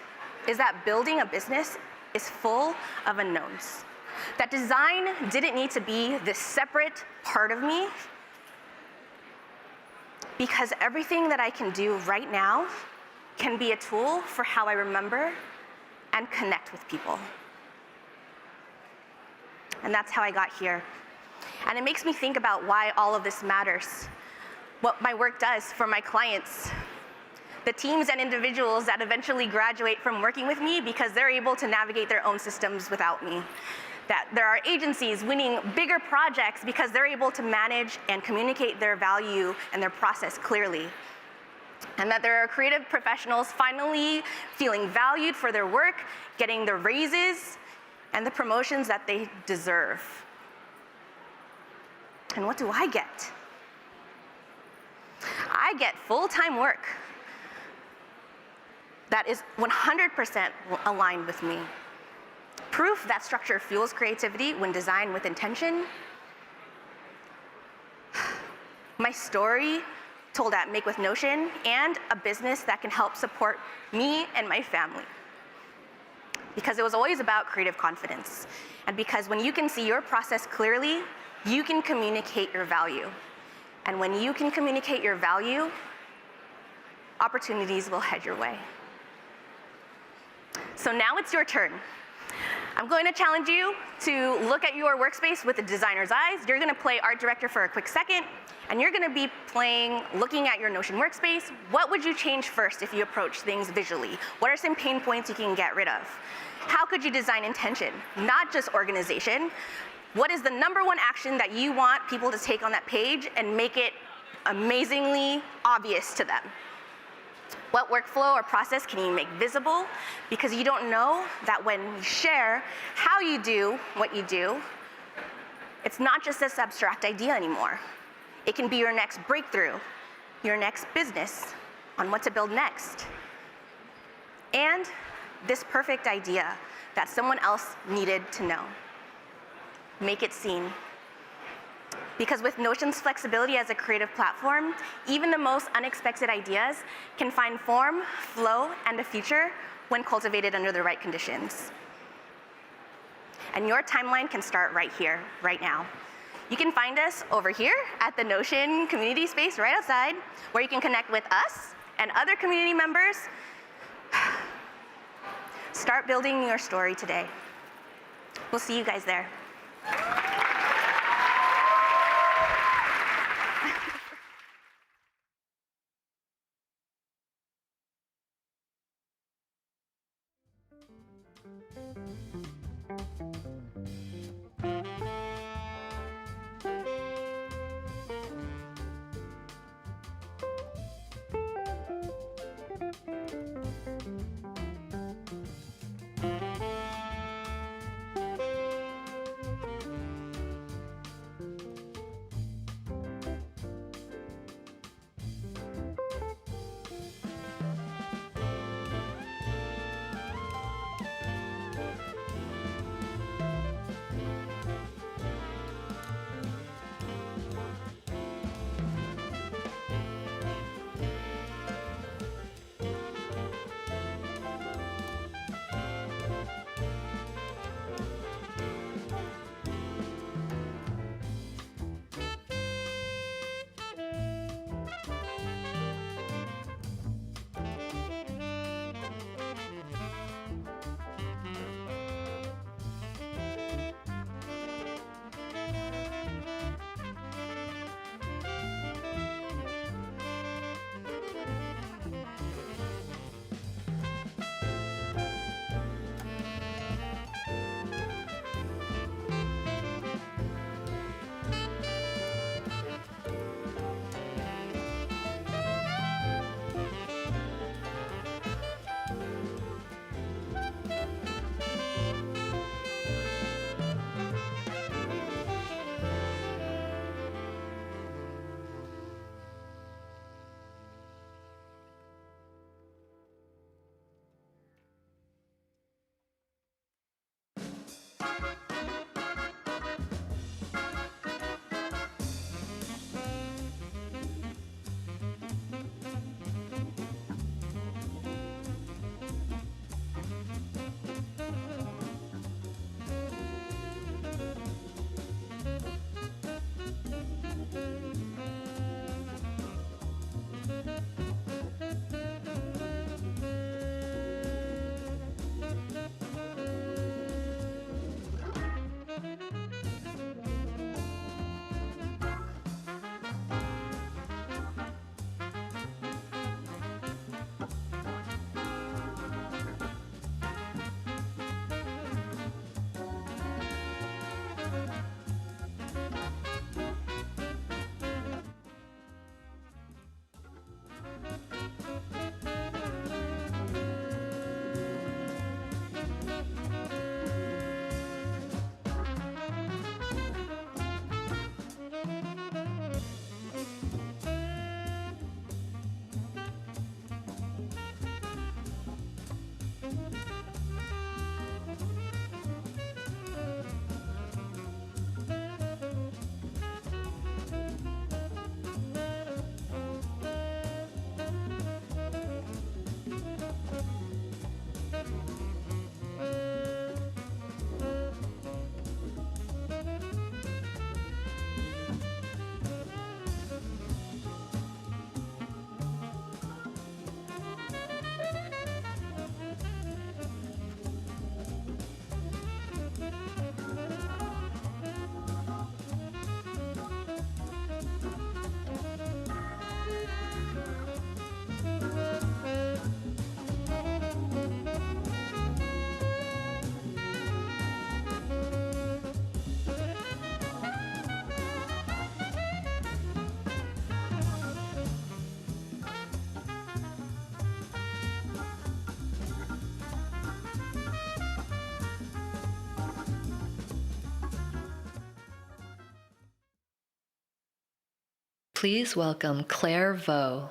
Speaker 19: is that building a business is full of unknowns. That design didn't need to be this separate part of me, because everything that I can do right now can be a tool for how I remember and connect with people. And that's how I got here. And it makes me think about why all of this matters, what my work does for my clients, the teams and individuals that eventually graduate from working with me because they're able to navigate their own systems without me. That there are agencies winning bigger projects because they're able to manage and communicate their value and their process clearly. And that there are creative professionals finally feeling valued for their work, getting the raises and the promotions that they deserve. And what do I get? I get full-time work that is 100% aligned with me. Proof that structure fuels creativity when designed with intention. My story told at Make with Notion, and a business that can help support me and my family. Because it was always about creative confidence. And because when you can see your process clearly, you can communicate your value. And when you can communicate your value, opportunities will head your way. So now it's your turn. I'm going to challenge you to look at your workspace with a designer's eyes. You're going to play art director for a quick second, and you're going to be looking at your Notion workspace. What would you change first if you approach things visually? What are some pain points you can get rid of? How could you design intention, not just organization? What is the #1 action that you want people to take on that page and make it amazingly obvious to them? What workflow or process can you make visible? Because you don't know that when you share how you do what you do, it's not just this abstract idea anymore. It can be your next breakthrough, your next business on what to build next. And this perfect idea that someone else needed to know. Make it seen. Because with Notion's flexibility as a creative platform, even the most unexpected ideas can find form, flow, and a future when cultivated under the right conditions. And your timeline can start right here, right now. You can find us over here at the Notion community space right outside, where you can connect with us and other community members. Start building your story today. We'll see you guys there.
Speaker 1: Please welcome Claire Vaux.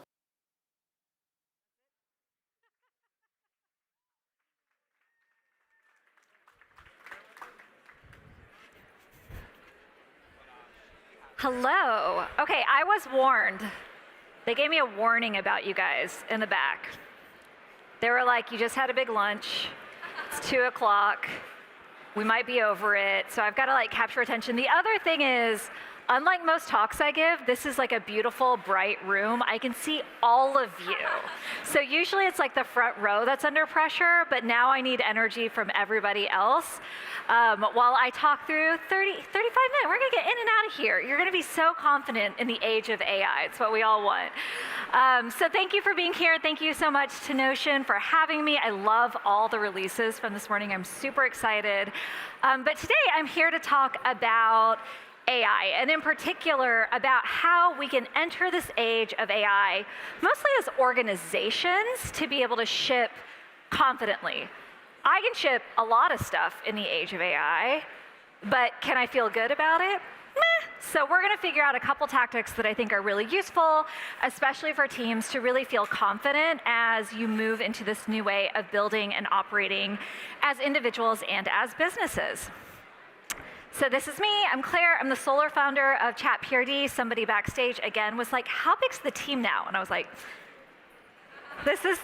Speaker 20: Hello. Okay, I was warned. They gave me a warning about you guys in the back. They were like, you just had a big lunch. It's 2 o'clock. We might be over it. So I've got to like capture attention. The other thing is, unlike most talks I give, this is like a beautiful, bright room. I can see all of you. So usually it's like the front row that's under pressure, but now I need energy from everybody else. While I talk through 35 minutes, we're gonna get in and out of here. You're gonna be so confident in the age of AI. It's what we all want. So thank you for being here. Thank you so much to Notion for having me. I love all the releases from this morning. I'm super excited. But today I'm here to talk about AI, and in particular about how we can enter this age of AI, mostly as organizations, to be able to ship confidently. I can ship a lot of stuff in the age of AI, but can I feel good about it? Meh. So we're gonna figure out a couple tactics that I think are really useful, especially for teams to really feel confident as you move into this new way of building and operating as individuals and as businesses. So this is me, I'm Claire, I'm the sole founder of ChatPRD. Somebody backstage again was like, how big's the team now? And I was like, this is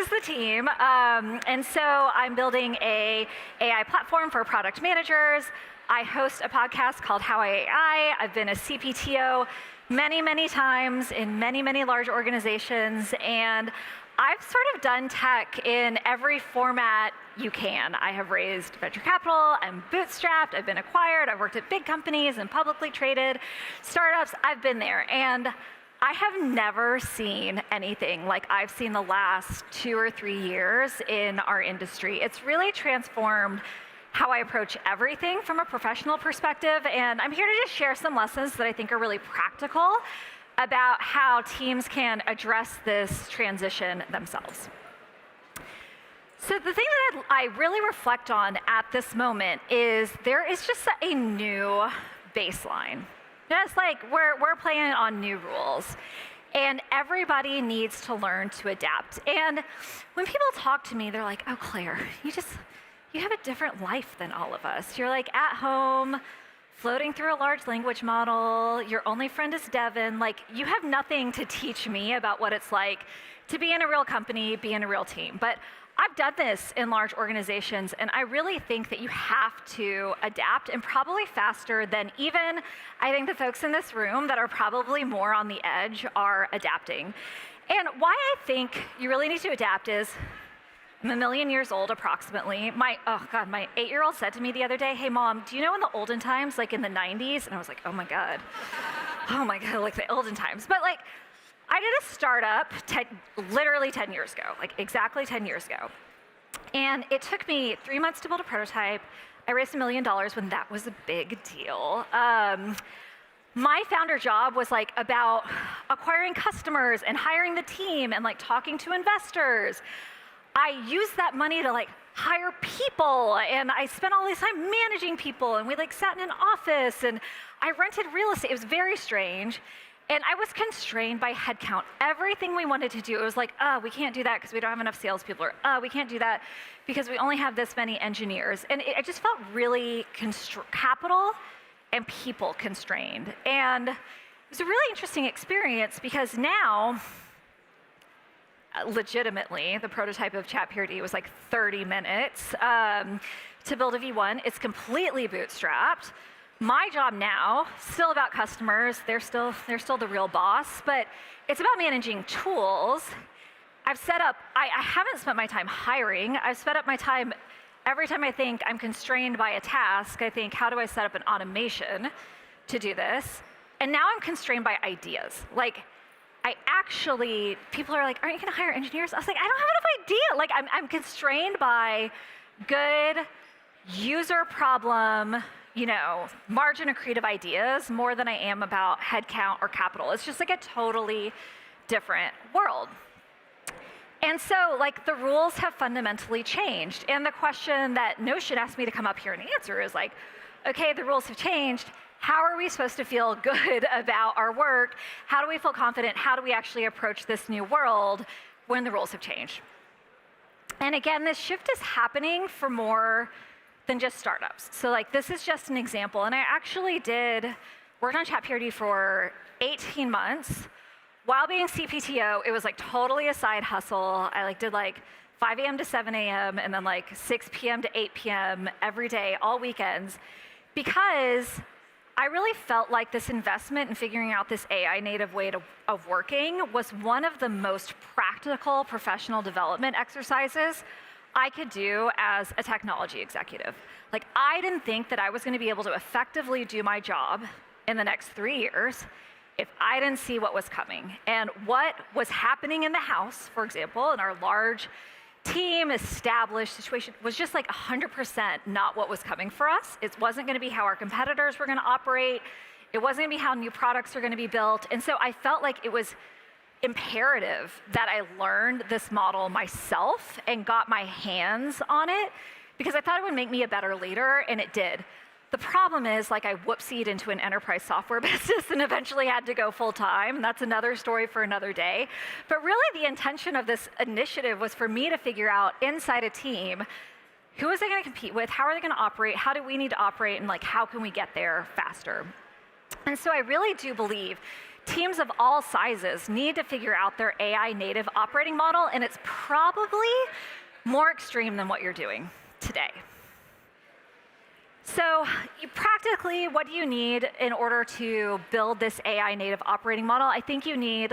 Speaker 20: the team. And so I'm building a AI platform for product managers. I host a podcast called How I AI. I've been a CPTO many, many times in many, many large organizations. And I've sort of done tech in every format you can. I have raised venture capital, I'm bootstrapped, I've been acquired, I've worked at big companies and publicly traded startups. I've been there. And I have never seen anything like I've seen the last 2 or 3 years in our industry. It's really transformed how I approach everything from a professional perspective. And I'm here to just share some lessons that I think are really practical about how teams can address this transition themselves. So the thing that I really reflect on at this moment is there is just a new baseline. Just like we're playing on new rules. And everybody needs to learn to adapt. And when people talk to me, they're like, oh, Claire, you have a different life than all of us. You're like at home, floating through a large language model, your only friend is Devin. Like, you have nothing to teach me about what it's like to be in a real company, be in a real team. But I've done this in large organizations, and I really think that you have to adapt, and probably faster than even, I think, the folks in this room that are probably more on the edge are adapting. And why I think you really need to adapt is, I'm 1 million years old approximately. My 8-year-old said to me the other day, hey mom, do you know in the olden times, like in the 90s? And I was like, oh my God, like the olden times. But like, I did a startup literally 10 years ago, like exactly 10 years ago. And it took me 3 months to build a prototype. I raised $1 million when that was a big deal. My founder job was like about acquiring customers and hiring the team and like talking to investors. I used that money to like hire people, and I spent all this time managing people, and we like sat in an office, and I rented real estate. It was very strange. And I was constrained by headcount. Everything we wanted to do, it was like, we can't do that because we don't have enough salespeople, or we can't do that because we only have this many engineers. And it just felt really capital and people constrained. And it was a really interesting experience because now, legitimately, the prototype of ChatPRD was like 30 minutes to build a V1. It's completely bootstrapped. My job now, still about customers, they're still the real boss, but it's about managing tools. I've set up, I haven't spent my time hiring. I've spent up my time, every time I think I'm constrained by a task, I think, how do I set up an automation to do this? And now I'm constrained by ideas. Like, people are like, aren't you gonna hire engineers? I was like, I don't have enough idea. Like, I'm constrained by good user problem, margin of creative ideas more than I am about headcount or capital. It's just like a totally different world. And so, like, the rules have fundamentally changed. And the question that Notion asked me to come up here and answer is like, okay, the rules have changed. how are we supposed to feel good about our work? How do we feel confident? How do we actually approach this new world when the rules have changed? And again, this shift is happening for more than just startups. So like this is just an example. And I actually worked on ChatPRD for 18 months. While being CPTO, it was like totally a side hustle. I did 5 a.m. to 7 a.m. and then 6 p.m. to 8 p.m. every day, all weekends, because I really felt like this investment in figuring out this AI native way of working was one of the most practical professional development exercises I could do as a technology executive. I didn't think that I was going to be able to effectively do my job in the next 3 years if I didn't see what was coming. And what was happening in the house, for example, in our large team established situation was just 100% not what was coming for us. It wasn't going to be how our competitors were going to operate. It wasn't going to be how new products are going to be built. And so I felt like it was imperative that I learned this model myself and got my hands on it because I thought it would make me a better leader, and it did. The problem is, I whoopsied into an enterprise software business and eventually had to go full time. And that's another story for another day. But really, the intention of this initiative was for me to figure out inside a team, who is it going to compete with? How are they going to operate? How do we need to operate? And how can we get there faster? And so I really do believe teams of all sizes need to figure out their AI native operating model. And it's probably more extreme than what you're doing today. So practically, what do you need in order to build this AI native operating model? I think you need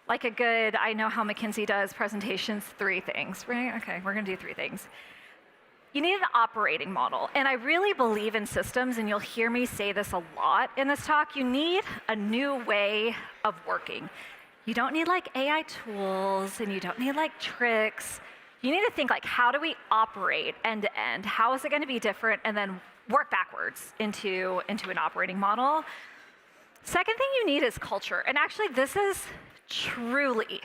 Speaker 20: a good, I know how McKinsey does presentations, 3 things, right? Okay, we're gonna do 3 things. You need an operating model. And I really believe in systems, and you'll hear me say this a lot in this talk. You need a new way of working. You don't need AI tools, and you don't need tricks. You need to think how do we operate end to end? How is it gonna be different? And then work backwards into an operating model. Second thing you need is culture. And actually, this is truly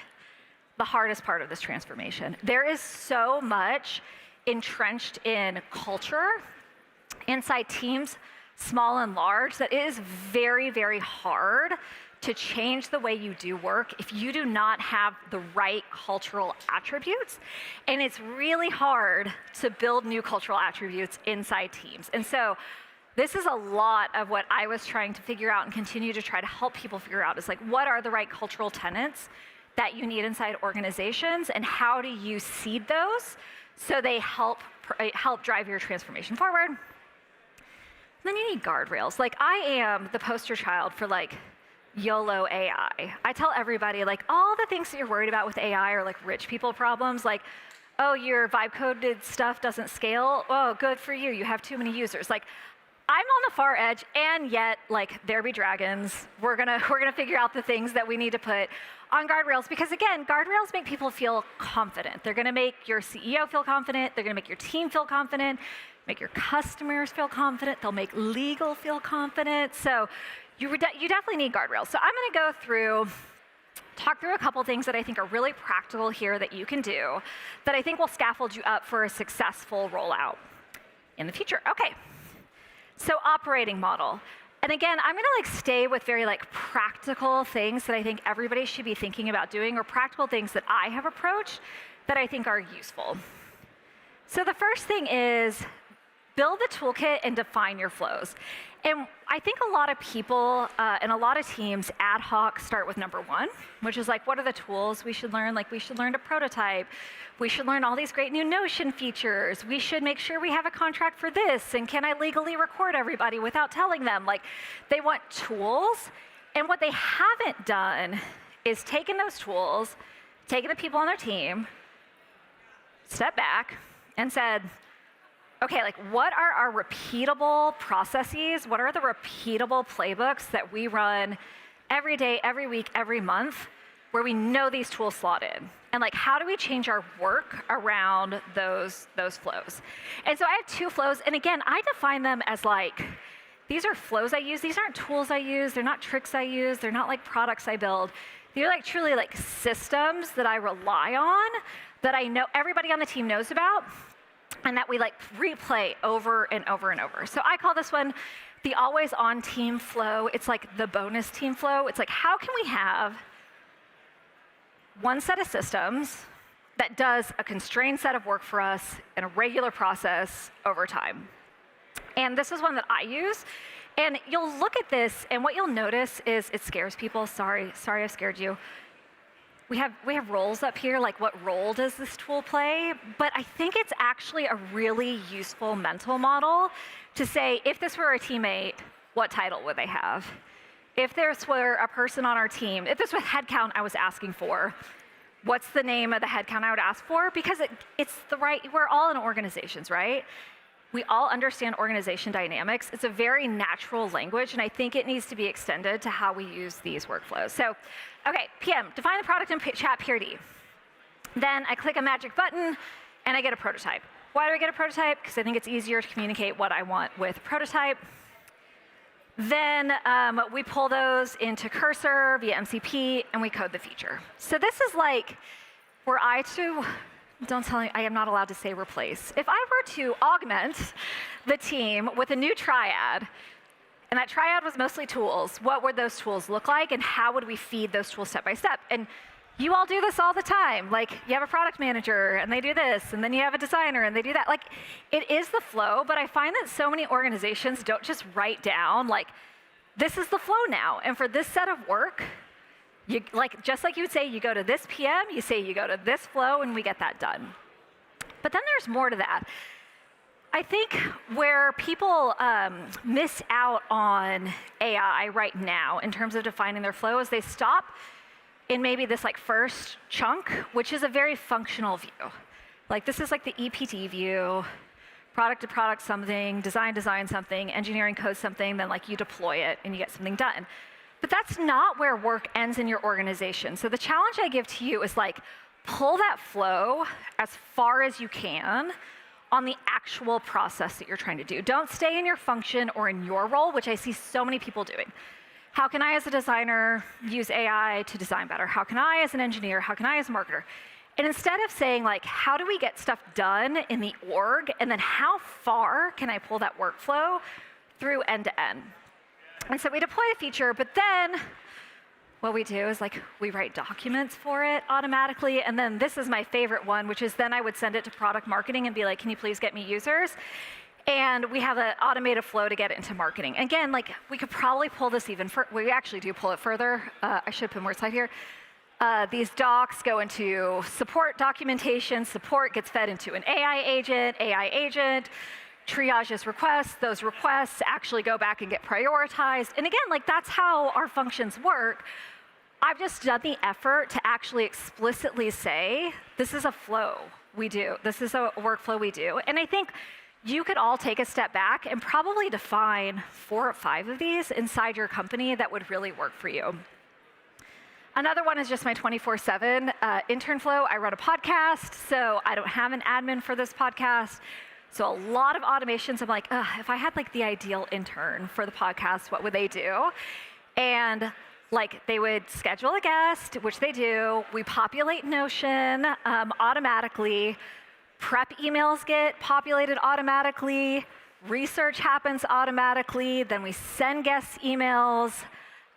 Speaker 20: the hardest part of this transformation. There is so much entrenched in culture inside teams, small and large, that it is very, very hard to change the way you do work if you do not have the right cultural attributes. And it's really hard to build new cultural attributes inside teams. And so this is a lot of what I was trying to figure out and continue to try to help people figure out is what are the right cultural tenets that you need inside organizations, and how do you seed those so they help drive your transformation forward. And then you need guardrails. I am the poster child for YOLO AI. I tell everybody, all the things that you're worried about with AI are rich people problems. Oh, your vibe coded stuff doesn't scale. Oh, good for you. You have too many users. I'm on the far edge, and yet, there be dragons. We're gonna figure out the things that we need to put on guardrails, because again, guardrails make people feel confident. They're gonna make your CEO feel confident. They're gonna make your team feel confident, make your customers feel confident. They'll make legal feel confident. So you definitely need guardrails. So I'm going to talk through a couple things that I think are really practical here that you can do that I think will scaffold you up for a successful rollout in the future. Okay, so operating model. And again, I'm going to stay with very practical things that I think everybody should be thinking about doing, or practical things that I have approached that I think are useful. So the first thing is build the toolkit and define your flows. And I think a lot of people and a lot of teams ad hoc start with number 1, which is what are the tools we should learn? We should learn to prototype. We should learn all these great new Notion features. We should make sure we have a contract for this. And can I legally record everybody without telling them? They want tools. And what they haven't done is taken those tools, taken the people on their team, stepped back, and said, okay, what are our repeatable processes? What are the repeatable playbooks that we run every day, every week, every month, where we know these tools slot in? And how do we change our work around those flows? And so I have 2 flows, and again, I define them as these are flows I use. These aren't tools I use. They're not tricks I use. They're not products I build. They're truly systems that I rely on, that I know everybody on the team knows about, and that we replay over and over and over. So I call this one the always on team flow. It's like the bonus team flow. It's like, how can we have one set of systems that does a constrained set of work for us in a regular process over time? And this is one that I use. And you'll look at this, and what you'll notice is it scares people. Sorry I scared you. We have roles up here, like what role does this tool play? But I think it's actually a really useful mental model to say, if this were a teammate, what title would they have? If this were a person on our team, if this was headcount I was asking for, what's the name of the headcount I would ask for? Because it's the right, we're all in organizations, right? We all understand organization dynamics. It's a very natural language, and I think it needs to be extended to how we use these workflows. So, okay, PM, define the product in chat PRD. Then I click a magic button, and I get a prototype. Why do I get a prototype? Because I think it's easier to communicate what I want with a prototype. Then we pull those into Cursor via MCP, and we code the feature. So this is like, were I to, don't tell me, I am not allowed to say replace. If I were to augment the team with a new triad, and that triad was mostly tools, what would those tools look like, and how would we feed those tools step by step? And you all do this all the time. Like, you have a product manager, and they do this, and then you have a designer, and they do that. Like, it is the flow, but I find that so many organizations don't just write down, like, this is the flow now, and for this set of work, you, like, just like you would say, you go to this PM, you say you go to this flow, and we get that done. But then there's more to that. I think where people miss out on AI right now in terms of defining their flow is they stop in maybe this like first chunk, which is a very functional view. Like, this is like the EPT view, product to product something, design something, engineering code something, then like you deploy it and you get something done. But that's not where work ends in your organization. So the challenge I give to you is like, pull that flow as far as you can on the actual process that you're trying to do. Don't stay in your function or in your role, which I see so many people doing. How can I as a designer use AI to design better? How can I as an engineer? How can I as a marketer? And instead of saying like, how do we get stuff done in the org? And then how far can I pull that workflow through end to end? And so we deploy the feature, but then what we do is like, we write documents for it automatically. And then this is my favorite one, which is then I would send it to product marketing and be like, can you please get me users? And we have an automated flow to get it into marketing. Again, like, we could probably pull this even further. We actually do pull it further. I should put more slide here. These docs go into support documentation. Support gets fed into an AI agent triages requests. Those requests actually go back and get prioritized. And again, like, that's how our functions work. I've just done the effort to actually explicitly say, this is a flow we do. This is a workflow we do. And I think you could all take a step back and probably define 4 or 5 of these inside your company that would really work for you. Another one is just my 24/7 intern flow. I run a podcast, so I don't have an admin for this podcast. So a lot of automations, I'm like, if I had like the ideal intern for the podcast, what would they do? And like, they would schedule a guest, which they do. We populate Notion automatically. Prep emails get populated automatically. Research happens automatically. Then we send guests emails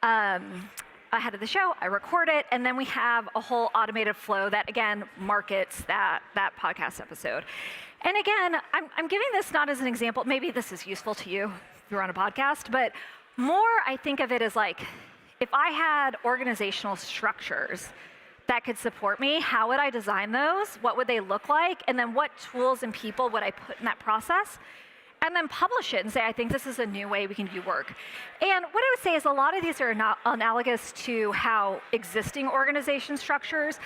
Speaker 20: ahead of the show. I record it. And then we have a whole automated flow that, again, markets that podcast episode. And again, I'm giving this not as an example. Maybe this is useful to you if you're on a podcast. But more, I think of it as like, if I had organizational structures that could support me, how would I design those? What would they look like? And then what tools and people would I put in that process? And then publish it and say, I think this is a new way we can do work. And what I would say is a lot of these are not analogous to how existing organization structures,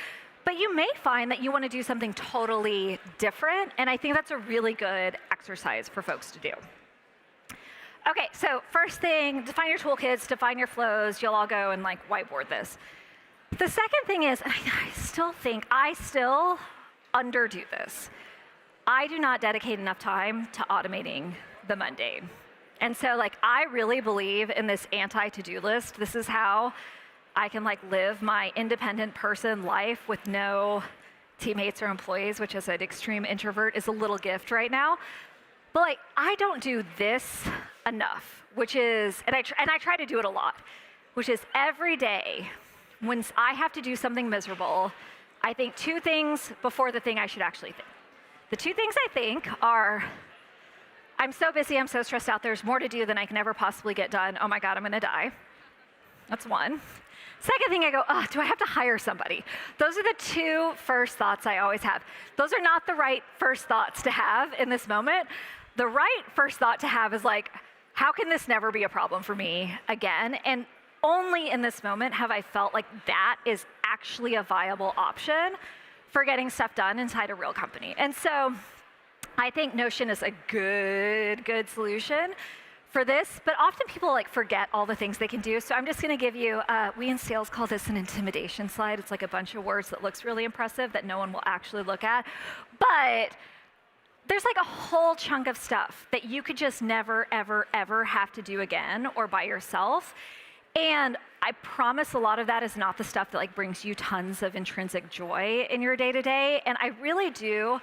Speaker 20: but you may find that you want to do something totally different. And I think that's a really good exercise for folks to do. Okay, so first thing, define your toolkits, define your flows. You'll all go and like whiteboard this. The second thing is, I still underdo this. I do not dedicate enough time to automating the mundane. And so like, I really believe in this anti-to-do list. This is how I can like live my independent person life with no teammates or employees, which as an extreme introvert is a little gift right now. But like, I don't do this enough, which is, and I try to do it a lot, which is every day when I have to do something miserable, I think two things before the thing I should actually think. The two things I think are, I'm so busy, I'm so stressed out, there's more to do than I can ever possibly get done. Oh my God, I'm gonna die. That's one. Second thing, I go, oh, do I have to hire somebody? Those are the two first thoughts I always have. Those are not the right first thoughts to have in this moment. The right first thought to have is like, how can this never be a problem for me again? And only in this moment have I felt like that is actually a viable option for getting stuff done inside a real company. And so I think Notion is a good solution for this, but often people like forget all the things they can do. So I'm just gonna give you, we in sales call this an intimidation slide. It's like a bunch of words that looks really impressive that no one will actually look at. But there's like a whole chunk of stuff that you could just never, ever have to do again or by yourself. And I promise a lot of that is not the stuff that like brings you tons of intrinsic joy in your day-to-day. And I really do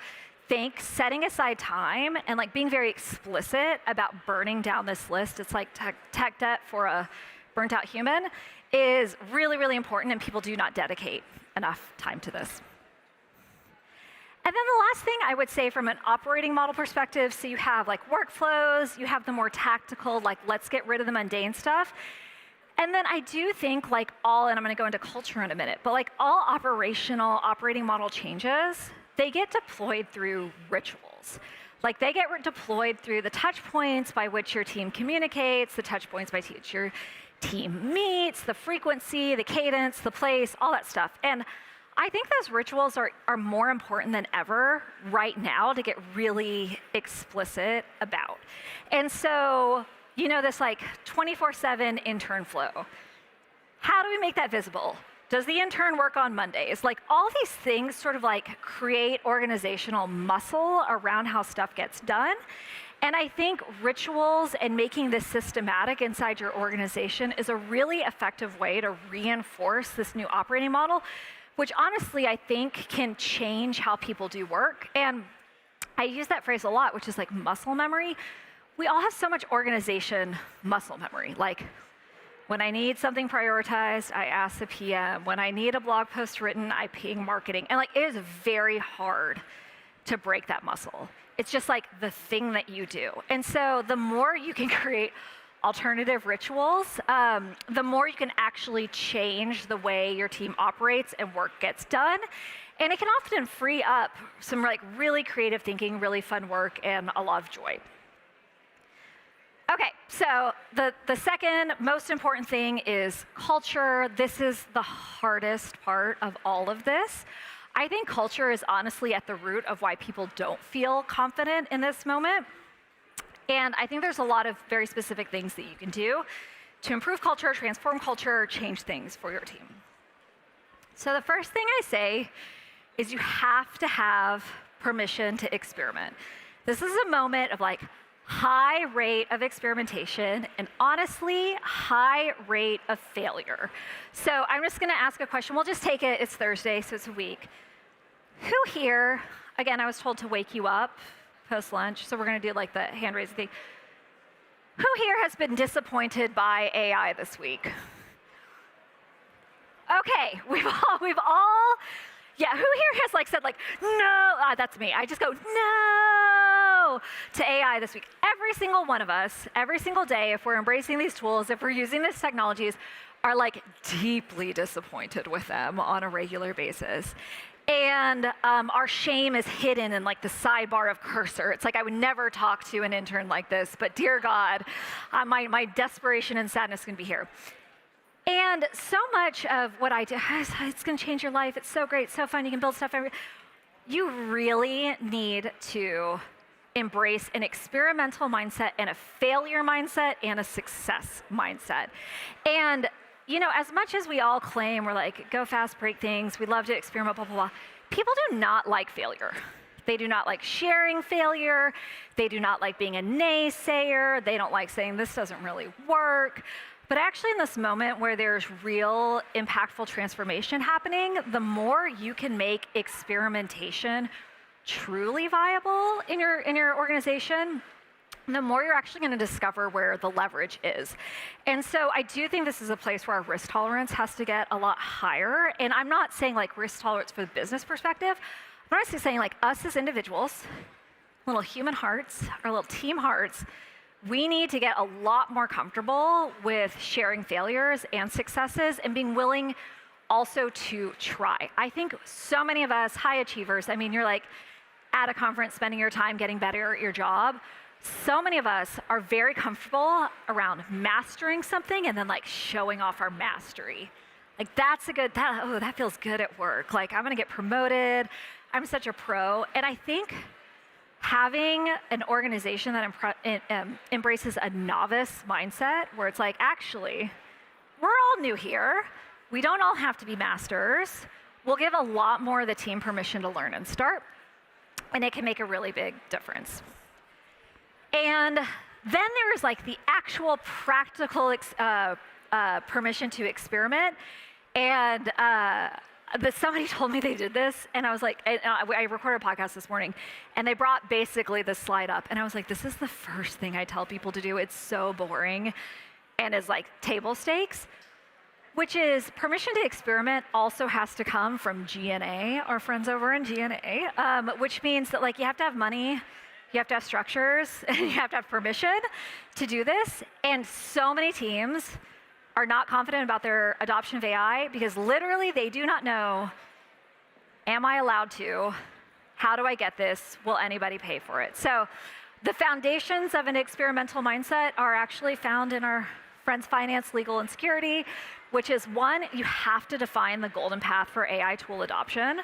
Speaker 20: think setting aside time and like being very explicit about burning down this list, it's like tech debt for a burnt out human, is really important, and people do not dedicate enough time to this. And then the last thing I would say from an operating model perspective, so you have like workflows, you have the more tactical, like let's get rid of the mundane stuff. And then I do think like all, and I'm gonna go into culture in a minute, but like all operational operating model changes, they get deployed through rituals. Like they get deployed through the touch points by which your team communicates, the touch points by which your team meets, the frequency, the cadence, the place, all that stuff. And I think those rituals are more important than ever right now to get really explicit about. And so, you know, this like 24/7 intern flow. How do we make that visible? Does the intern work on Mondays? Like all these things sort of like create organizational muscle around how stuff gets done. And I think rituals and making this systematic inside your organization is a really effective way to reinforce this new operating model, which honestly I think can change how people do work. And I use that phrase a lot, which is like muscle memory. We all have so much organization muscle memory. Like when I need something prioritized, I ask the PM. When I need a blog post written, I ping marketing. And like it is very hard to break that muscle. It's just like the thing that you do. And so the more you can create alternative rituals, the more you can actually change the way your team operates and work gets done. And it can often free up some like really creative thinking, really fun work, and a lot of joy. Okay, so the second most important thing is culture. This is the hardest part of all of this. I think culture is honestly at the root of why people don't feel confident in this moment. And I think there's a lot of very specific things that you can do to improve culture, transform culture, change things for your team. So the first thing I say is you have to have permission to experiment. This is a moment of like high rate of experimentation and honestly, high rate of failure. So I'm just gonna ask a question. We'll just take it, it's Thursday, so it's a week. Who here, again, I was told to wake you up post-lunch, so we're gonna do like the hand raising thing. Who here has been disappointed by AI this week? Okay, we've all, yeah, who here has like said like, no, that's me. I just go, no, to AI this week. Every single one of us, every single day, if we're embracing these tools, if we're using these technologies, are like deeply disappointed with them on a regular basis. And our shame is hidden in like the sidebar of Cursor. It's like I would never talk to an intern like this, but dear God, my desperation and sadness can be here. And so much of what I do, it's gonna change your life, it's so great, so fun, you can build stuff. You really need to embrace an experimental mindset and a failure mindset and a success mindset. And you know, as much as we all claim we're like, go fast, break things, we love to experiment, blah, blah, blah, people do not like failure. They do not like sharing failure. They do not like being a naysayer. They don't like saying this doesn't really work. But actually in this moment where there's real impactful transformation happening, the more you can make experimentation truly viable in your organization, the more you're actually going to discover where the leverage is. And so I do think this is a place where our risk tolerance has to get a lot higher. And I'm not saying like risk tolerance for the business perspective. I'm honestly saying like us as individuals, little human hearts, our little team hearts, we need to get a lot more comfortable with sharing failures and successes and being willing also to try. I think so many of us high achievers, I mean, you're like at a conference spending your time getting better at your job. So many of us are very comfortable around mastering something and then like showing off our mastery. Like that's a good, that feels good at work. Like I'm gonna get promoted. I'm such a pro. And I think having an organization that embraces a novice mindset where it's like, actually, we're all new here. We don't all have to be masters. We'll give a lot more of the team permission to learn and start. And it can make a really big difference. And then there's like the actual practical permission to experiment. And somebody told me they did this, and I was like, I recorded a podcast this morning, and they brought basically this slide up, and I was like, this is the first thing I tell people to do. It's so boring, and is like table stakes, which is permission to experiment also has to come from G&A, our friends over in G&A, which means that like you have to have money, you have to have structures, and you have to have permission to do this. And so many teams are not confident about their adoption of AI because literally they do not know, am I allowed to? How do I get this? Will anybody pay for it? So the foundations of an experimental mindset are actually found in our friends finance, legal, and security, which is one, you have to define the golden path for AI tool adoption.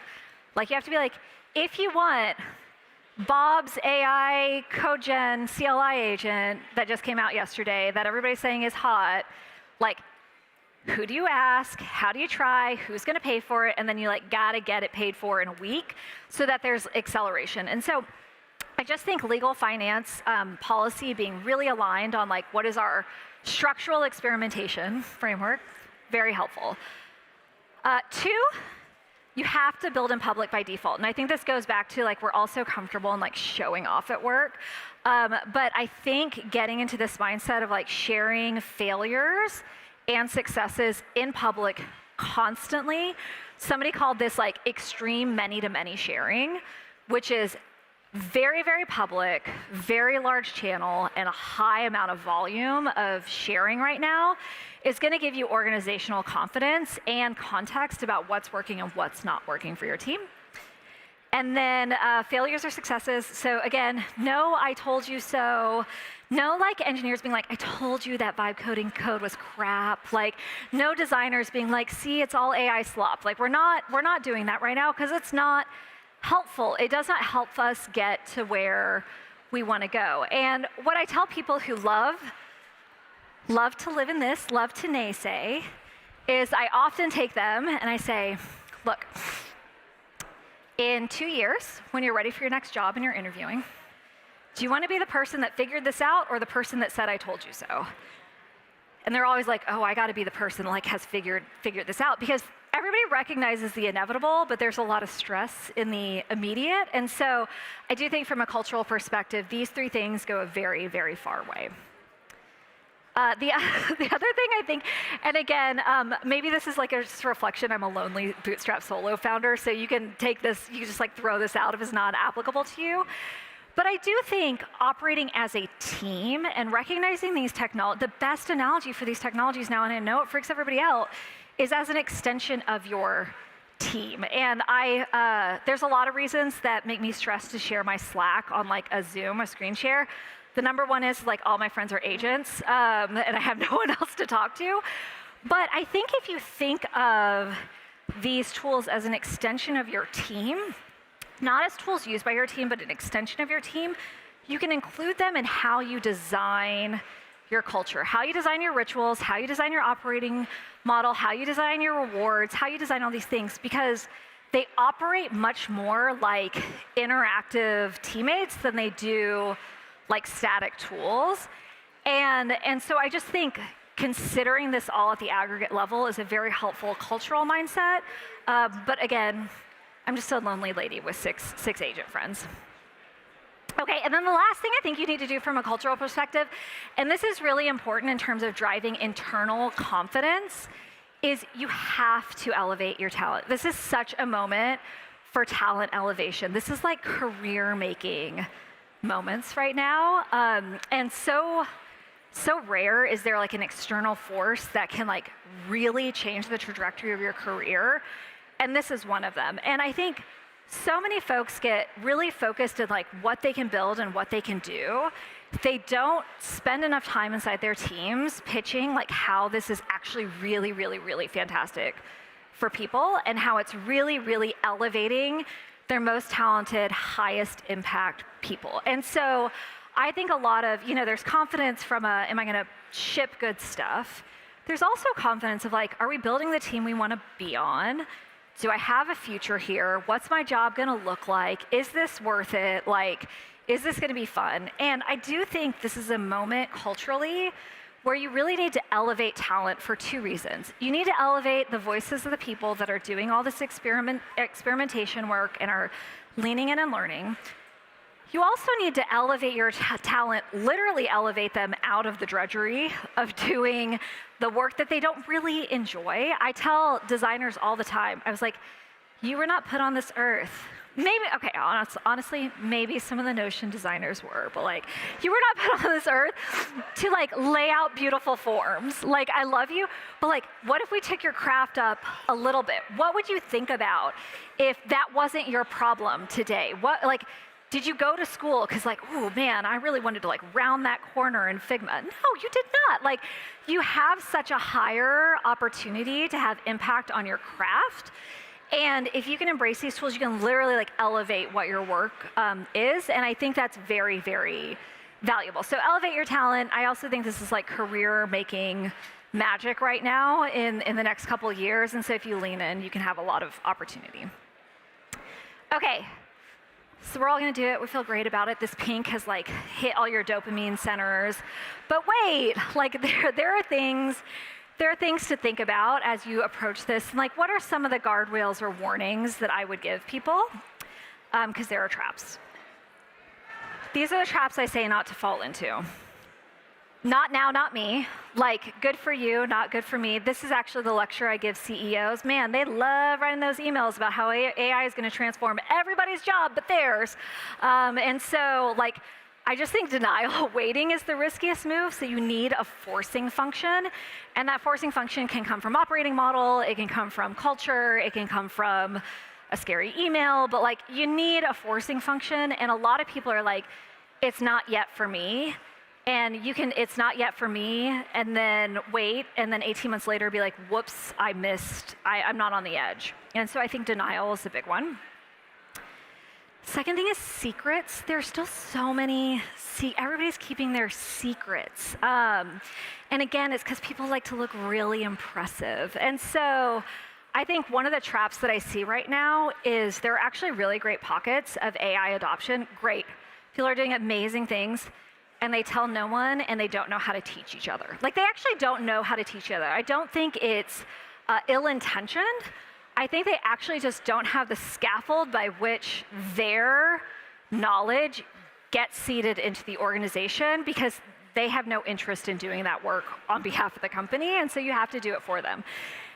Speaker 20: Like you have to be like, if you want Bob's AI code-gen CLI agent that just came out yesterday that everybody's saying is hot, like, who do you ask? How do you try? Who's going to pay for it? And then you like got to get it paid for in a week so that there's acceleration. And so I just think legal finance policy being really aligned on like what is our structural experimentation framework, very helpful. Two, you have to build in public by default. And I think this goes back to like we're also comfortable in like showing off at work. But I think getting into this mindset of like sharing failures and successes in public constantly, somebody called this like extreme many-to-many sharing, which is very, very public, very large channel, and a high amount of volume of sharing right now is going to give you organizational confidence and context about what's working and what's not working for your team. And then failures or successes. So again, no, I told you so. No, like engineers being like, I told you that vibe coding code was crap. Like, no designers being like, see, it's all AI slop. Like, we're not doing that right now because it's not helpful. It does not help us get to where we want to go. And what I tell people who love to live in this, love to naysay, is I often take them and I say, look, in 2 years, when you're ready for your next job and you're interviewing, do you want to be the person that figured this out or the person that said I told you so? And they're always like, oh, I got to be the person that like has figured this out, because everybody recognizes the inevitable, but there's a lot of stress in the immediate. And so I do think from a cultural perspective, these three things go a very, very far way. The other thing I think, and again, maybe this is like a just reflection, I'm a lonely bootstrap solo founder, so you can take this, you can just like throw this out if it's not applicable to you. But I do think operating as a team and recognizing these the best analogy for these technologies now, and I know it freaks everybody out, is as an extension of your team. And there's a lot of reasons that make me stressed to share my Slack on like a Zoom, a screen share. The number one is like all my friends are agents, and I have no one else to talk to. But I think if you think of these tools as an extension of your team, not as tools used by your team, but an extension of your team, you can include them in how you design your culture, how you design your rituals, how you design your operating model, how you design your rewards, how you design all these things, because they operate much more like interactive teammates than they do like static tools. And so I just think considering this all at the aggregate level is a very helpful cultural mindset. But again, I'm just a lonely lady with six agent friends. Okay, and then the last thing I think you need to do from a cultural perspective, and this is really important in terms of driving internal confidence, is you have to elevate your talent. This is such a moment for talent elevation. This is like career-making moments right now, and so rare is there like an external force that can like really change the trajectory of your career, and this is one of them. And I think so many folks get really focused on like what they can build and what they can do. They don't spend enough time inside their teams pitching like how this is actually really, really, really fantastic for people and how it's really, really elevating their most talented, highest impact people. And so I think a lot of, there's confidence from am I gonna ship good stuff? There's also confidence of like, are we building the team we wanna be on? Do I have a future here? What's my job gonna look like? Is this worth it? Like, is this gonna be fun? And I do think this is a moment culturally where you really need to elevate talent for two reasons. You need to elevate the voices of the people that are doing all this experimentation work and are leaning in and learning. You also need to elevate your talent, literally elevate them out of the drudgery of doing the work that they don't really enjoy. I tell designers all the time, I was like, you were not put on this earth. Maybe, okay, honestly, maybe some of the Notion designers were, but like, you were not put on this earth to like lay out beautiful forms. Like, I love you, but like, what if we took your craft up a little bit? What would you think about if that wasn't your problem today? Did you go to school because like, oh man, I really wanted to like round that corner in Figma? No, you did not. Like, you have such a higher opportunity to have impact on your craft. And if you can embrace these tools, you can literally like elevate what your work is. And I think that's very, very valuable. So elevate your talent. I also think this is like career making magic right now in the next couple of years. And so if you lean in, you can have a lot of opportunity. Okay. So we're all gonna do it, we feel great about it. This pink has like hit all your dopamine centers. But wait, like there are things to think about as you approach this. And like, what are some of the guardrails or warnings that I would give people? Because there are traps. These are the traps I say not to fall into. Not now, not me. Like, good for you, not good for me. This is actually the lecture I give CEOs. Man, they love writing those emails about how AI is going to transform everybody's job but theirs. And so, like, I just think denial waiting is the riskiest move, so you need a forcing function. And that forcing function can come from operating model, it can come from culture, it can come from a scary email, but like, you need a forcing function. And a lot of people are like, it's not yet for me. And it's not yet for me, and then wait, and then 18 months later be like, whoops, I missed, I'm not on the edge. And so I think denial is a big one. Second thing is secrets. There's still so many, everybody's keeping their secrets. And again, it's because people like to look really impressive. And so I think one of the traps that I see right now is there are actually really great pockets of AI adoption. Great. People are doing amazing things. And they tell no one, and they don't know how to teach each other. Like, they actually don't know how to teach each other. I don't think it's ill-intentioned. I think they actually just don't have the scaffold by which their knowledge gets seeded into the organization because they have no interest in doing that work on behalf of the company, and so you have to do it for them.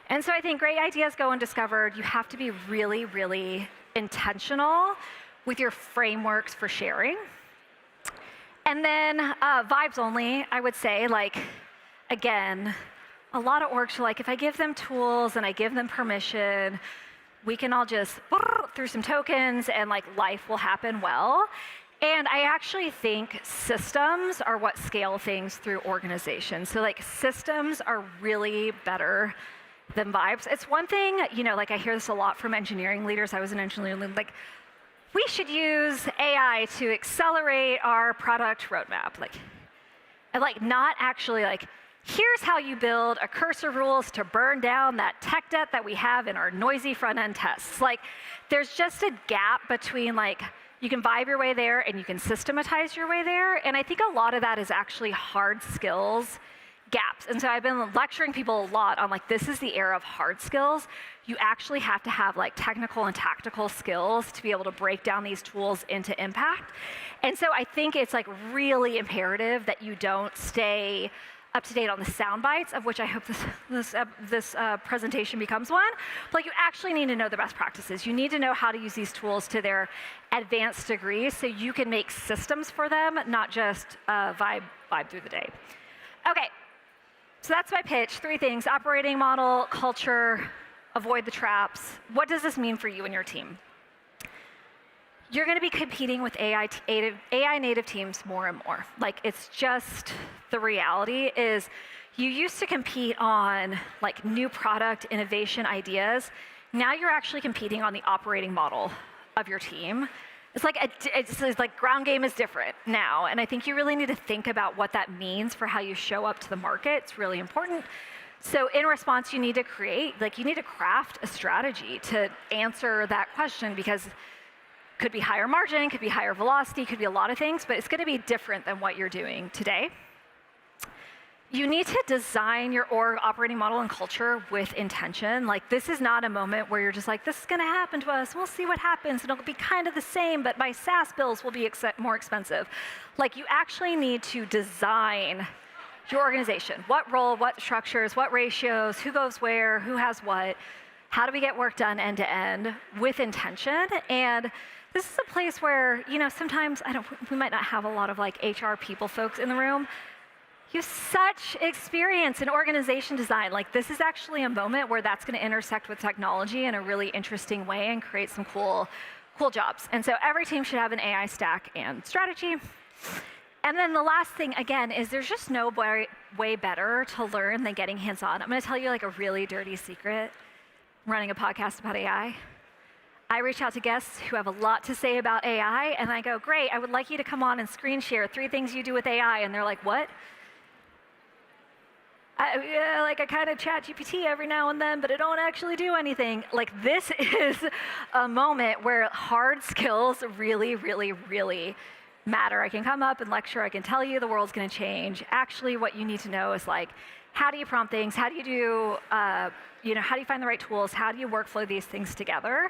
Speaker 20: And so I think great ideas go undiscovered. You have to be really, really intentional with your frameworks for sharing. And then vibes only, I would say, like, again, a lot of orgs are like, if I give them tools and I give them permission, we can all just through some tokens and like life will happen well. And I actually think systems are what scale things through organizations. So like systems are really better than vibes. It's one thing, like I hear this a lot from engineering leaders. I was an engineering leader, like, we should use AI to accelerate our product roadmap. And not actually here's how you build a cursor rules to burn down that tech debt that we have in our noisy front end tests. There's just a gap between you can vibe your way there and you can systematize your way there. And I think a lot of that is actually hard skills gaps. And so I've been lecturing people a lot on like, this is the era of hard skills. You actually have to have like technical and tactical skills to be able to break down these tools into impact. And so I think it's like really imperative that you don't stay up to date on the sound bites, of which I hope this presentation becomes one. But like, you actually need to know the best practices. You need to know how to use these tools to their advanced degree so you can make systems for them, not just vibe through the day. Okay, so that's my pitch. 3 things: operating model, culture, avoid the traps. What does this mean for you and your team? You're going to be competing with AI native teams more and more. Like, it's just the reality is you used to compete on like new product innovation ideas. Now you're actually competing on the operating model of your team. It's like ground game is different now. And I think you really need to think about what that means for how you show up to the market. It's really important. So in response, you need to craft a strategy to answer that question, because could be higher margin, could be higher velocity, could be a lot of things, but it's going to be different than what you're doing today. You need to design your org operating model and culture with intention. Like, this is not a moment where you're just like, this is going to happen to us, we'll see what happens, and it'll be kind of the same, but my SaaS bills will be more expensive. Like, you actually need to design your organization. What role, what structures, what ratios, who goes where, who has what, how do we get work done end to end with intention. And this is a place where, sometimes we might not have a lot of like HR people folks in the room. You have such experience in organization design. Like, this is actually a moment where that's going to intersect with technology in a really interesting way and create some cool jobs. And so every team should have an AI stack and strategy. And then the last thing, again, is there's just no way better to learn than getting hands-on. I'm going to tell you like a really dirty secret running a podcast about AI. I reach out to guests who have a lot to say about AI, and I go, great, I would like you to come on and screen share 3 things you do with AI. And they're like, what? I kind of chat GPT every now and then, but I don't actually do anything. Like, this is a moment where hard skills really, really, really matter. I can come up and lecture, I can tell you the world's going to change. Actually, what you need to know is like, how do you prompt things? How do you do, how do you find the right tools? How do you workflow these things together?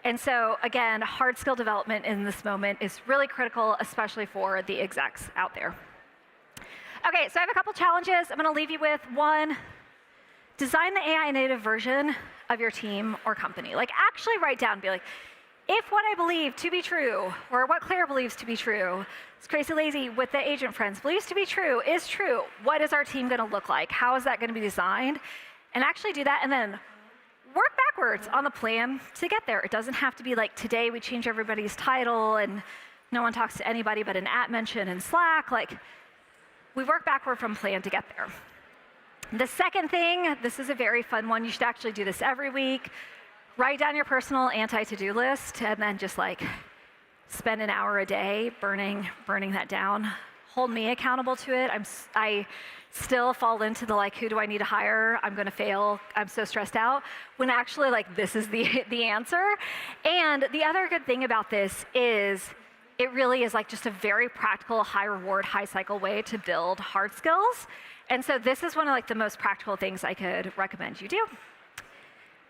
Speaker 20: And so, again, hard skill development in this moment is really critical, especially for the execs out there. Okay, so I have a couple challenges I'm going to leave you with. 1, design the AI native version of your team or company. Like, actually write down, be like, if what I believe to be true, or what Claire believes to be true, it's Crazy Lazy with the agent friends believes to be true, is true, what is our team going to look like? How is that going to be designed? And actually do that, and then work backwards on the plan to get there. It doesn't have to be like, today we change everybody's title and no one talks to anybody but an @ mention in Slack. Like, we work backward from plan to get there. The second thing, this is a very fun one. You should actually do this every week. Write down your personal anti-to-do list and then just like spend an hour a day burning that down. Hold me accountable to it. I still fall into the like, who do I need to hire? I'm going to fail. I'm so stressed out. When actually, like, this is the answer. And the other good thing about this is it really is like just a very practical, high reward, high cycle way to build hard skills. And so this is one of like the most practical things I could recommend you do.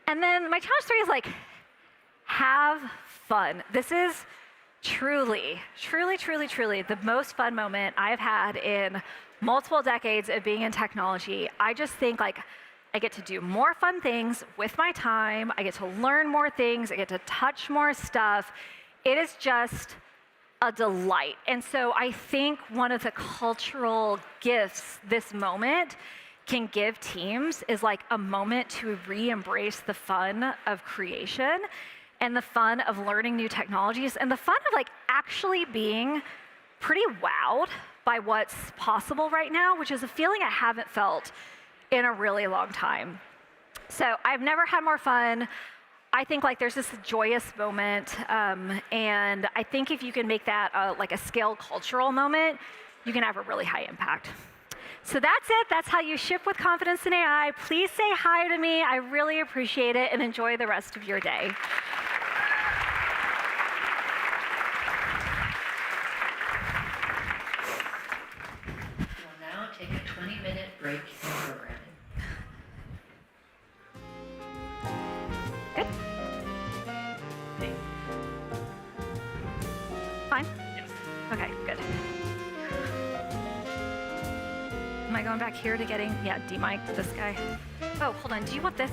Speaker 20: And then my challenge 3 is like, have fun. This is truly, truly, truly, truly the most fun moment I've had in multiple decades of being in technology. I just think like I get to do more fun things with my time. I get to learn more things. I get to touch more stuff. It is just a delight. And so I think one of the cultural gifts this moment can give teams is like a moment to re-embrace the fun of creation and the fun of learning new technologies and the fun of like actually being pretty wowed by what's possible right now, which is a feeling I haven't felt in a really long time. So I've never had more fun. I think like there's this joyous moment, and I think if you can make that like a scale cultural moment, you can have a really high impact. So that's it. That's how you ship with confidence in AI. Please say hi to me. I really appreciate it, and enjoy the rest of your day.
Speaker 1: We'll now take a 20-minute break
Speaker 20: I going back here to getting, yeah, demiked this guy? Oh, hold on, do you want this?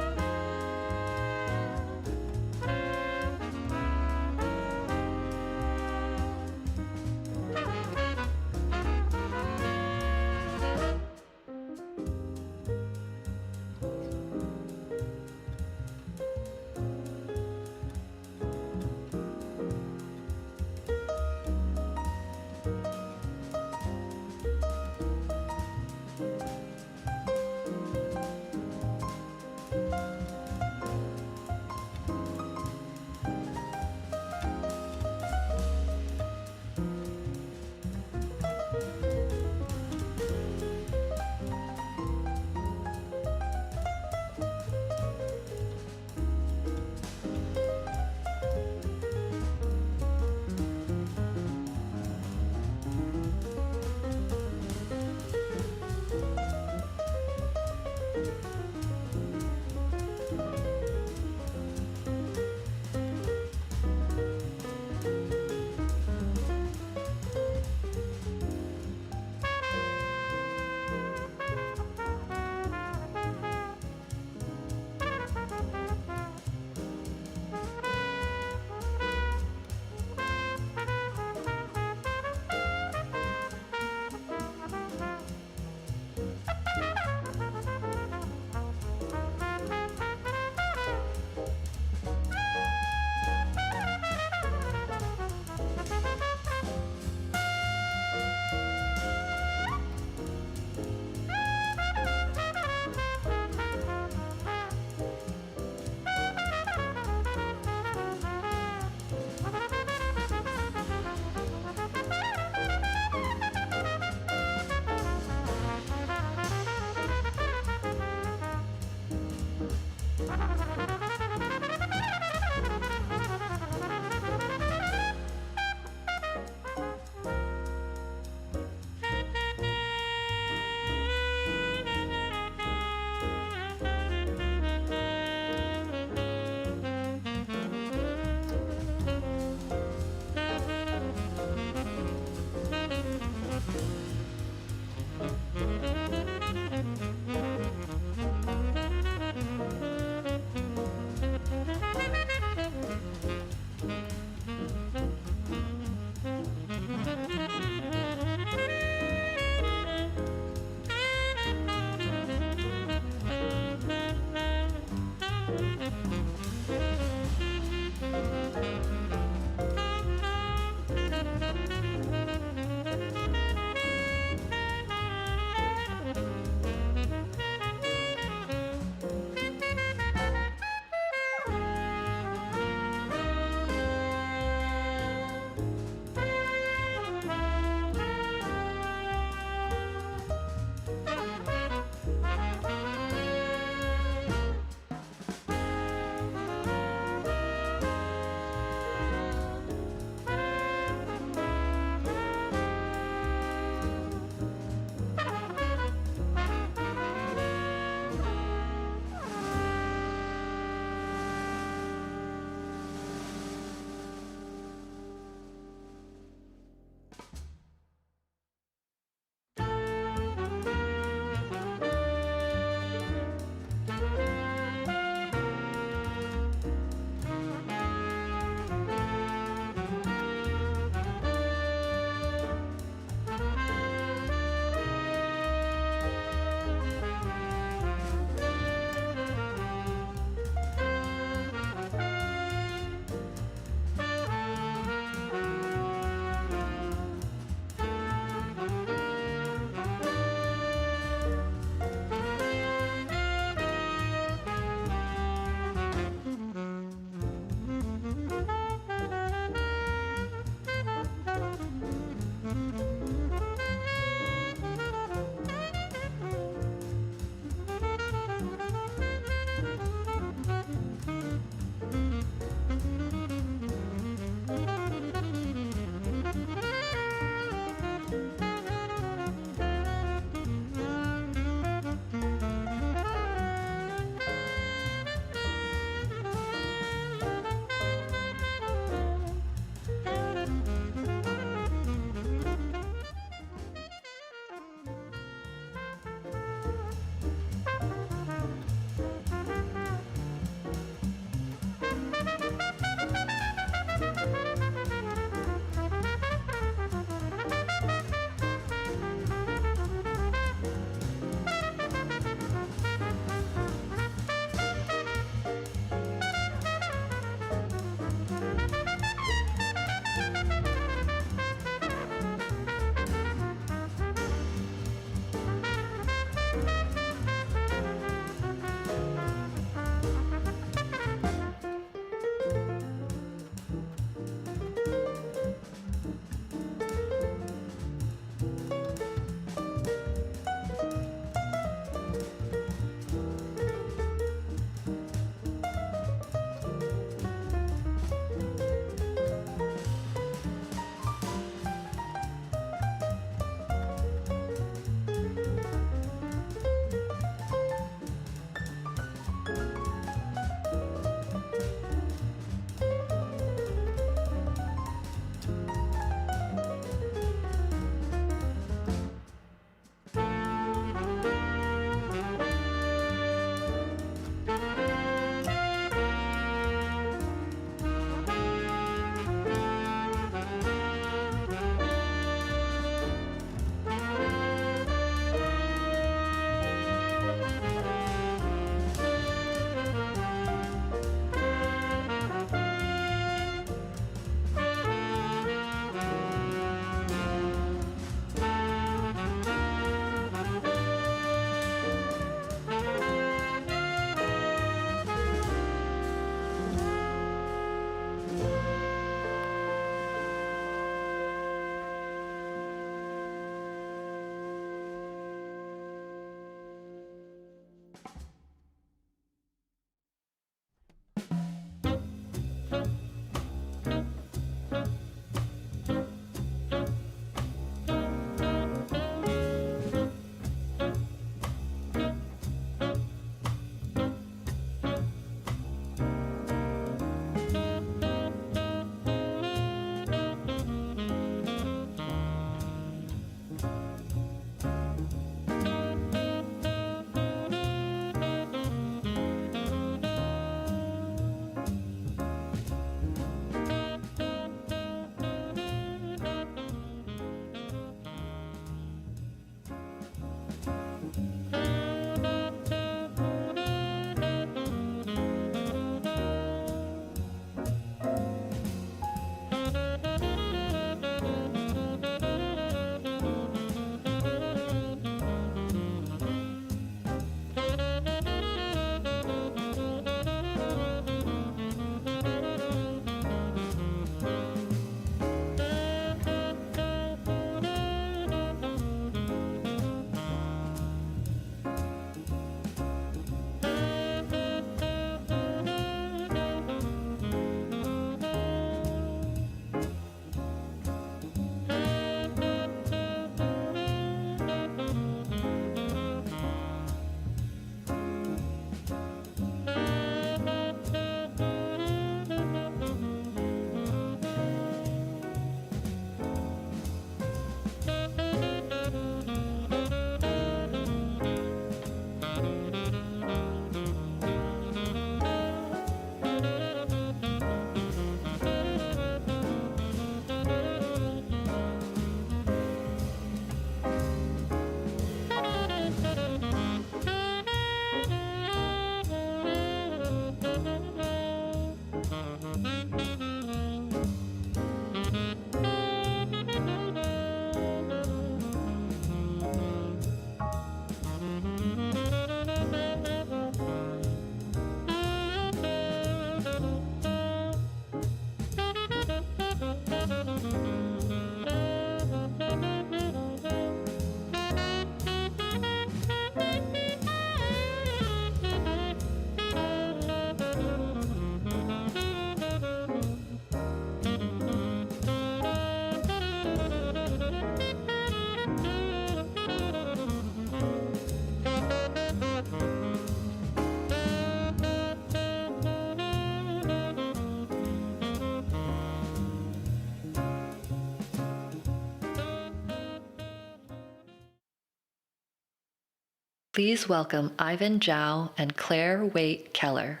Speaker 1: Please welcome Ivan Zhao and Claire Waite Keller.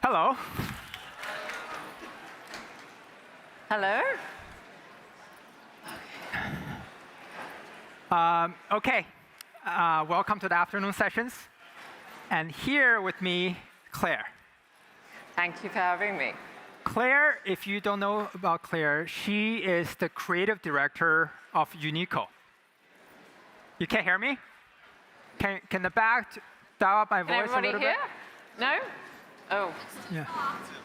Speaker 2: Hello.
Speaker 21: Hello.
Speaker 2: Okay, welcome to the afternoon sessions. And here with me, Claire.
Speaker 21: Thank you for having me.
Speaker 2: Claire, if you don't know about Claire, she is the creative director of Uniqlo. You can't hear me? Can the back dial up my voice a little
Speaker 21: hear?
Speaker 2: bit?
Speaker 21: No? Oh,
Speaker 2: yeah.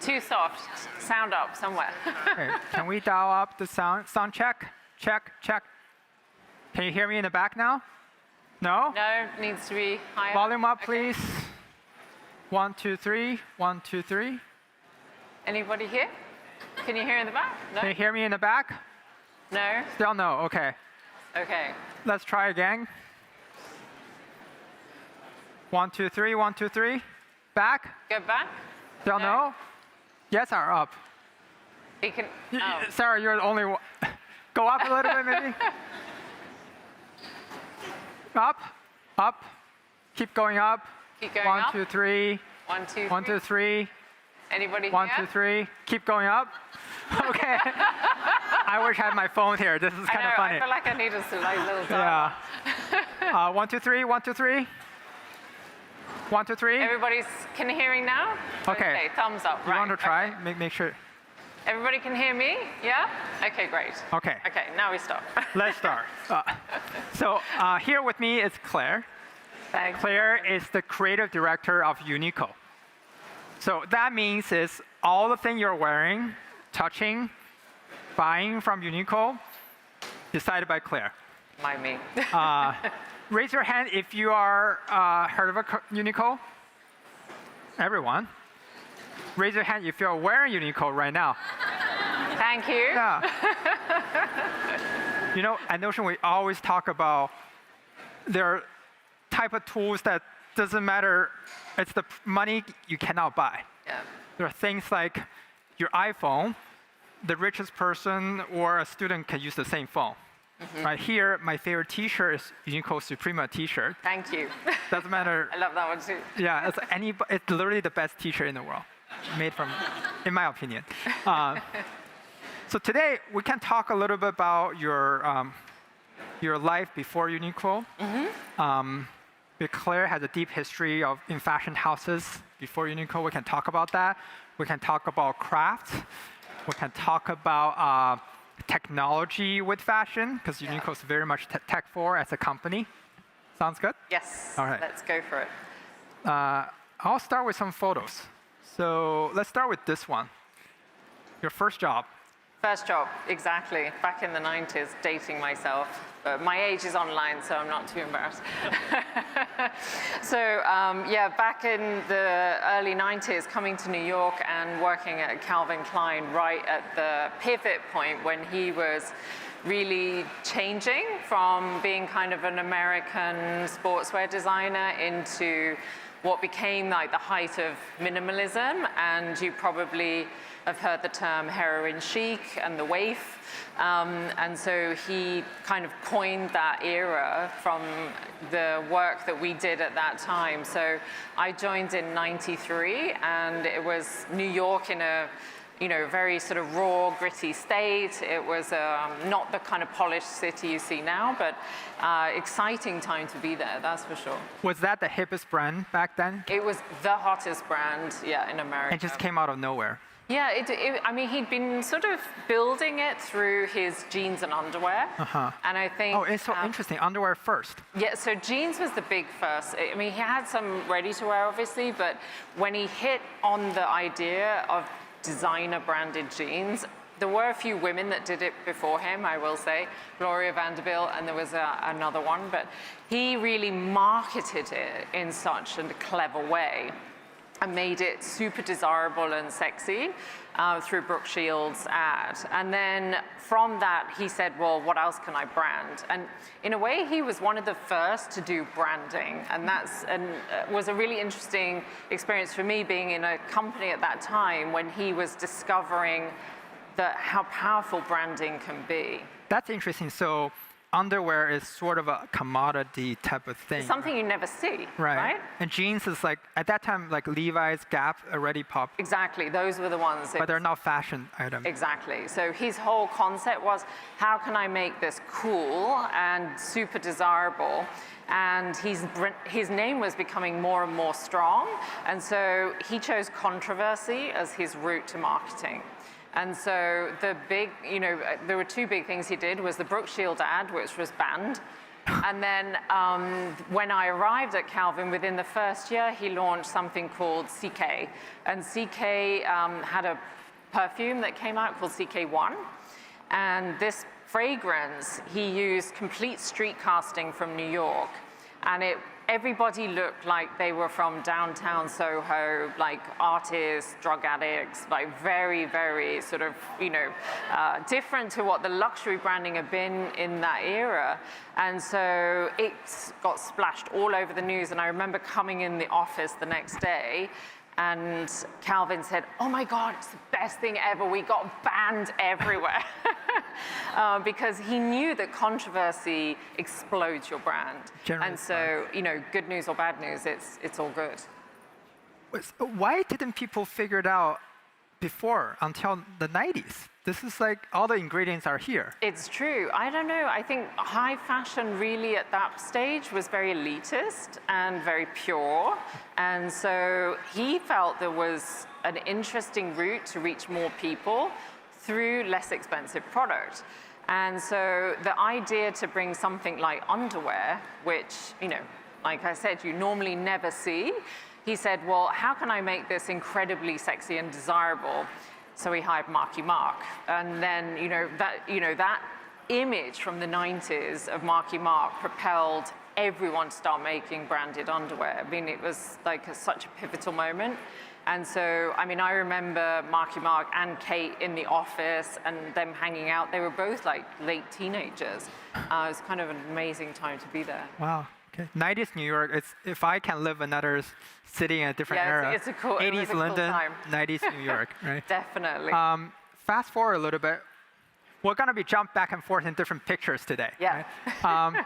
Speaker 21: Too soft. Sound up somewhere.
Speaker 2: Okay. Can we dial up the sound? Sound check? Check, check. Can you hear me in the back now? No?
Speaker 21: No, needs to be higher.
Speaker 2: Volume up, please. 1, 2, 3. 1, 2, 3.
Speaker 21: Anybody here? Can you hear in the back? No?
Speaker 2: Can you hear me in the back?
Speaker 21: No?
Speaker 2: Still no, okay.
Speaker 21: Okay.
Speaker 2: Let's try again. 1, 2, 3. 1, 2, 3. Back?
Speaker 21: Go back?
Speaker 2: Still no? Yes or up?
Speaker 21: You can, oh.
Speaker 2: Sarah, you're the only one. Go up a little bit, maybe. Up, up. Keep going up.
Speaker 21: Keep going
Speaker 2: 1,
Speaker 21: up.
Speaker 2: 2, 3.
Speaker 21: 1, 2, 3.
Speaker 2: 1, 2, 3.
Speaker 21: Anybody
Speaker 2: 1,
Speaker 21: here?
Speaker 2: 2, 3. Keep going up. Okay. I wish I had my phone here. This is kind of funny.
Speaker 21: I feel like I need a little dial.
Speaker 2: Yeah. 1, 2, 3. 1, 2, 3. 1, 2, 3.
Speaker 21: Everybody's can you hearing now?
Speaker 2: Okay.
Speaker 21: Thumbs up.
Speaker 2: You
Speaker 21: right.
Speaker 2: want to try? Make sure.
Speaker 21: Everybody can hear me? Yeah? Okay, great.
Speaker 2: Okay.
Speaker 21: Okay, now we start.
Speaker 2: Let's start. So here with me is Claire.
Speaker 21: Thanks.
Speaker 2: Claire is the creative director of Uniqlo. So that means is all the things you're wearing, touching, buying from Uniqlo, decided by Claire.
Speaker 21: My me.
Speaker 2: Raise your hand if you are heard of a Uniqlo. Everyone. Raise your hand if you're wearing Uniqlo right now.
Speaker 21: Thank you.
Speaker 2: Yeah. You know, at Notion, we always talk about there are type of tools that doesn't matter. It's the money you cannot buy.
Speaker 21: Yeah.
Speaker 2: There are things like your iPhone. The richest person or a student can use the same phone. Mm-hmm. Right here, my favorite T-shirt is Uniqlo Suprema T-shirt.
Speaker 21: Thank you.
Speaker 2: Doesn't matter.
Speaker 21: I love that one too.
Speaker 2: Yeah, it's literally the best T-shirt in the world, made from, in my opinion. So today we can talk a little bit about your life before Uniqlo. Mm-hmm. Claire has a deep history in fashion houses before Uniqlo. We can talk about that. We can talk about craft. We can talk about technology with fashion, because Uniqlo is very much tech forward as a company. Sounds good?
Speaker 21: Yes.
Speaker 2: All right.
Speaker 21: Let's go for it.
Speaker 2: I'll start with some photos. So let's start with this one. Your first job.
Speaker 21: First job, exactly. Back in the 90s, dating myself. My age is online, so I'm not too embarrassed. So yeah, back in the early 90s, coming to New York and working at Calvin Klein right at the pivot point when he was really changing from being kind of an American sportswear designer into what became like the height of minimalism. And you probably have heard the term heroin chic and the waif. And so he kind of coined that era from the work that we did at that time. So I joined in '93, and it was New York in a very sort of raw, gritty state. It was not the kind of polished city you see now, but exciting time to be there, that's for sure.
Speaker 2: Was that the hippest brand back then?
Speaker 21: It was the hottest brand, yeah, in America.
Speaker 2: It just came out of nowhere.
Speaker 21: Yeah, I mean, he'd been sort of building it through his jeans and underwear.
Speaker 2: Uh-huh.
Speaker 21: And I think...
Speaker 2: Oh, it's so interesting. Underwear first.
Speaker 21: Yeah, so jeans was the big first. I mean, he had some ready-to-wear, obviously, but when he hit on the idea of designer branded jeans, there were a few women that did it before him, I will say, Gloria Vanderbilt, and there was another one, but he really marketed it in such a clever way and made it super desirable and sexy through Brooke Shields' ad. And then from that, he said, well, what else can I brand? And in a way, he was one of the first to do branding. And was a really interesting experience for me being in a company at that time when he was discovering how powerful branding can be.
Speaker 2: That's interesting. So underwear is sort of a commodity type of thing.
Speaker 21: It's something you never see, right?
Speaker 2: And jeans is like, at that time, like Levi's, Gap already popped.
Speaker 21: Exactly, those were the ones.
Speaker 2: But they're not fashion items.
Speaker 21: Exactly. So his whole concept was, how can I make this cool and super desirable? And his name was becoming more and more strong. And so he chose controversy as his route to marketing. And so there were two big things he did, was the Brooke Shields ad, which was banned. And then when I arrived at Calvin, within the first year, he launched something called CK. And CK had a perfume that came out called CK1. And this fragrance, he used complete street casting from New York. And everybody looked like they were from downtown Soho, like artists, drug addicts, like very, very sort of, different to what the luxury branding had been in that era. And so it got splashed all over the news. And I remember coming in the office the next day, and Calvin said, oh my God, it's the best thing ever. We got banned everywhere. Because he knew that controversy explodes your brand. And so, good news or bad news, it's all good.
Speaker 2: Why didn't people figure it out before, until the 90s? This is like, all the ingredients are here.
Speaker 21: It's true. I don't know. I think high fashion really at that stage was very elitist and very pure. And so he felt there was an interesting route to reach more people through less expensive product. And so the idea to bring something like underwear, which, like I said, you normally never see, he said, well, how can I make this incredibly sexy and desirable? So he hired Marky Mark. And then, that image from the 90s of Marky Mark propelled everyone to start making branded underwear. I mean, it was like such a pivotal moment. And so, I remember Marky Mark and Kate in the office and them hanging out. They were both like late teenagers. It was kind of an amazing time to be there.
Speaker 2: Wow. Okay. 90s New York, if I can live another city in a different era.
Speaker 21: It's a cool,
Speaker 2: 80s London,
Speaker 21: cool time.
Speaker 2: 90s New York, right?
Speaker 21: Definitely.
Speaker 2: Fast forward a little bit. We're going to be jump back and forth in different pictures today.
Speaker 21: Yeah.
Speaker 2: Right?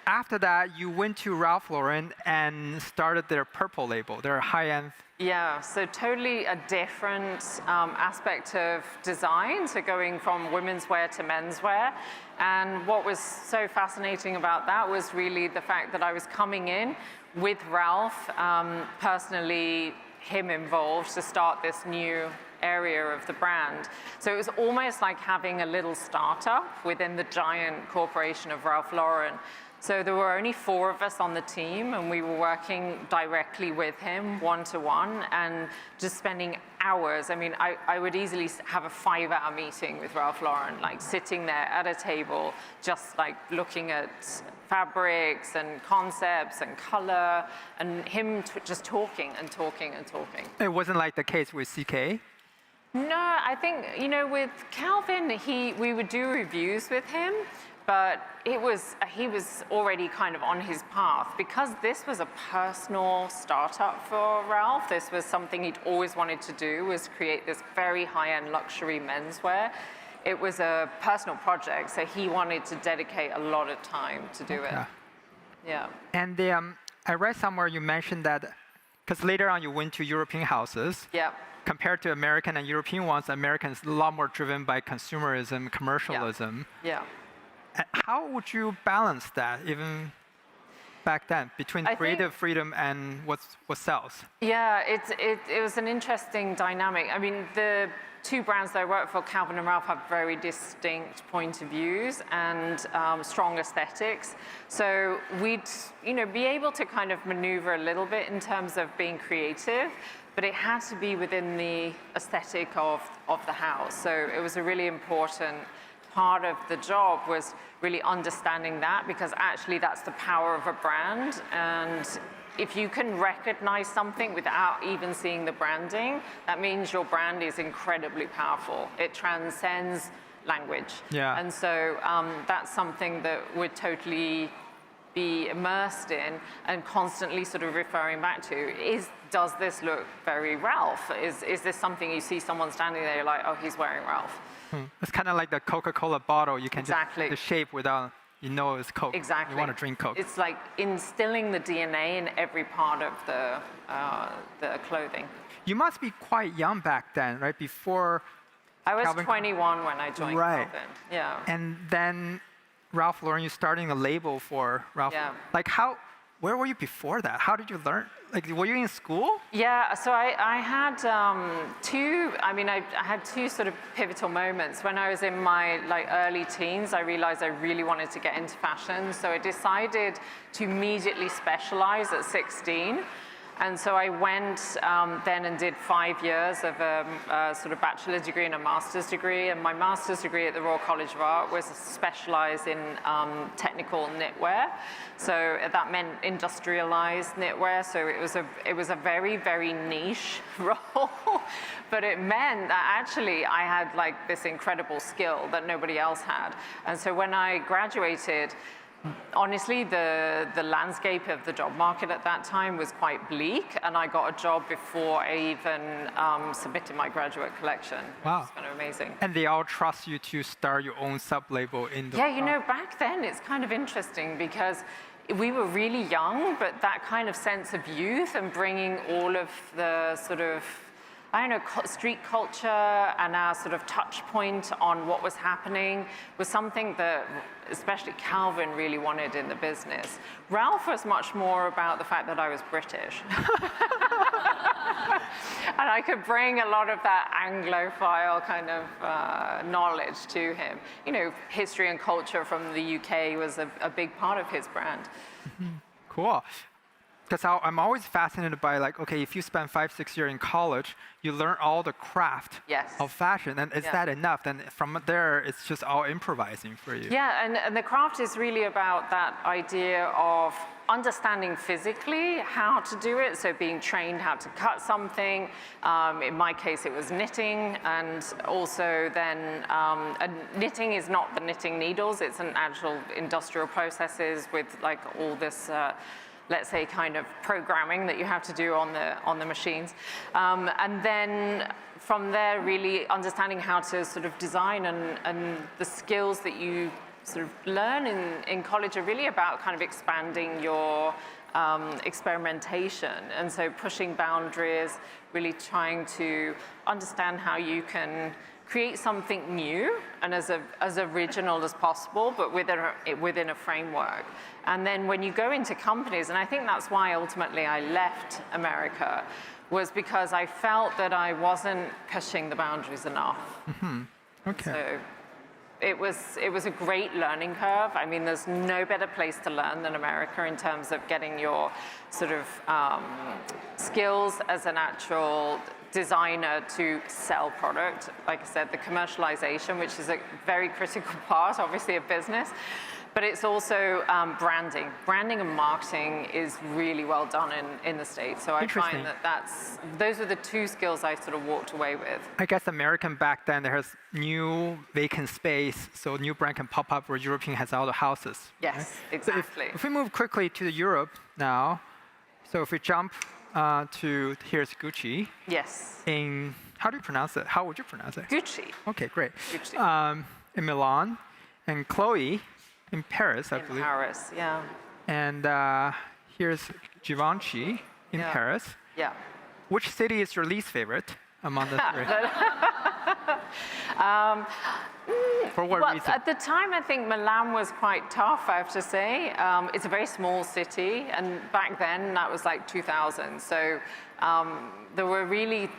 Speaker 2: After that, you went to Ralph Lauren and started their Purple label, their high-end.
Speaker 21: Yeah, so totally a different aspect of design, so going from women's wear to menswear. And what was so fascinating about that was really the fact that I was coming in with Ralph, personally him involved, to start this new area of the brand. So it was almost like having a little startup within the giant corporation of Ralph Lauren. So there were only 4 of us on the team, and we were working directly with him, one-to-one, and just spending hours. I would easily have a 5-hour meeting with Ralph Lauren, like sitting there at a table, just like looking at fabrics and concepts and color, and him just talking and talking and talking.
Speaker 2: It wasn't like the case with CK?
Speaker 21: No, I think, with Calvin, we would do reviews with him, but he was already kind of on his path. Because this was a personal startup for Ralph, this was something he'd always wanted to do, was create this very high-end luxury menswear. It was a personal project, so he wanted to dedicate a lot of time to do it. Yeah.
Speaker 2: And I read somewhere you mentioned that, because later on you went to European houses.
Speaker 21: Yeah.
Speaker 2: Compared to American and European ones, Americans a lot more driven by consumerism, commercialism.
Speaker 21: Yeah.
Speaker 2: How would you balance that, even back then, between creative freedom and what sells?
Speaker 21: Yeah, it was an interesting dynamic. The 2 brands that I work for, Calvin and Ralph, have very distinct point of views and strong aesthetics. So we'd be able to kind of maneuver a little bit in terms of being creative, but it had to be within the aesthetic of the house. So it was a really important part of the job, was really understanding that, because actually that's the power of a brand. And if you can recognize something without even seeing the branding, that means your brand is incredibly powerful. It transcends language.
Speaker 2: Yeah.
Speaker 21: And so that's something that would totally be immersed in and constantly sort of referring back to. Does this look very Ralph? Is this something you see someone standing there, you're like, oh, he's wearing Ralph?
Speaker 2: It's kind of like the Coca-Cola bottle. You can
Speaker 21: Exactly.
Speaker 2: just the shape without, you know it's Coke.
Speaker 21: Exactly.
Speaker 2: You want to drink Coke.
Speaker 21: It's like instilling the DNA in every part of the clothing.
Speaker 2: You must be quite young back then, right? Before
Speaker 21: I was
Speaker 2: Calvin
Speaker 21: 21 when I joined
Speaker 2: Right.
Speaker 21: Calvin. Yeah.
Speaker 2: And then Ralph Lauren, you starting a label for Ralph.
Speaker 21: Yeah.
Speaker 2: Like where were you before that? How did you learn? Like, were you in school?
Speaker 21: Yeah, so I had I had two sort of pivotal moments. When I was in my early teens, I realized I really wanted to get into fashion. So I decided to immediately specialize at 16. And so I went then and did 5 years of a sort of bachelor's degree and a master's degree. And my master's degree at the Royal College of Art was specialized in technical knitwear. So that meant industrialized knitwear. So it was a very, very niche role. But it meant that actually I had like this incredible skill that nobody else had. And so when I graduated, honestly, the landscape of the job market at that time was quite bleak, and I got a job before I even submitted my graduate collection.
Speaker 2: Wow.
Speaker 21: Which was kind of amazing.
Speaker 2: And they all trust you to start your own sub-label in the...
Speaker 21: Yeah, you know, back then it's kind of interesting because we were really young, but that kind of sense of youth and bringing all of the sort of, I don't know, street culture and our sort of touch point on what was happening was something that especially Calvin really wanted in the business. Ralph was much more about the fact that I was British. And I could bring a lot of that Anglophile kind of knowledge to him. You know, history and culture from the UK was a big part of his brand.
Speaker 2: Cool. Because I'm always fascinated by like, okay, if you spend 5-6 years in college, you learn all the craft of fashion, and is that enough? Then from there, it's just all improvising for you.
Speaker 21: Yeah, and the craft is really about that idea of understanding physically how to do it, so being trained how to cut something. In my case, it was knitting, and also then knitting is not the knitting needles, it's an actual industrial processes with like all this let's say, kind of programming that you have to do on the machines. And then from there, really understanding how to sort of design and the skills that you sort of learn in college are really about kind of expanding your experimentation. And so pushing boundaries, really trying to understand how you can create something new and as original as possible, but within a framework. And then when you go into companies, and I think that's why ultimately I left America, was because I felt that I wasn't pushing the boundaries enough.
Speaker 2: Mm-hmm. Okay.
Speaker 21: So it was a great learning curve. I mean, there's no better place to learn than America in terms of getting your sort of skills as an actual designer to sell product. Like I said, the commercialization, which is a very critical part, obviously, of business. But it's also branding. Branding and marketing is really well done in the States. So I find that those are the two skills I sort of walked away with.
Speaker 2: I guess American back then, there has new vacant space, so a new brand can pop up where European has all the houses.
Speaker 21: Yes,
Speaker 2: right?
Speaker 21: exactly.
Speaker 2: So if we move quickly to Europe now, so if we jump to, here's Gucci.
Speaker 21: Yes.
Speaker 2: How do you pronounce it? How would you pronounce it?
Speaker 21: Gucci.
Speaker 2: Okay, great.
Speaker 21: Gucci.
Speaker 2: In Milan, and Chloe in Paris, I believe.
Speaker 21: In Paris, yeah.
Speaker 2: And here's Givenchy in Paris.
Speaker 21: Yeah.
Speaker 2: Which city is your least favorite among the three? For what reason?
Speaker 21: At the time, I think Milan was quite tough, I have to say. It's a very small city, and back then, that was like 2000. So there were really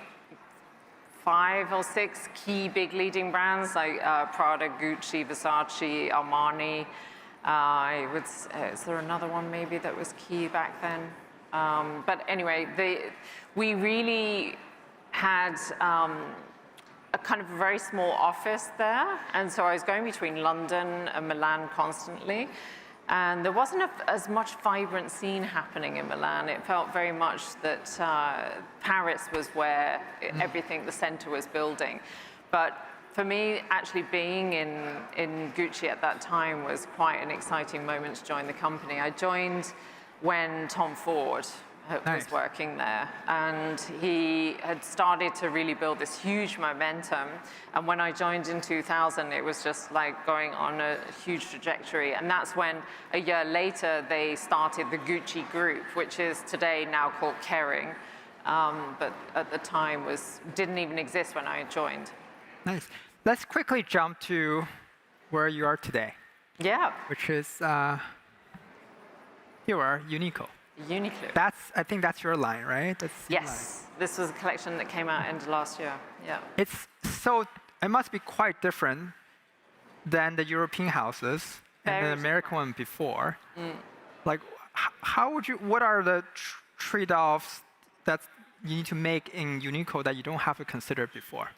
Speaker 21: 5 or 6 key big leading brands like Prada, Gucci, Versace, Armani. Is there another one maybe that was key back then? But anyway, we really had a kind of very small office there. And so I was going between London and Milan constantly. And there wasn't as much vibrant scene happening in Milan. It felt very much that Paris was where everything, the center was building. But for me, actually being in Gucci at that time was quite an exciting moment to join the company. I joined when Tom Ford was working there, and he had started to really build this huge momentum. And when I joined in 2000, it was just like going on a huge trajectory. And that's when a year later they started the Gucci Group, which is today now called Kering, but at the time didn't even exist when I joined.
Speaker 2: Nice. Let's quickly jump to where you are today.
Speaker 21: Yeah.
Speaker 2: Which is you are Uniqlo.
Speaker 21: Uniqlo.
Speaker 2: I think that's your line, right?
Speaker 21: Yes. This was a collection that came out end of last year. Yeah.
Speaker 2: It must be quite different than the European houses and the American one before. Like, what are the trade-offs that you need to make in Uniqlo that you don't have to consider before?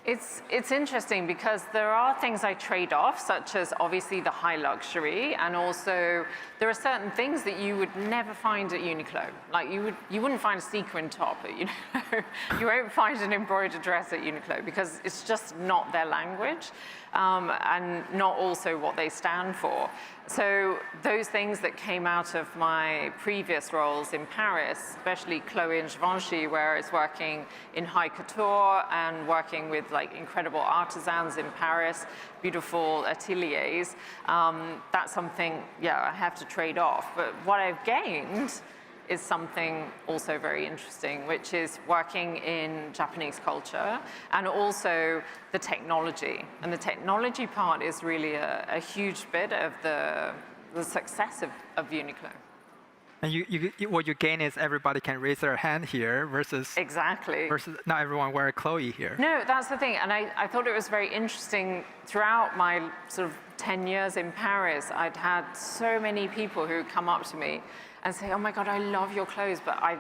Speaker 21: It's interesting because there are things I trade off, such as obviously the high luxury, and also there are certain things that you would never find at Uniqlo. Like you wouldn't find a sequin top at Uniqlo. You won't find an embroidered dress at Uniqlo because it's just not their language, and not also what they stand for. So those things that came out of my previous roles in Paris, especially Chloé and Givenchy, where I was working in high couture and working with like incredible artisans in Paris, beautiful ateliers, that's something, I have to trade off. But what I've gained is something also very interesting, which is working in Japanese culture and also the technology. And the technology part is really a huge bit of the success of Uniqlo.
Speaker 2: And what you gain is everybody can raise their hand here versus not everyone wear Chloe here.
Speaker 21: No, that's the thing. And I thought it was very interesting throughout my sort of 10 years in Paris, I'd had so many people who come up to me and say, oh my God, I love your clothes, but I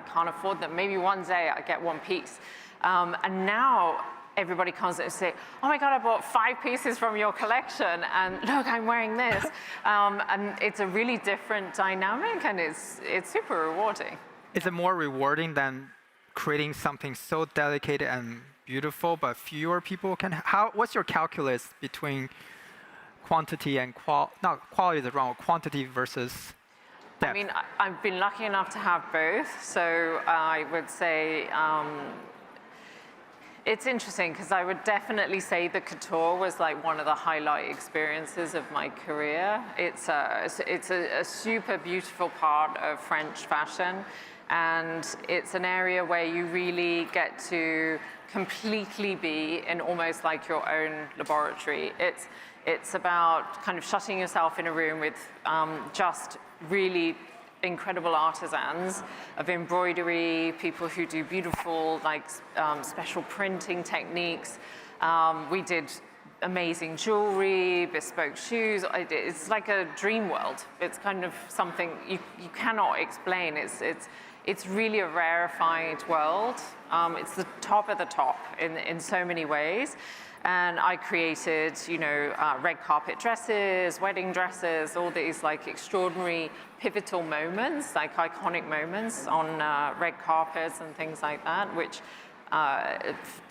Speaker 21: can't afford them. Maybe one day I get one piece. And now everybody comes and say, oh my God, I bought 5 pieces from your collection, and look, I'm wearing this. And it's a really different dynamic, and it's super rewarding.
Speaker 2: Is it more rewarding than creating something so delicate and beautiful, but fewer people can? What's your calculus between quantity and quality is wrong, quantity versus depth?
Speaker 21: I mean, I've been lucky enough to have both. So I would say it's interesting because I would definitely say the couture was like one of the highlight experiences of my career. It's a super beautiful part of French fashion, and it's an area where you really get to completely be in almost like your own laboratory. It's about kind of shutting yourself in a room with just really incredible artisans of embroidery, people who do beautiful like special printing techniques. We did amazing jewelry, bespoke shoes. It's like a dream world. It's kind of something you cannot explain. It's really a rarefied world. It's the top of the top in so many ways. And I created, red carpet dresses, wedding dresses, all these like extraordinary pivotal moments, like iconic moments on red carpets and things like that, which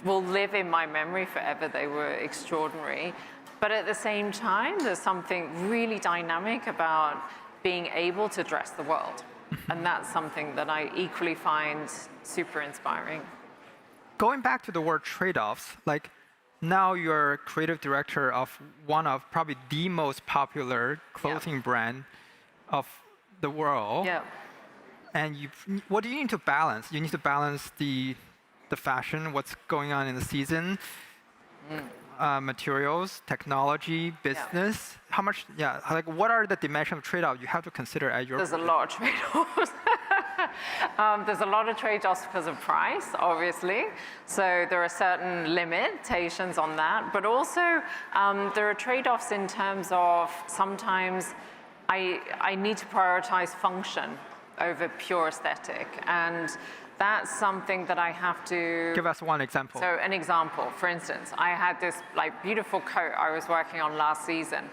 Speaker 21: will live in my memory forever. They were extraordinary. But at the same time, there's something really dynamic about being able to dress the world. And that's something that I equally find super inspiring.
Speaker 2: Going back to the word trade-offs, like, now you're creative director of one of probably the most popular clothing brand of the world.
Speaker 21: Yeah.
Speaker 2: And what do you need to balance? You need to balance the fashion, what's going on in the season, materials, technology, business. How much? Like what are the dimensions of trade-off you have to consider at your?
Speaker 21: There's a lot of trade-offs. There's a lot of trade-offs because of price, obviously. So there are certain limitations on that. But also, there are trade-offs in terms of sometimes I need to prioritize function over pure aesthetic. And that's something that I have to...
Speaker 2: Give us one example.
Speaker 21: So an example, for instance, I had this like beautiful coat I was working on last season.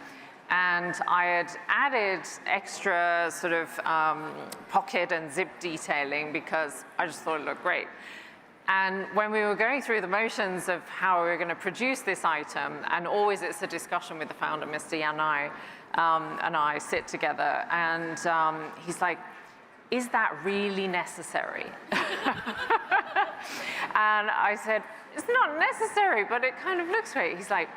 Speaker 21: And I had added extra sort of pocket and zip detailing because I just thought it looked great. And when we were going through the motions of how we were going to produce this item, and always it's a discussion with the founder, Mr. Yanai, and I sit together, and he's like, is that really necessary? And I said, it's not necessary, but it kind of looks great. He's like,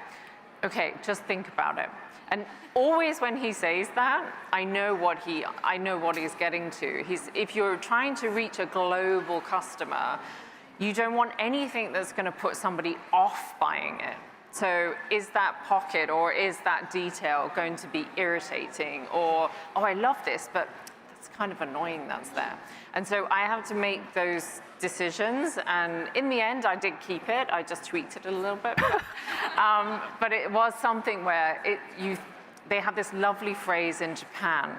Speaker 21: okay, just think about it. And always when he says that, I know what he's getting to. If you're trying to reach a global customer, you don't want anything that's going to put somebody off buying it. So is that pocket or is that detail going to be irritating? Or, oh, I love this, but it's kind of annoying that's there. And so I have to make those decisions. And in the end, I did keep it. I just tweaked it a little bit. But it was something where they have this lovely phrase in Japan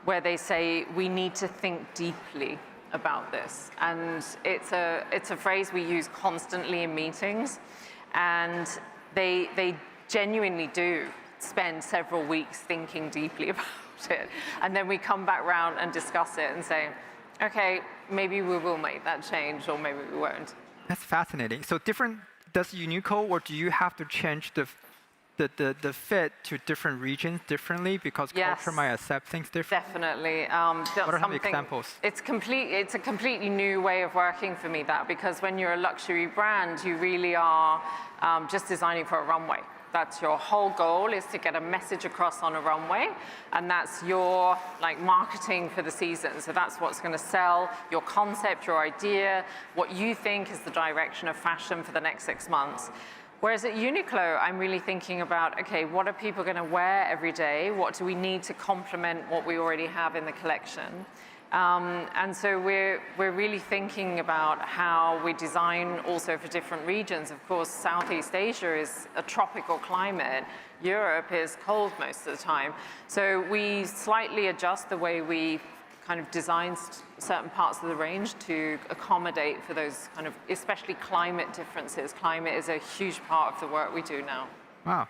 Speaker 21: where they say, we need to think deeply about this. And it's a phrase we use constantly in meetings. And they genuinely do spend several weeks thinking deeply about it. And then we come back around and discuss it and say, okay, maybe we will make that change or maybe we won't.
Speaker 2: That's fascinating. So does Uniqlo, or do you have to change the fit to different regions differently because culture might accept things differently?
Speaker 21: Definitely.
Speaker 2: What are some examples?
Speaker 21: It's a completely new way of working for me, that, because when you're a luxury brand, you really are just designing for a runway. That's your whole goal, is to get a message across on a runway, and that's your marketing for the season. So that's what's going to sell, your concept, your idea, what you think is the direction of fashion for the next 6 months. Whereas at Uniqlo, I'm really thinking about, okay, what are people going to wear every day? What do we need to complement what we already have in the collection? And so we're really thinking about how we design also for different regions. Of course, Southeast Asia is a tropical climate. Europe is cold most of the time. So we slightly adjust the way we kind of design certain parts of the range to accommodate for those kind of, especially climate differences. Climate is a huge part of the work we do now.
Speaker 2: Wow.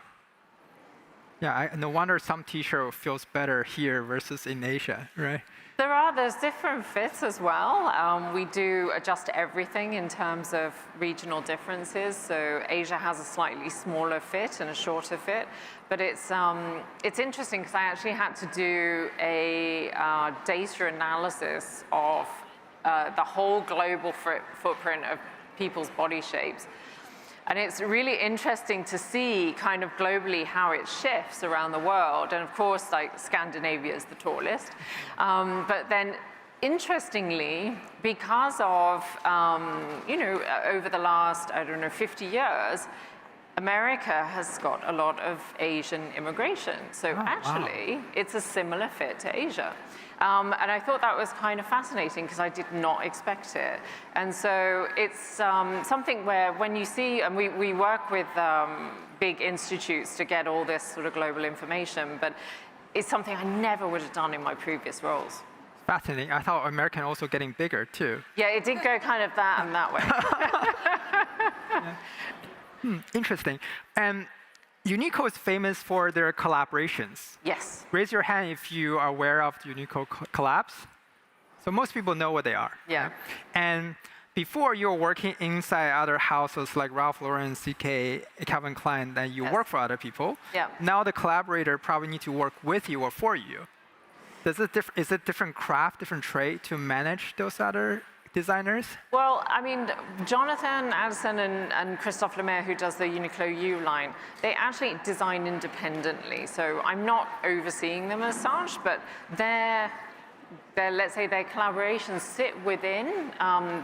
Speaker 2: Yeah, no wonder some t-shirt feels better here versus in Asia, right?
Speaker 21: There's different fits as well. We do adjust everything in terms of regional differences. So Asia has a slightly smaller fit and a shorter fit. But it's interesting because I actually had to do a data analysis of the whole global footprint of people's body shapes. And it's really interesting to see kind of globally how it shifts around the world. And of course, Scandinavia is the tallest. But then interestingly, because of, over the last, 50 years, America has got a lot of Asian immigration. So actually, it's a similar fit to Asia. And I thought that was kind of fascinating because I did not expect it. And so it's something where when you see, and we work with big institutes to get all this sort of global information, but it's something I never would have done in my previous roles.
Speaker 2: Fascinating. I thought American also getting bigger too.
Speaker 21: Yeah, it did go kind of that and that way.
Speaker 2: Interesting. And Uniqlo is famous for their collaborations.
Speaker 21: Yes.
Speaker 2: Raise your hand if you are aware of the Uniqlo collabs. So most people know what they are.
Speaker 21: Yeah.
Speaker 2: Right? And before you were working inside other houses like Ralph Lauren, CK, Calvin Klein, then you work for other people.
Speaker 21: Yeah.
Speaker 2: Now the collaborator probably need to work with you or for you. Is it different craft, different trade to manage those other designers?
Speaker 21: Well, I mean, Jonathan Addison and Christophe Lemaire, who does the Uniqlo U line, they actually design independently. So I'm not overseeing them as such, but let's say their collaborations sit within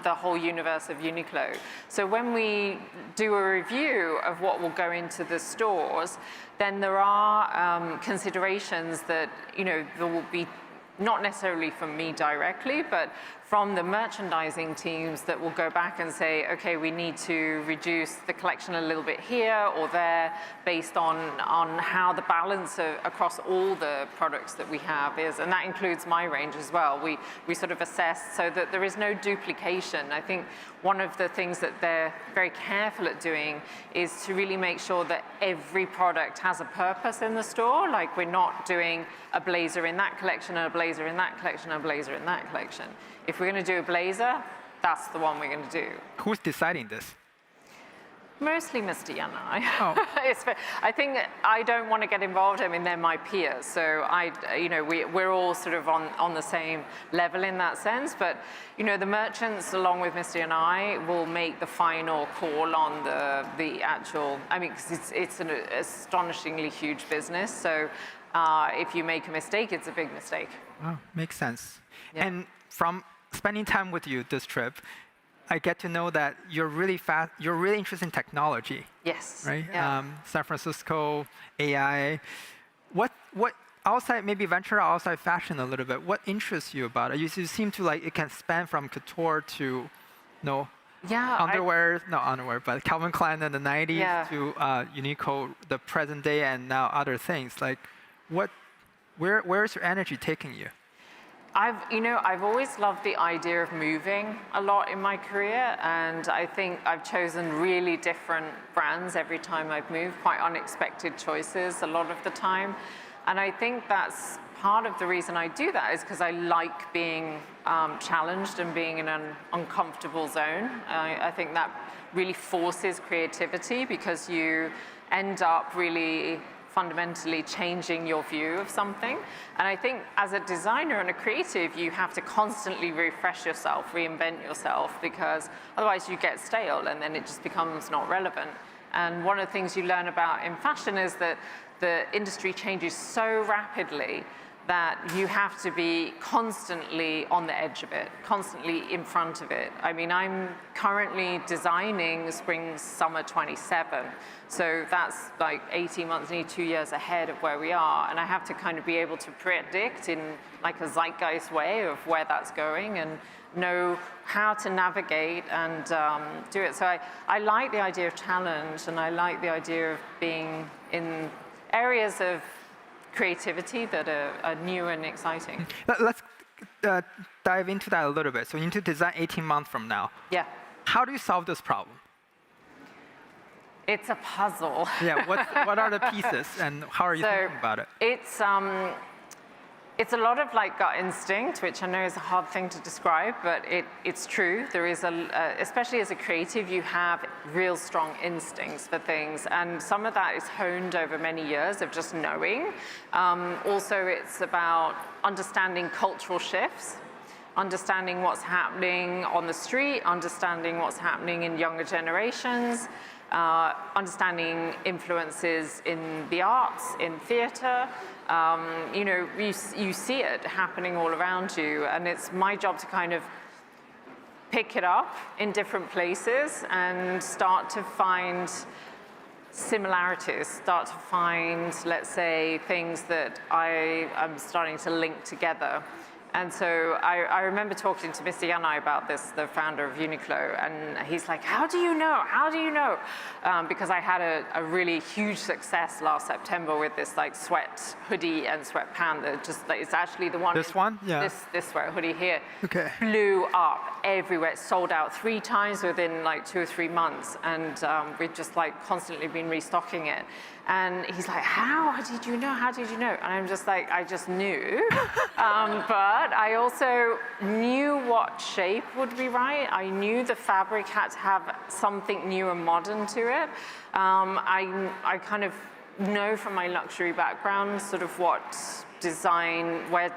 Speaker 21: the whole universe of Uniqlo. So when we do a review of what will go into the stores, then there are considerations that, there will be not necessarily from me directly, but from the merchandising teams that will go back and say, okay, we need to reduce the collection a little bit here or there based on how the balance across all the products that we have is. And that includes my range as well. We sort of assess so that there is no duplication. I think one of the things that they're very careful at doing is to really make sure that every product has a purpose in the store. Like we're not doing a blazer in that collection and a blazer in that collection and a blazer in that collection. If we're going to do a blazer, that's the one we're going to do.
Speaker 2: Who's deciding this?
Speaker 21: Mostly Mr. Yan and I.
Speaker 2: Oh.
Speaker 21: I think I don't want to get involved. I mean, they're my peers, so we're all sort of on the same level in that sense. But the merchants, along with Mr. Yan and I, will make the final call on the actual. I mean, because it's an astonishingly huge business. So if you make a mistake, it's a big mistake.
Speaker 2: Oh, makes sense.
Speaker 21: Yeah.
Speaker 2: And from spending time with you this trip, I get to know that you're really interested in technology.
Speaker 21: Yes.
Speaker 2: Right?
Speaker 21: Yeah.
Speaker 2: San Francisco, AI. What outside, maybe venture outside fashion a little bit, what interests you about it? You seem to like, it can span from couture to, underwear, not underwear, but Calvin Klein in the 90s to Uniqlo, the present day, and now other things. Like, where is your energy taking you?
Speaker 21: I've always loved the idea of moving a lot in my career, and I think I've chosen really different brands every time I've moved, quite unexpected choices a lot of the time. And I think that's part of the reason I do that is because I like being challenged and being in an uncomfortable zone. I think that really forces creativity because you end up really fundamentally changing your view of something. And I think as a designer and a creative, you have to constantly refresh yourself, reinvent yourself, because otherwise you get stale and then it just becomes not relevant. And one of the things you learn about in fashion is that the industry changes so rapidly that you have to be constantly on the edge of it, constantly in front of it. I mean, I'm currently designing spring, summer 27. So that's like 18 months, nearly 2 years ahead of where we are. And I have to kind of be able to predict in like a zeitgeist way of where that's going and know how to navigate and do it. So I like the idea of challenge, and I like the idea of being in areas of creativity that are new and exciting.
Speaker 2: Let's dive into that a little bit. So you need to design 18 months from now.
Speaker 21: Yeah.
Speaker 2: How do you solve this problem?
Speaker 21: It's a puzzle.
Speaker 2: Yeah, what are the pieces and how are you thinking about it?
Speaker 21: It's a lot of like gut instinct, which I know is a hard thing to describe, but it's true. There is especially as a creative, you have real strong instincts for things, and some of that is honed over many years of just knowing. Also, it's about understanding cultural shifts, understanding what's happening on the street, understanding what's happening in younger generations, understanding influences in the arts, in theater. You see it happening all around you, and it's my job to kind of pick it up in different places and start to find similarities, start to find, let's say, things that I am starting to link together. And so I remember talking to Mr. Yan about this, the founder of Uniqlo, and he's like, how do you know? How do you know? Because I had a really huge success last September with this like sweat hoodie and sweat pant that just, like, it's actually the one.
Speaker 2: This one? Yeah.
Speaker 21: This sweat hoodie here.
Speaker 2: Okay.
Speaker 21: Blew up everywhere. It sold out 3 times within like 2 or 3 months. And we've just like constantly been restocking it. And he's like, how did you know? How did you know? And I'm just like, I just knew. But I also knew what shape would be right. I knew the fabric had to have something new and modern to it. I kind of know from my luxury background sort of where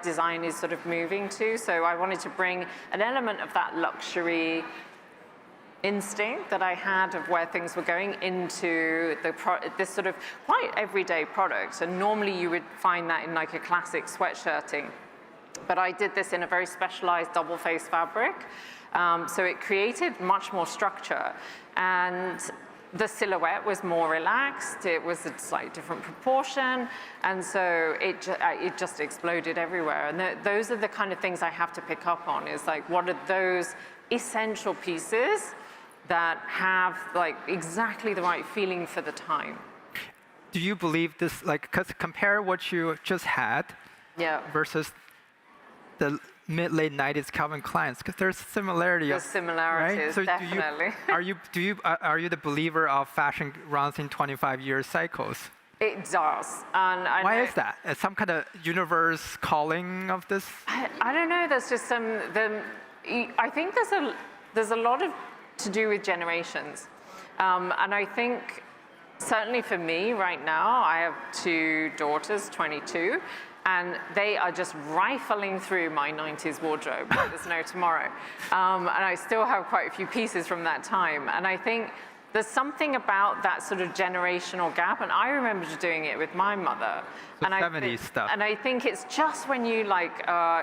Speaker 21: design is sort of moving to. So I wanted to bring an element of that luxury instinct that I had of where things were going into this sort of quite everyday product. And normally you would find that in like a classic sweatshirting. But I did this in a very specialized double-face fabric. So it created much more structure. And the silhouette was more relaxed. It was a slightly different proportion. And so it just exploded everywhere. And those are the kind of things I have to pick up on, is like, what are those essential pieces that have like exactly the right feeling for the time?
Speaker 2: Do you believe this, like, because compare what you just had versus the mid-late 90s Calvin Kleins, because there's similarity.
Speaker 21: There's similarities,
Speaker 2: right? So
Speaker 21: definitely.
Speaker 2: Are you the believer of fashion runs in 25-year cycles?
Speaker 21: It does. And
Speaker 2: why is that? Is some kind of universe calling of this?
Speaker 21: I don't know. There's just I think there's a lot to do with generations. And I think certainly for me right now, I have 2 daughters, 22, and they are just rifling through my 90s wardrobe like there's no tomorrow. And I still have quite a few pieces from that time. And I think there's something about that sort of generational gap, and I remember doing it with my mother.
Speaker 2: The 70s stuff.
Speaker 21: And I think it's just when you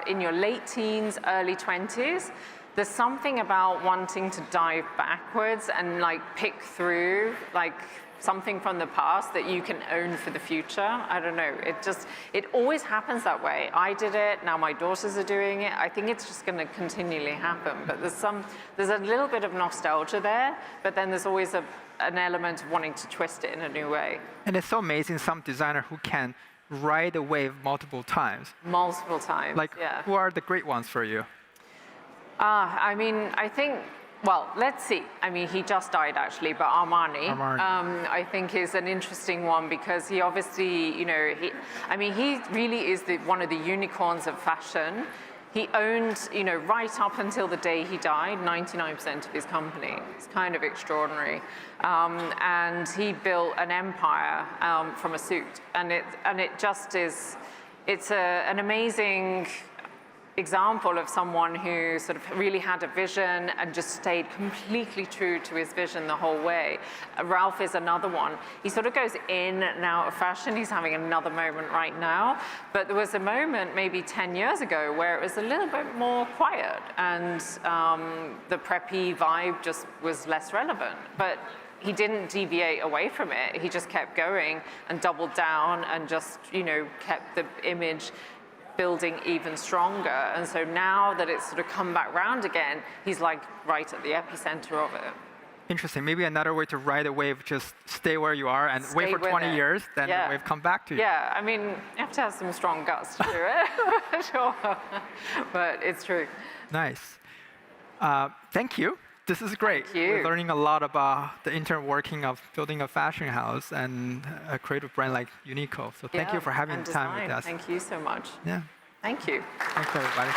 Speaker 21: in your late teens, early 20s, there's something about wanting to dive backwards and like pick through like something from the past that you can own for the future. I don't know. It always happens that way. I did it. Now my daughters are doing it. I think it's just going to continually happen. But there's a little bit of nostalgia there. But then there's always an element of wanting to twist it in a new way.
Speaker 2: And it's so amazing. Some designer who can ride a wave multiple times.
Speaker 21: Multiple times.
Speaker 2: Like, who are the great ones for you?
Speaker 21: I mean, I think. Well, let's see. I mean, he just died actually, but Armani. I think is an interesting one because he obviously, he really is one of the unicorns of fashion. He owned, right up until the day he died, 99% of his company. It's kind of extraordinary. And he built an empire from a suit. And it just is, it's an amazing example of someone who sort of really had a vision and just stayed completely true to his vision the whole way. Ralph is another one. He sort of goes in and out of fashion. He's having another moment right now. But there was a moment maybe 10 years ago where it was a little bit more quiet and the preppy vibe just was less relevant. But he didn't deviate away from it. He just kept going and doubled down and just, kept the image building even stronger. And so now that it's sort of come back round again, he's like right at the epicenter of it.
Speaker 2: Interesting. Maybe another way to ride a wave, just stay where you are and wait for 20 years, then the wave come back to you.
Speaker 21: Yeah, I mean, you have to have some strong guts to do it, sure. But it's true.
Speaker 2: Nice. Thank you. This is great.
Speaker 21: Thank you.
Speaker 2: We're learning a lot about the internal working of building a fashion house and a creative brand like Uniqlo. So thank you for having time with us.
Speaker 21: Thank you so much.
Speaker 2: Yeah.
Speaker 21: Thank you.
Speaker 2: Thanks, everybody.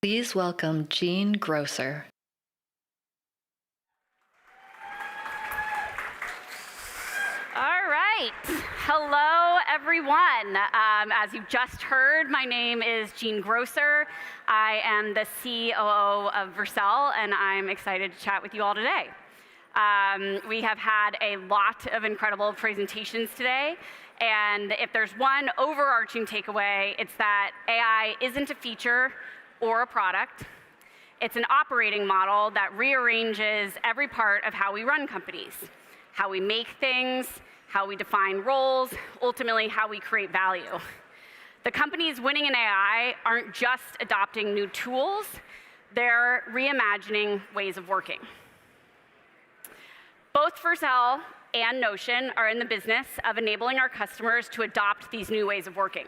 Speaker 1: Please welcome Jean Grosser.
Speaker 3: All right. Hello, everyone. As you just heard, my name is Jean Grosser. I am the COO of Vercel, and I'm excited to chat with you all today. We have had a lot of incredible presentations today, and if there's one overarching takeaway, it's that AI isn't a feature or a product. It's an operating model that rearranges every part of how we run companies, how we make things, how we define roles, ultimately how we create value. The companies winning in AI aren't just adopting new tools, they're reimagining ways of working. Both Vercel and Notion are in the business of enabling our customers to adopt these new ways of working.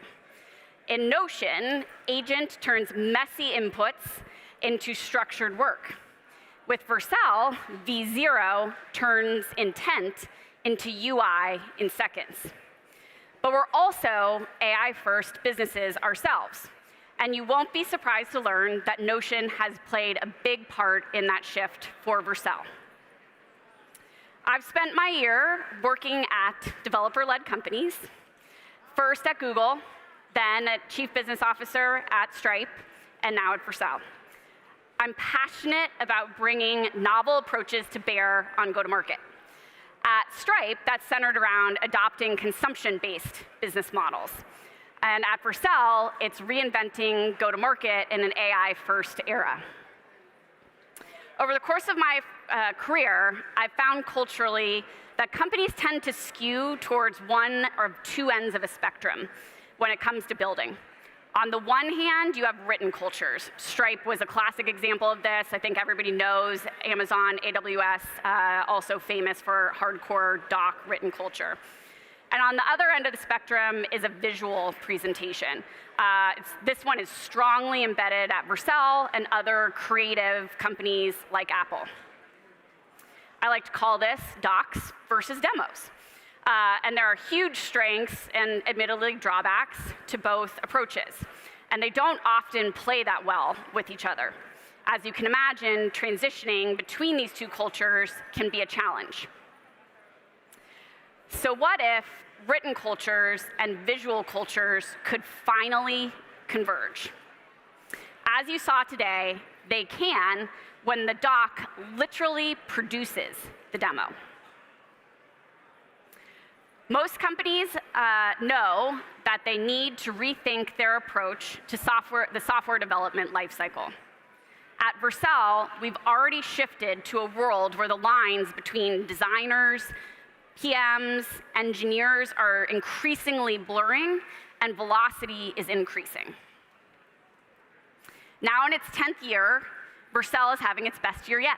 Speaker 3: In Notion, agent turns messy inputs into structured work. With Vercel, V0 turns intent into UI in seconds. But we're also AI-first businesses ourselves, and you won't be surprised to learn that Notion has played a big part in that shift for Vercel. I've spent my year working at developer-led companies, first at Google, then as Chief Business Officer at Stripe, and now at Vercel. I'm passionate about bringing novel approaches to bear on go-to-market. At Stripe, that's centered around adopting consumption-based business models. And at Vercel, it's reinventing go-to-market in an AI-first era. Over the course of my career, I've found culturally that companies tend to skew towards one or two ends of a spectrum when it comes to building. On the one hand, you have written cultures. Stripe was a classic example of this. I think everybody knows Amazon, AWS, also famous for hardcore doc written culture. And on the other end of the spectrum is a visual presentation. This one is strongly embedded at Vercel and other creative companies like Apple. I like to call this docs versus demos. And there are huge strengths and admittedly drawbacks to both approaches. And they don't often play that well with each other. As you can imagine, transitioning between these two cultures can be a challenge. So what if written cultures and visual cultures could finally converge? As you saw today, they can when the doc literally produces the demo. Most companies know that they need to rethink their approach to the software development lifecycle. At Vercel, we've already shifted to a world where the lines between designers, PMs, engineers are increasingly blurring, and velocity is increasing. Now in its 10th year, Vercel is having its best year yet.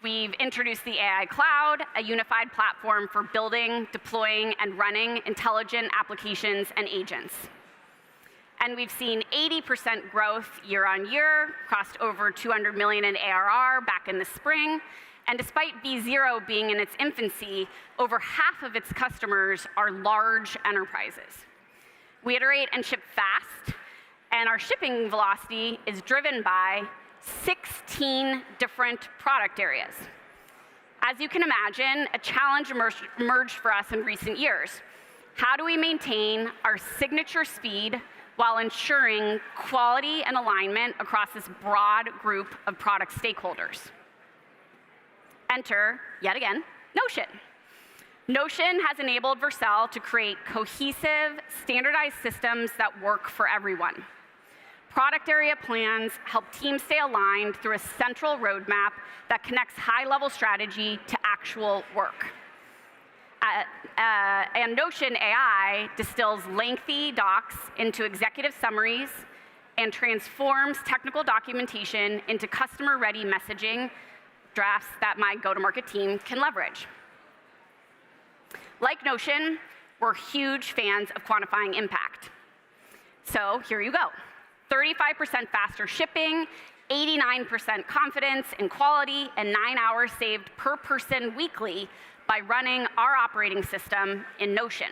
Speaker 3: We've introduced the AI Cloud, a unified platform for building, deploying, and running intelligent applications and agents. And we've seen 80% growth year on year, crossed over 200 million in ARR back in the spring. And despite V0 being in its infancy, over half of its customers are large enterprises. We iterate and ship fast, and our shipping velocity is driven by 16 different product areas. As you can imagine, a challenge emerged for us in recent years. How do we maintain our signature speed while ensuring quality and alignment across this broad group of product stakeholders? Enter, yet again, Notion. Notion has enabled Vercel to create cohesive, standardized systems that work for everyone. Product area plans help teams stay aligned through a central roadmap that connects high-level strategy to actual work. And Notion AI distills lengthy docs into executive summaries and transforms technical documentation into customer-ready messaging drafts that my go-to-market team can leverage. Like Notion, we're huge fans of quantifying impact. So here you go. 35% faster shipping, 89% confidence in quality, and 9 hours saved per person weekly by running our operating system in Notion.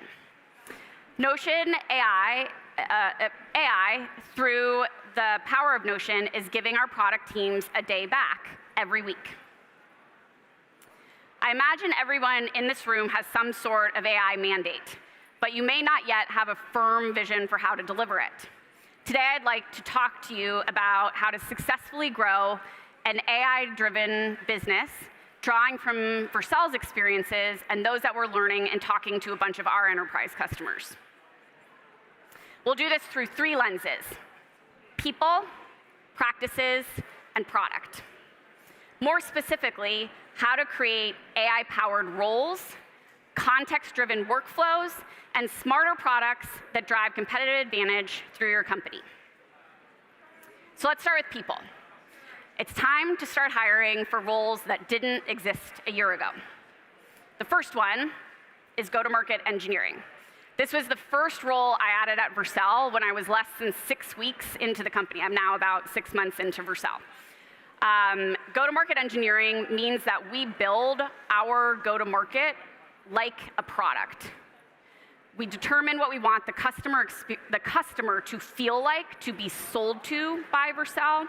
Speaker 3: Notion AI AI, through the power of Notion, is giving our product teams a day back every week. I imagine everyone in this room has some sort of AI mandate, but you may not yet have a firm vision for how to deliver it. Today, I'd like to talk to you about how to successfully grow an AI-driven business, drawing from Vercel's experiences and those that we're learning and talking to a bunch of our enterprise customers. We'll do this through 3 lenses: people, practices, and product. More specifically, how to create AI-powered roles, context-driven workflows, and smarter products that drive competitive advantage through your company. So let's start with people. It's time to start hiring for roles that didn't exist a year ago. The first one is go-to-market engineering. This was the first role I added at Vercel when I was less than 6 weeks into the company. I'm now about 6 months into Vercel. Go-to-market engineering means that we build our go-to-market like a product. We determine what we want the customer to feel like, to be sold to by Vercel,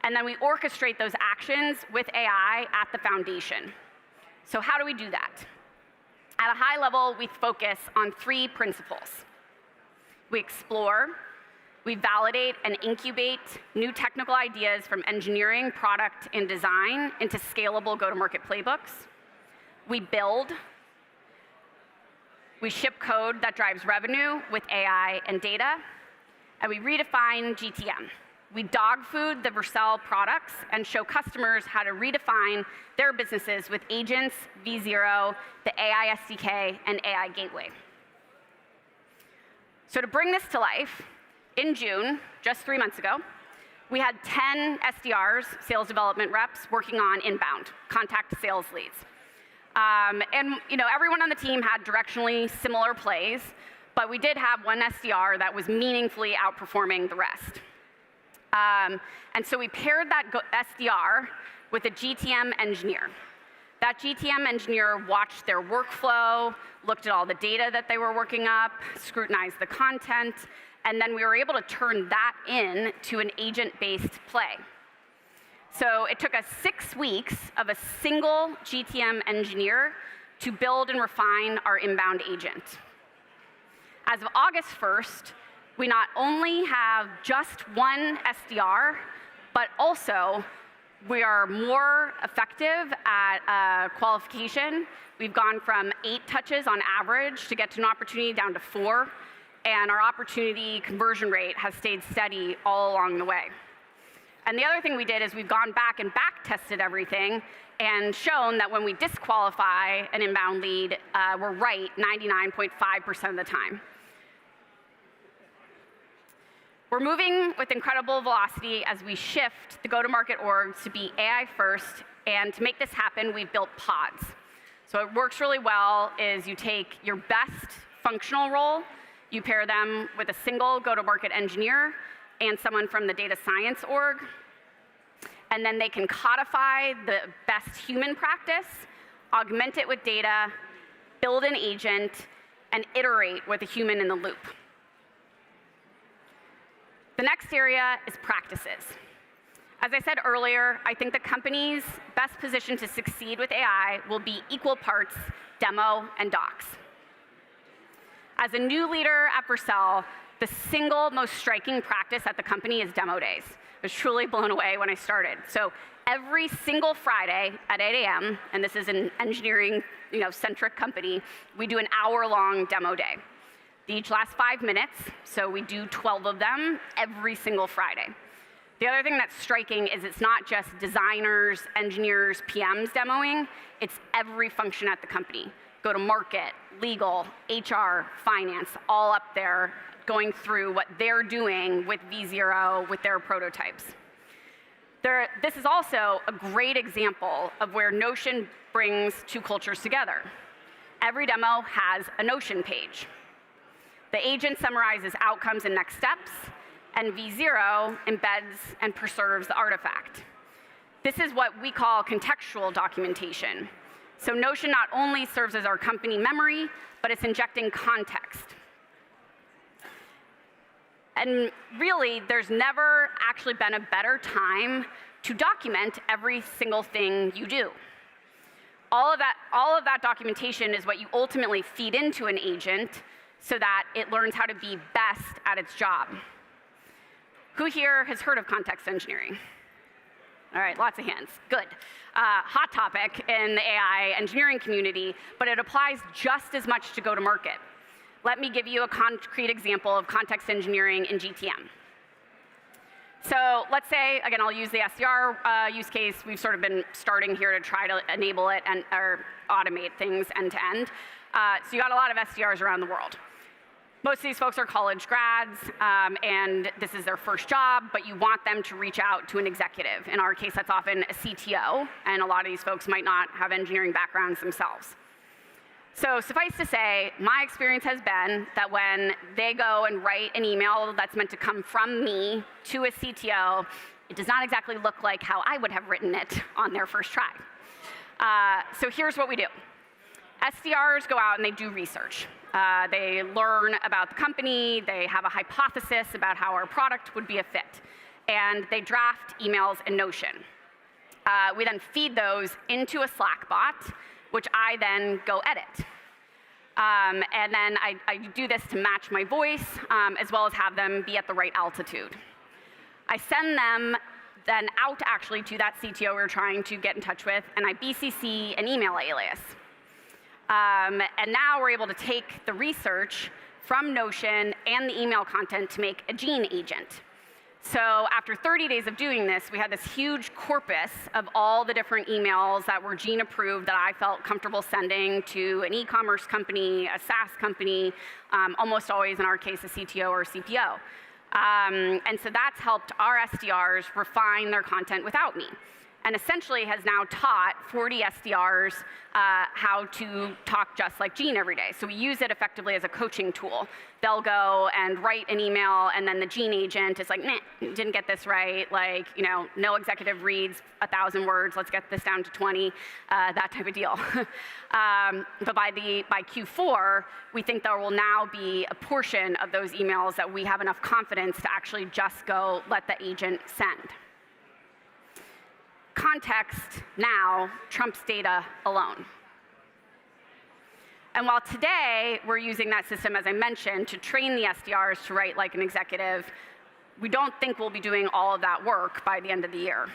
Speaker 3: and then we orchestrate those actions with AI at the foundation. So how do we do that? At a high level, we focus on 3 principles. We explore, we validate and incubate new technical ideas from engineering, product, and design into scalable go-to-market playbooks. We build, we ship code that drives revenue with AI and data, and we redefine GTM. We dog food the Vercel products and show customers how to redefine their businesses with agents, V0, the AI SDK, and AI Gateway. So to bring this to life, in June, just 3 months ago, we had 10 SDRs, sales development reps, working on inbound, contact sales leads. And everyone on the team had directionally similar plays, but we did have one SDR that was meaningfully outperforming the rest. And so we paired that SDR with a GTM engineer. That GTM engineer watched their workflow, looked at all the data that they were working up, scrutinized the content, and then we were able to turn that into an agent-based play. So it took us 6 weeks of a single GTM engineer to build and refine our inbound agent. As of August 1st, we not only have just one SDR, but also we are more effective at qualification. We've gone from 8 touches on average to get to an opportunity down to 4, and our opportunity conversion rate has stayed steady all along the way. And the other thing we did is we've gone back and back-tested everything and shown that when we disqualify an inbound lead, we're right 99.5% of the time. We're moving with incredible velocity as we shift the go-to-market org to be AI first, and to make this happen, we've built pods. So it works really well is you take your best functional role, you pair them with a single go-to-market engineer and someone from the data science org, and then they can codify the best human practice, augment it with data, build an agent, and iterate with a human in the loop. The next area is practices. As I said earlier, I think the companies best positioned to succeed with AI will be equal parts demo and docs. As a new leader at Vercel, the single most striking practice at the company is demo days. I was truly blown away when I started. So every single Friday at 8 a.m., and this is an engineering centric company, we do an hour-long demo day. They each last 5 minutes, so we do 12 of them every single Friday. The other thing that's striking is it's not just designers, engineers, PMs demoing, it's every function at the company. Go to market, legal, HR, finance, all up there going through what they're doing with V0, with their prototypes. This is also a great example of where Notion brings 2 cultures together. Every demo has a Notion page. The agent summarizes outcomes and next steps, and V0 embeds and preserves the artifact. This is what we call contextual documentation. So Notion not only serves as our company memory, but it's injecting context. And really, there's never actually been a better time to document every single thing you do. All of that documentation is what you ultimately feed into an agent so that it learns how to be best at its job. Who here has heard of context engineering? All right, lots of hands. Good. Hot topic in the AI engineering community, but it applies just as much to go-to-market. Let me give you a concrete example of context engineering in GTM. So let's say, again, I'll use the SDR use case. We've sort of been starting here to try to enable it or automate things end to end. So you got a lot of SDRs around the world. Most of these folks are college grads, and this is their first job, but you want them to reach out to an executive. In our case, that's often a CTO, and a lot of these folks might not have engineering backgrounds themselves. So suffice to say, my experience has been that when they go and write an email that's meant to come from me to a CTO, it does not exactly look like how I would have written it on their first try. So here's what we do. SDRs go out and they do research. They learn about the company, they have a hypothesis about how our product would be a fit, and they draft emails in Notion. We then feed those into a Slack bot, which I then go edit. And then I do this to match my voice, as well as have them be at the right altitude. I send them then out actually to that CTO we're trying to get in touch with, and I BCC an email alias. And now we're able to take the research from Notion and the email content to make a Gene agent. So after 30 days of doing this, we had this huge corpus of all the different emails that were Gene approved that I felt comfortable sending to an e-commerce company, a SaaS company, almost always in our case a CTO or a CPO. And so that's helped our SDRs refine their content without me, and essentially has now taught 40 SDRs how to talk just like Gene every day. So we use it effectively as a coaching tool. They'll go and write an email, and then the Gene agent is like, nah, didn't get this right. Like, you know, no executive reads 1,000 words. Let's get this down to 20, that type of deal. But by Q4, we think there will now be a portion of those emails that we have enough confidence to actually just go let the agent send. Context now trumps data alone. And while today we're using that system, as I mentioned, to train the SDRs to write like an executive, we don't think we'll be doing all of that work by the end of the year.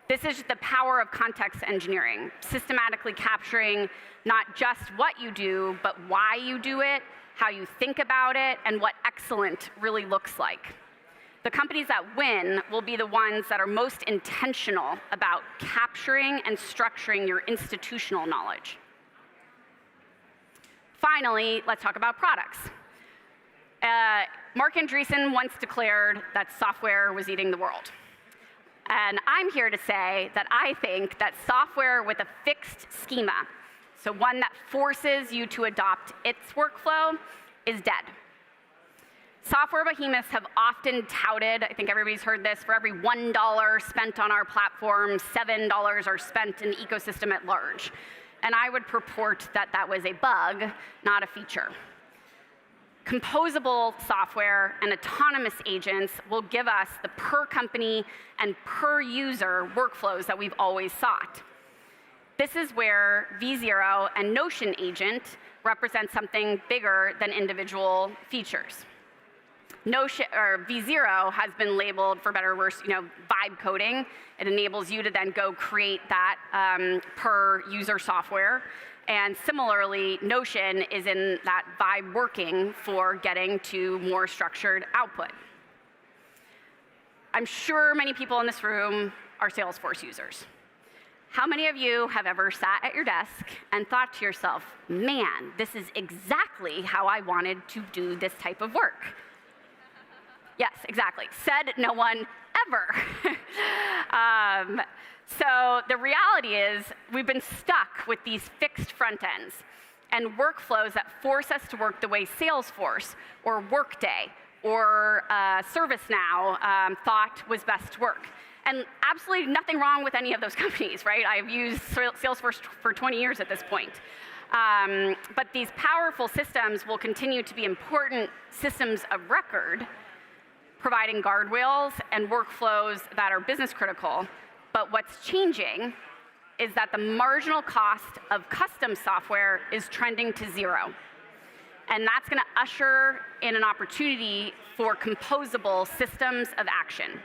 Speaker 3: This is the power of context engineering, systematically capturing not just what you do, but why you do it, how you think about it, and what excellent really looks like. The companies that win will be the ones that are most intentional about capturing and structuring your institutional knowledge. Finally, let's talk about products. Mark Andreessen once declared that software was eating the world. And I'm here to say that I think that software with a fixed schema, so one that forces you to adopt its workflow, is dead. Software behemoths have often touted, I think everybody's heard this, for every $1 spent on our platform, $7 are spent in the ecosystem at large. And I would purport that that was a bug, not a feature. Composable software and autonomous agents will give us the per company and per user workflows that we've always sought. This is where V0 and Notion Agent represent something bigger than individual features. Notion, or V0 has been labeled, for better or worse, vibe coding. It enables you to then go create that per user software. And similarly, Notion is in that vibe working for getting to more structured output. I'm sure many people in this room are Salesforce users. How many of you have ever sat at your desk and thought to yourself, man, this is exactly how I wanted to do this type of work? Yes, exactly. Said no one ever. So the reality is we've been stuck with these fixed front ends and workflows that force us to work the way Salesforce or Workday or ServiceNow thought was best to work. And absolutely nothing wrong with any of those companies, right? I've used Salesforce for 20 years at this point. But these powerful systems will continue to be important systems of record, providing guardrails and workflows that are business critical. But what's changing is that the marginal cost of custom software is trending to zero. And that's going to usher in an opportunity for composable systems of action.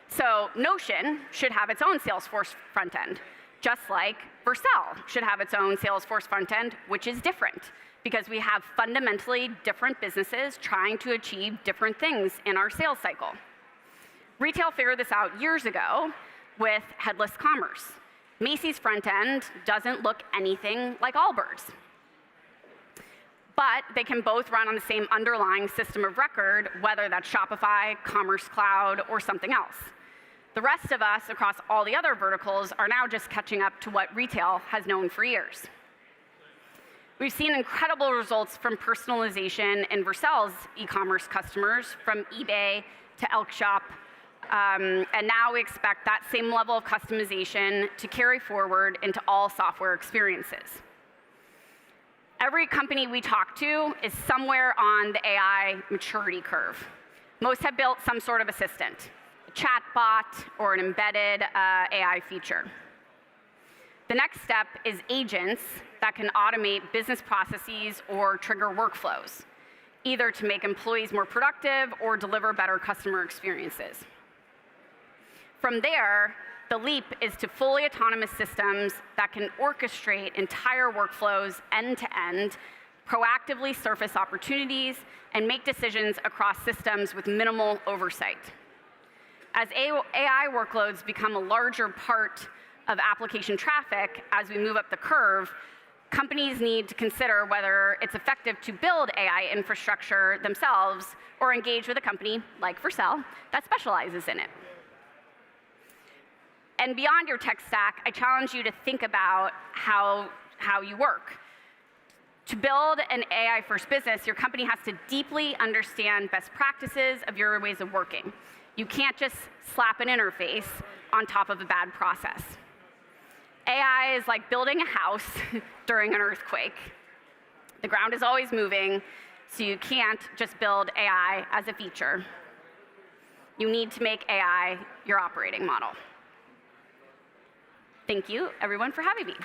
Speaker 3: So Notion should have its own Salesforce front end, just like Vercel should have its own Salesforce front end, which is different because we have fundamentally different businesses trying to achieve different things in our sales cycle. Retail figured this out years ago with headless commerce. Macy's front end doesn't look anything like Allbirds. But they can both run on the same underlying system of record, whether that's Shopify, Commerce Cloud, or something else. The rest of us across all the other verticals are now just catching up to what retail has known for years. We've seen incredible results from personalization in Vercel's e-commerce customers, from eBay to Elkshop, and now we expect that same level of customization to carry forward into all software experiences. Every company we talk to is somewhere on the AI maturity curve. Most have built some sort of assistant, a chatbot or an embedded AI feature. The next step is agents that can automate business processes or trigger workflows, either to make employees more productive or deliver better customer experiences. From there, the leap is to fully autonomous systems that can orchestrate entire workflows end-to-end, proactively surface opportunities, and make decisions across systems with minimal oversight. As AI workloads become a larger part of application traffic as we move up the curve, companies need to consider whether it's effective to build AI infrastructure themselves or engage with a company like Vercel that specializes in it. And beyond your tech stack, I challenge you to think about how you work. To build an AI-first business, your company has to deeply understand best practices of your ways of working. You can't just slap an interface on top of a bad process. AI is like building a house during an earthquake. The ground is always moving, so you can't just build AI as a feature. You need to make AI your operating model. Thank you, everyone, for having me.